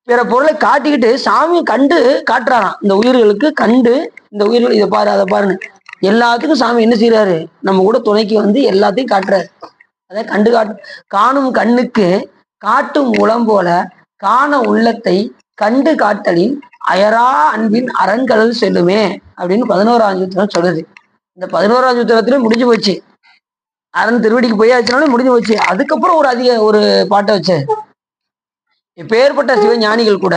Speaker 1: பிற பொருளை காட்டிக்கிட்டு சாமி கண்டு காட்டுறாராம் இந்த உயிர்களுக்கு. கண்டு இந்த உயிர்கள் இதை பாரு அதை பாருன்னு எல்லாத்துக்கும் சாமி என்ன செய்யறாரு? நம்ம கூட துணைக்கு வந்து எல்லாத்தையும் காட்டுறாரு. அதை கண்டு காணும் கண்ணுக்கு காட்டும் உளம் போல காண உள்ளத்தை கண்டு காட்டலின் அயரா அன்பின் அரண்கடல் செல்லுமே அப்படின்னு 11ஆம் சொல்லுது. இந்த 11ஆம் சூத்திரத்திலே முடிஞ்சு போச்சு. அரண் திருவடிக்கு போயாச்சுனாலும் முடிஞ்சு போச்சு. அதுக்கப்புறம் ஒரு பாட்டை வச்சாரு. இப்பேற்பட்ட சிவஞானிகள் கூட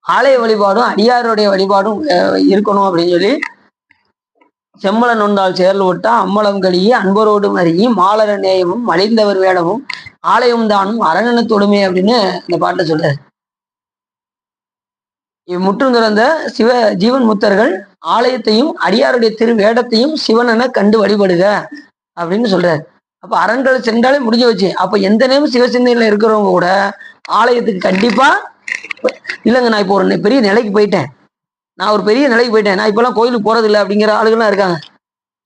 Speaker 1: ஆலய வழிபாடும் அடியாருடைய வழிபாடும் இருக்கணும் அப்படின்னு சொல்லி செம்மல நொந்தால் சேர்ல விட்டா அம்மலம் கழியே அன்பரோடு மறியி மாலர நேயமும் மலிந்தவர் வேடமும் ஆலயம் தானும் அரணன தொடுமை அப்படின்னு இந்த பாட்டை சொல்றாரு. முற்றும் துறந்த ஜீவன் முத்தர்கள் ஆலயத்தையும் அடியாருடைய திரு வேடத்தையும் சிவனென கண்டு வழிபடுக அப்படின்னு சொல்றாரு. அப்ப அரண்கள் சென்றாலே முடிஞ்சு வச்சு. அப்ப எந்த நேரம் சிவசிந்தையில இருக்கிறவங்க கூட ஆலயத்துக்கு கண்டிப்பா இல்லைங்க, நான் இப்போ ஒரு பெரிய நிலைக்கு போயிட்டேன், நான் ஒரு பெரிய நிலைக்கு போயிட்டேன், நான் இப்பெல்லாம் கோயிலுக்கு போறது இல்லை அப்படிங்கிற ஆளுகள்லாம் இருக்காங்க.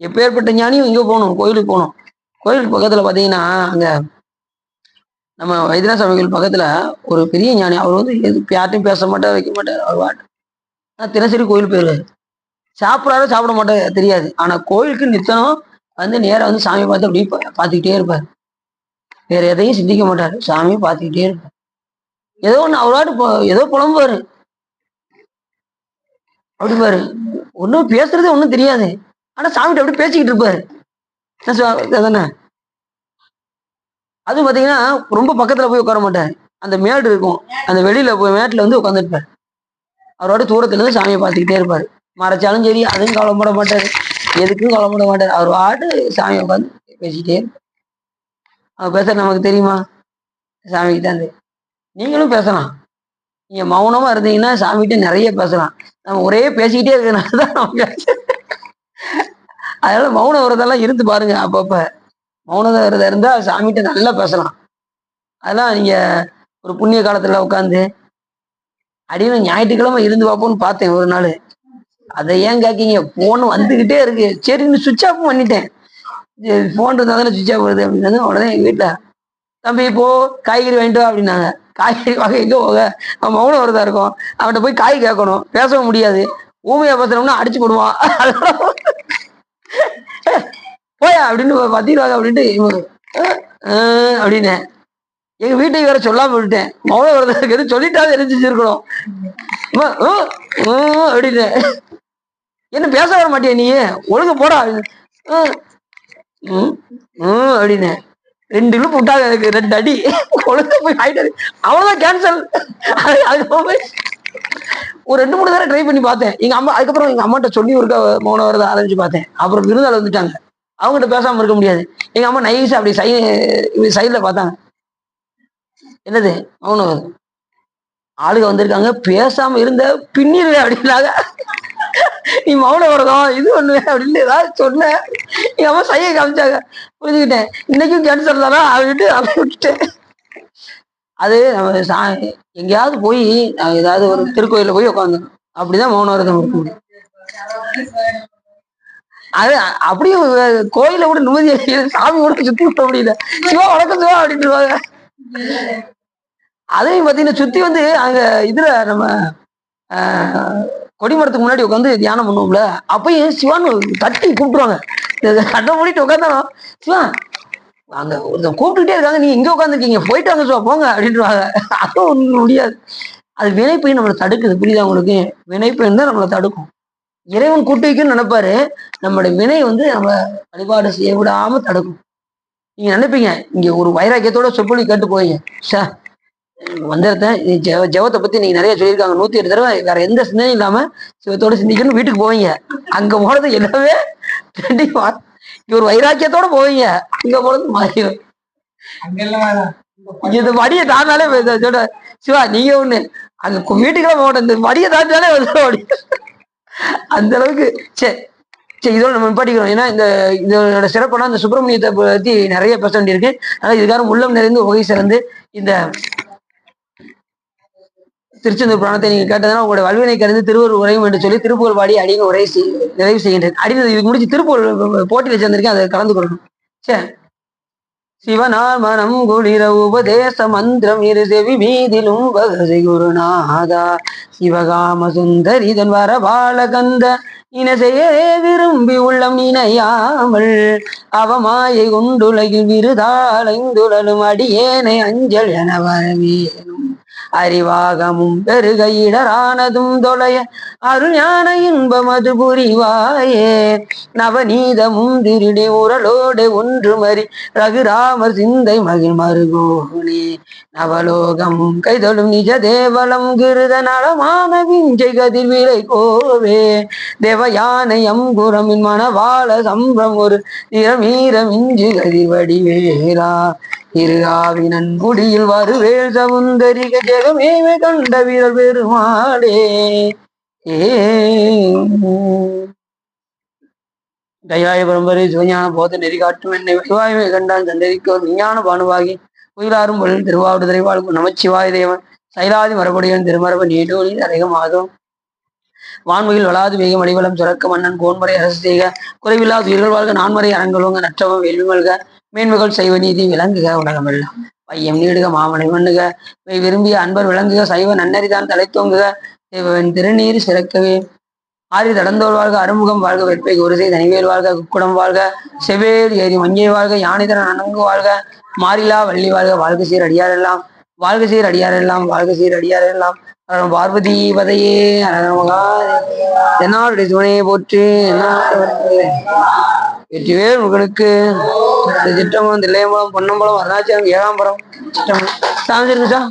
Speaker 1: எப்பேற்பட்ட ஞானியும் இங்க போகணும், கோயிலுக்கு போகணும். கோயிலுக்கு பக்கத்துல பாத்தீங்கன்னா அங்க நம்ம வைத்தியநாத சுவாமிகள் பக்கத்துல ஒரு பெரிய ஞானி, அவர் வந்து யார்ட்டையும் பேச மாட்டார், வைக்க மாட்டார், அவர் வாட்டு தினசரி கோயில் போயிருவாரு. சாப்பிடாத சாப்பிட மாட்டார் தெரியாது, ஆனா கோயிலுக்கு நித்தனம் வந்து நேரம் வந்து சாமி பார்த்து அப்படியே பார்த்துக்கிட்டே இருப்பார். வேற எதையும் சிந்திக்க மாட்டார், சாமியை பார்த்துக்கிட்டே இருப்பார். ஏதோ ஒண்ணு அவராட்டு ஏதோ புலம்புவாரு, அப்படி பாரு, ஒன்றும் பேசுறது ஒன்றும் தெரியாது, ஆனா சாமிகிட்ட அப்படி பேசிக்கிட்டு இருப்பாரு. தானே அது பாத்தீங்கன்னா ரொம்ப பக்கத்துல போய் உட்கார மாட்டார், அந்த மேடு இருக்கும், அந்த வெளியில போய் மேட்ல வந்து உட்காந்துருப்பார். அவரோட தூரத்துல இருந்து சாமியை பார்த்துக்கிட்டே இருப்பாரு. மறைச்சாலும் சரி அதுவும் கவலைப்பட மாட்டாரு, எதுக்கும் கவலைப்பட மாட்டாரு. அவர் வாட்டு சாமியை உட்காந்து பேசிக்கிட்டே இருப்பார். அவர் பேச நமக்கு தெரியுமா? சாமிக்கு தான் தெரியும். நீங்களும் பேசலாம், நீங்க மௌனமா இருந்தீங்கன்னா சாமிகிட்ட நிறைய பேசலாம். நம்ம ஒரே பேசிக்கிட்டே இருக்கிறதுனாலதான் நம்ம அதனால மௌன விரதெல்லாம் இருந்து பாருங்க. அப்பப்ப மௌன விரதம் இருந்தா சாமிகிட்ட நல்லா பேசலாம். அதெல்லாம் நீங்க ஒரு புண்ணிய காலத்துல உட்காந்து அடியில ஞாயிற்றுக்கிழமை இருந்து பார்ப்போம்னு பார்த்தேன் ஒரு நாள். அதை ஏன் கேட்கீங்க, போன் வந்துகிட்டே இருக்கு, சரின்னு சுவிட்ச் ஆஃப் பண்ணிட்டேன். போன் இருந்தா தானே சுவிட்ச் ஆஃப் வருது அப்படின்னு உடனே எங்க வீட்டுல தம்பி இப்போ காய்கறி வாங்கிட்டு வா அப்படின்னாங்க. காய்கறி வாங்க எங்க போக, அவன் மௌன விரதம் இருக்கும், அவன்கிட்ட போய் காய் கேட்கணும், பேசவும் முடியாது, ஊமையா பேசணும்னா அடிச்சு போடுவான், போயா அப்படின்னு பத்திடுவாங்க அப்படின்ட்டு அப்படின்னு எங்க வீட்டுக்கு வேற சொல்லாம விட்டுட்டேன். மௌன விரதம் இருக்கிறது சொல்லிட்டாவது எரிஞ்சிருக்கணும் அப்படின்னு. என்ன பேச வர மாட்டியா நீ, ஒழுங்கு போடா அப்படின்னு 2 இழுப்பு விட்டாங்க எனக்கு, 2 அடி ஒழுங்கு போய் ஆயிட்டாரு. அவ்வளவுதான் கேன்சல். அதுக்கப்புறம் ஒரு 2-3 தடவை ட்ரை பண்ணி பார்த்தேன். எங்க அம்மா அதுக்கப்புறம் எங்க அம்மாட்ட சொல்லி ஒரு மௌன விரதம் ஆரம்பிச்சு பார்த்தேன். அப்புறம் விருந்தாளர் வந்துட்டாங்க, அவங்ககிட்ட பேசாம இருக்க முடியாது. எங்க அம்மா நைஸா அப்படி சைட்ல பார்த்தாங்க, என்னது மௌன விரதம், ஆளுக வந்திருக்காங்க, பேசாம இருந்த பின்னிரு அப்படின்னாங்க. நீ மௌன விரதம் இது ஒண்ணு அப்படின்னு ஏதாவது சொன்ன, எங்க அம்மா சையை காமிச்சாங்க, புரிஞ்சுக்கிட்டேன். இன்னைக்கும் கேன்சர் தானா அப்படின்ட்டு அப்படி விட்டுட்டேன். அது நம்ம எங்கேயாவது போய் ஏதாவது ஒரு திருக்கோயில போய் உட்காந்துடும், அப்படிதான் மௌன விரதம் இருக்க முடியும். அது அப்படியும் கோயில கூட நிம்மதியா சாமி கூட சுத்தி விட முடியல, சிவா வணக்கம் சிவா அப்படின்ட்டு. அதையும் பாத்தீங்கன்னா சுத்தி வந்து அங்க இதுல நம்ம கொடிமரத்துக்கு முன்னாடி உட்காந்து தியானம் பண்ணுவோம்ல, அப்பயும் சிவான்னு தட்டி கூப்பிட்டுருவாங்க. கண்ணை மூடிட்டு உட்காந்தாலும் சிவா அங்க ஒருத்தன் கூப்பிட்டுட்டே இருக்காங்க, நீங்க இங்க உட்காந்துருக்கீங்க, போயிட்டு வாங்க சிவா போங்க அப்படின்ட்டுருவாங்க. அதுவும் ஒன்றும் முடியாது. அது வினைப்பையும் நம்மளை தடுக்குது, புரியுதா உங்களுக்கு? வினைப்பையும் தான் நம்மளை தடுக்கும். இறைவன் கூட்டு வைக்குன்னு நினைப்பாரு, நம்மளுடைய வினை வந்து நம்ம வழிபாடு செய்ய விடாம தடுக்கும். நீங்க நினைப்பீங்க இங்க ஒரு வைராக்கியத்தோட சொற்பொழி கேட்டு போவீங்க, வந்திருந்தேன் ஜெவத்தை பத்தி நீங்க நிறைய சொல்லியிருக்காங்க, 108 தடவை, வேற எந்த சிந்தனையும் இல்லாம சிவத்தோட சிந்திக்கணும் வீட்டுக்கு போவீங்க. அங்க போனது எல்லாமே ஒரு வைராக்கியத்தோட போவீங்க, அங்க போனது மாறிடும். இந்த வடியை தாண்டாலே சிவா நீங்க ஒண்ணு அங்க வீட்டுக்கெல்லாம் போட, இந்த வடியை தாண்டாலே அந்த அளவுக்கு. சரி சரி, இதோட நம்ம படிக்கிறோம். ஏன்னா இதோட சிறப்பான இந்த சுப்பிரமணியத்தை பத்தி நிறைய பேச வேண்டியிருக்கு. அதனால இதுக்காக உள்ளம் நிறைந்து உகை சிறந்து இந்த திருச்செந்தூர் புராணத்தை நீங்க கேட்டதுன்னா உங்களுடைய வல்வினை கருந்து திருவள்ளுவர் உரையும் என்று சொல்லி திருப்புகழ் பாடி அடிங்க உரை நிறைவு செய்கின்றேன். அடினது இதுக்கு முடிச்சு திருப்புகழ் போட்டியில சேர்ந்திருக்கேன், அதை கலந்து கொள்ளணும். சரி. சிவனார் மனம் குளிர உபதேச மந்திரம் இரு செவி மீதிலும் வகை குருநாதா சிவகாம சுந்தரிதன் வர பாலகந்த இனசையே விரும்பி உள்ளம் இணையாமல் அவமாயை கொண்டுலகில் விருதாளைந்துழலும் அடியேனை அஞ்சல் என வரவேனும் அறிவாகமும் பெருகையிடரானதும் தொலைய அருள் ஞான இன்பம் அது புரிவாயே நவநீதமும் திருடி உரலோடு ஒன்றுமறி ரகுராமர் சிந்தை மகிழ் மருகோனே நவலோகமும் கைதொழும் நிஜ தேவலம் கிருத நலமான விஞ்சை கதிர் விலை கோவே தேவயானை அம்புறமின் மனவாள சம்பரம் ஒரு திறமீரம் இஞ்சு கதிர் வடிவேலா இரு ஆவினன் குடியில் வருவேல் சவுந்தரிக ஜெகமேவே கண்ட வீரர் பெருமாளே கைலாய பரம்பரை சிவஞான போத நெறி காட்டும் என்னை விவாயுவை கண்டான் சந்தரிக்கோ விஞ்ஞான பானுவாகி உயிலாரும் பொருள் திருவாவூர் வாழ்வு நமச்சிவாய தேவன் சைலாதி மரபடியன் திருமரப நீடோழி அரகமாதம் வான்முகில் வளாது வேகம் அடிவலம் சுரக்க மன்னன் கோன்முறை அரசு செய்க குறைவில்லாத உயிர்கள் வாழ்க நான்முறை அரங்கல்வங்க நற்றவம் வேள்வி மல்க மேன்மைகள் செய்வ நீதி விளங்குக உலகமெல்லாம் பையம் நீடுக மாமனை மண்ணுக விரும்பிய அன்பர் விளங்குக சைவ நன்னறிதான் தலைத்தோங்குக திருநீர் சிறக்கவே ஆரி தடந்தோல் வாழ்க அறுமுகம் வாழ்க வெற்பை குருசை தனிவேல் வாழ்க குக்குடம் வாழ்க செவ்வேல் ஏரி மஞ்சை வாழ்க யானைதரன் அணங்கு வாழ்க மாறிலா வள்ளி வாழ்க வாழ்க சீர் அடியாரெல்லாம் வாழ்க சீர் அடியாரெல்லாம் வாழ்க சீர் அடியாரெல்லாம் பார்வதி பதையே அழகமகா தென்னாடுடைய சிவனையை போற்றி வெற்றிவேல் முகனுக்கு திட்டமும் தில்லையம்பலம் பொன்னம்பலம் அருணாச்சலம் ஏகாம்பரம் திட்டம் சாமிச்சிருக்குச்சா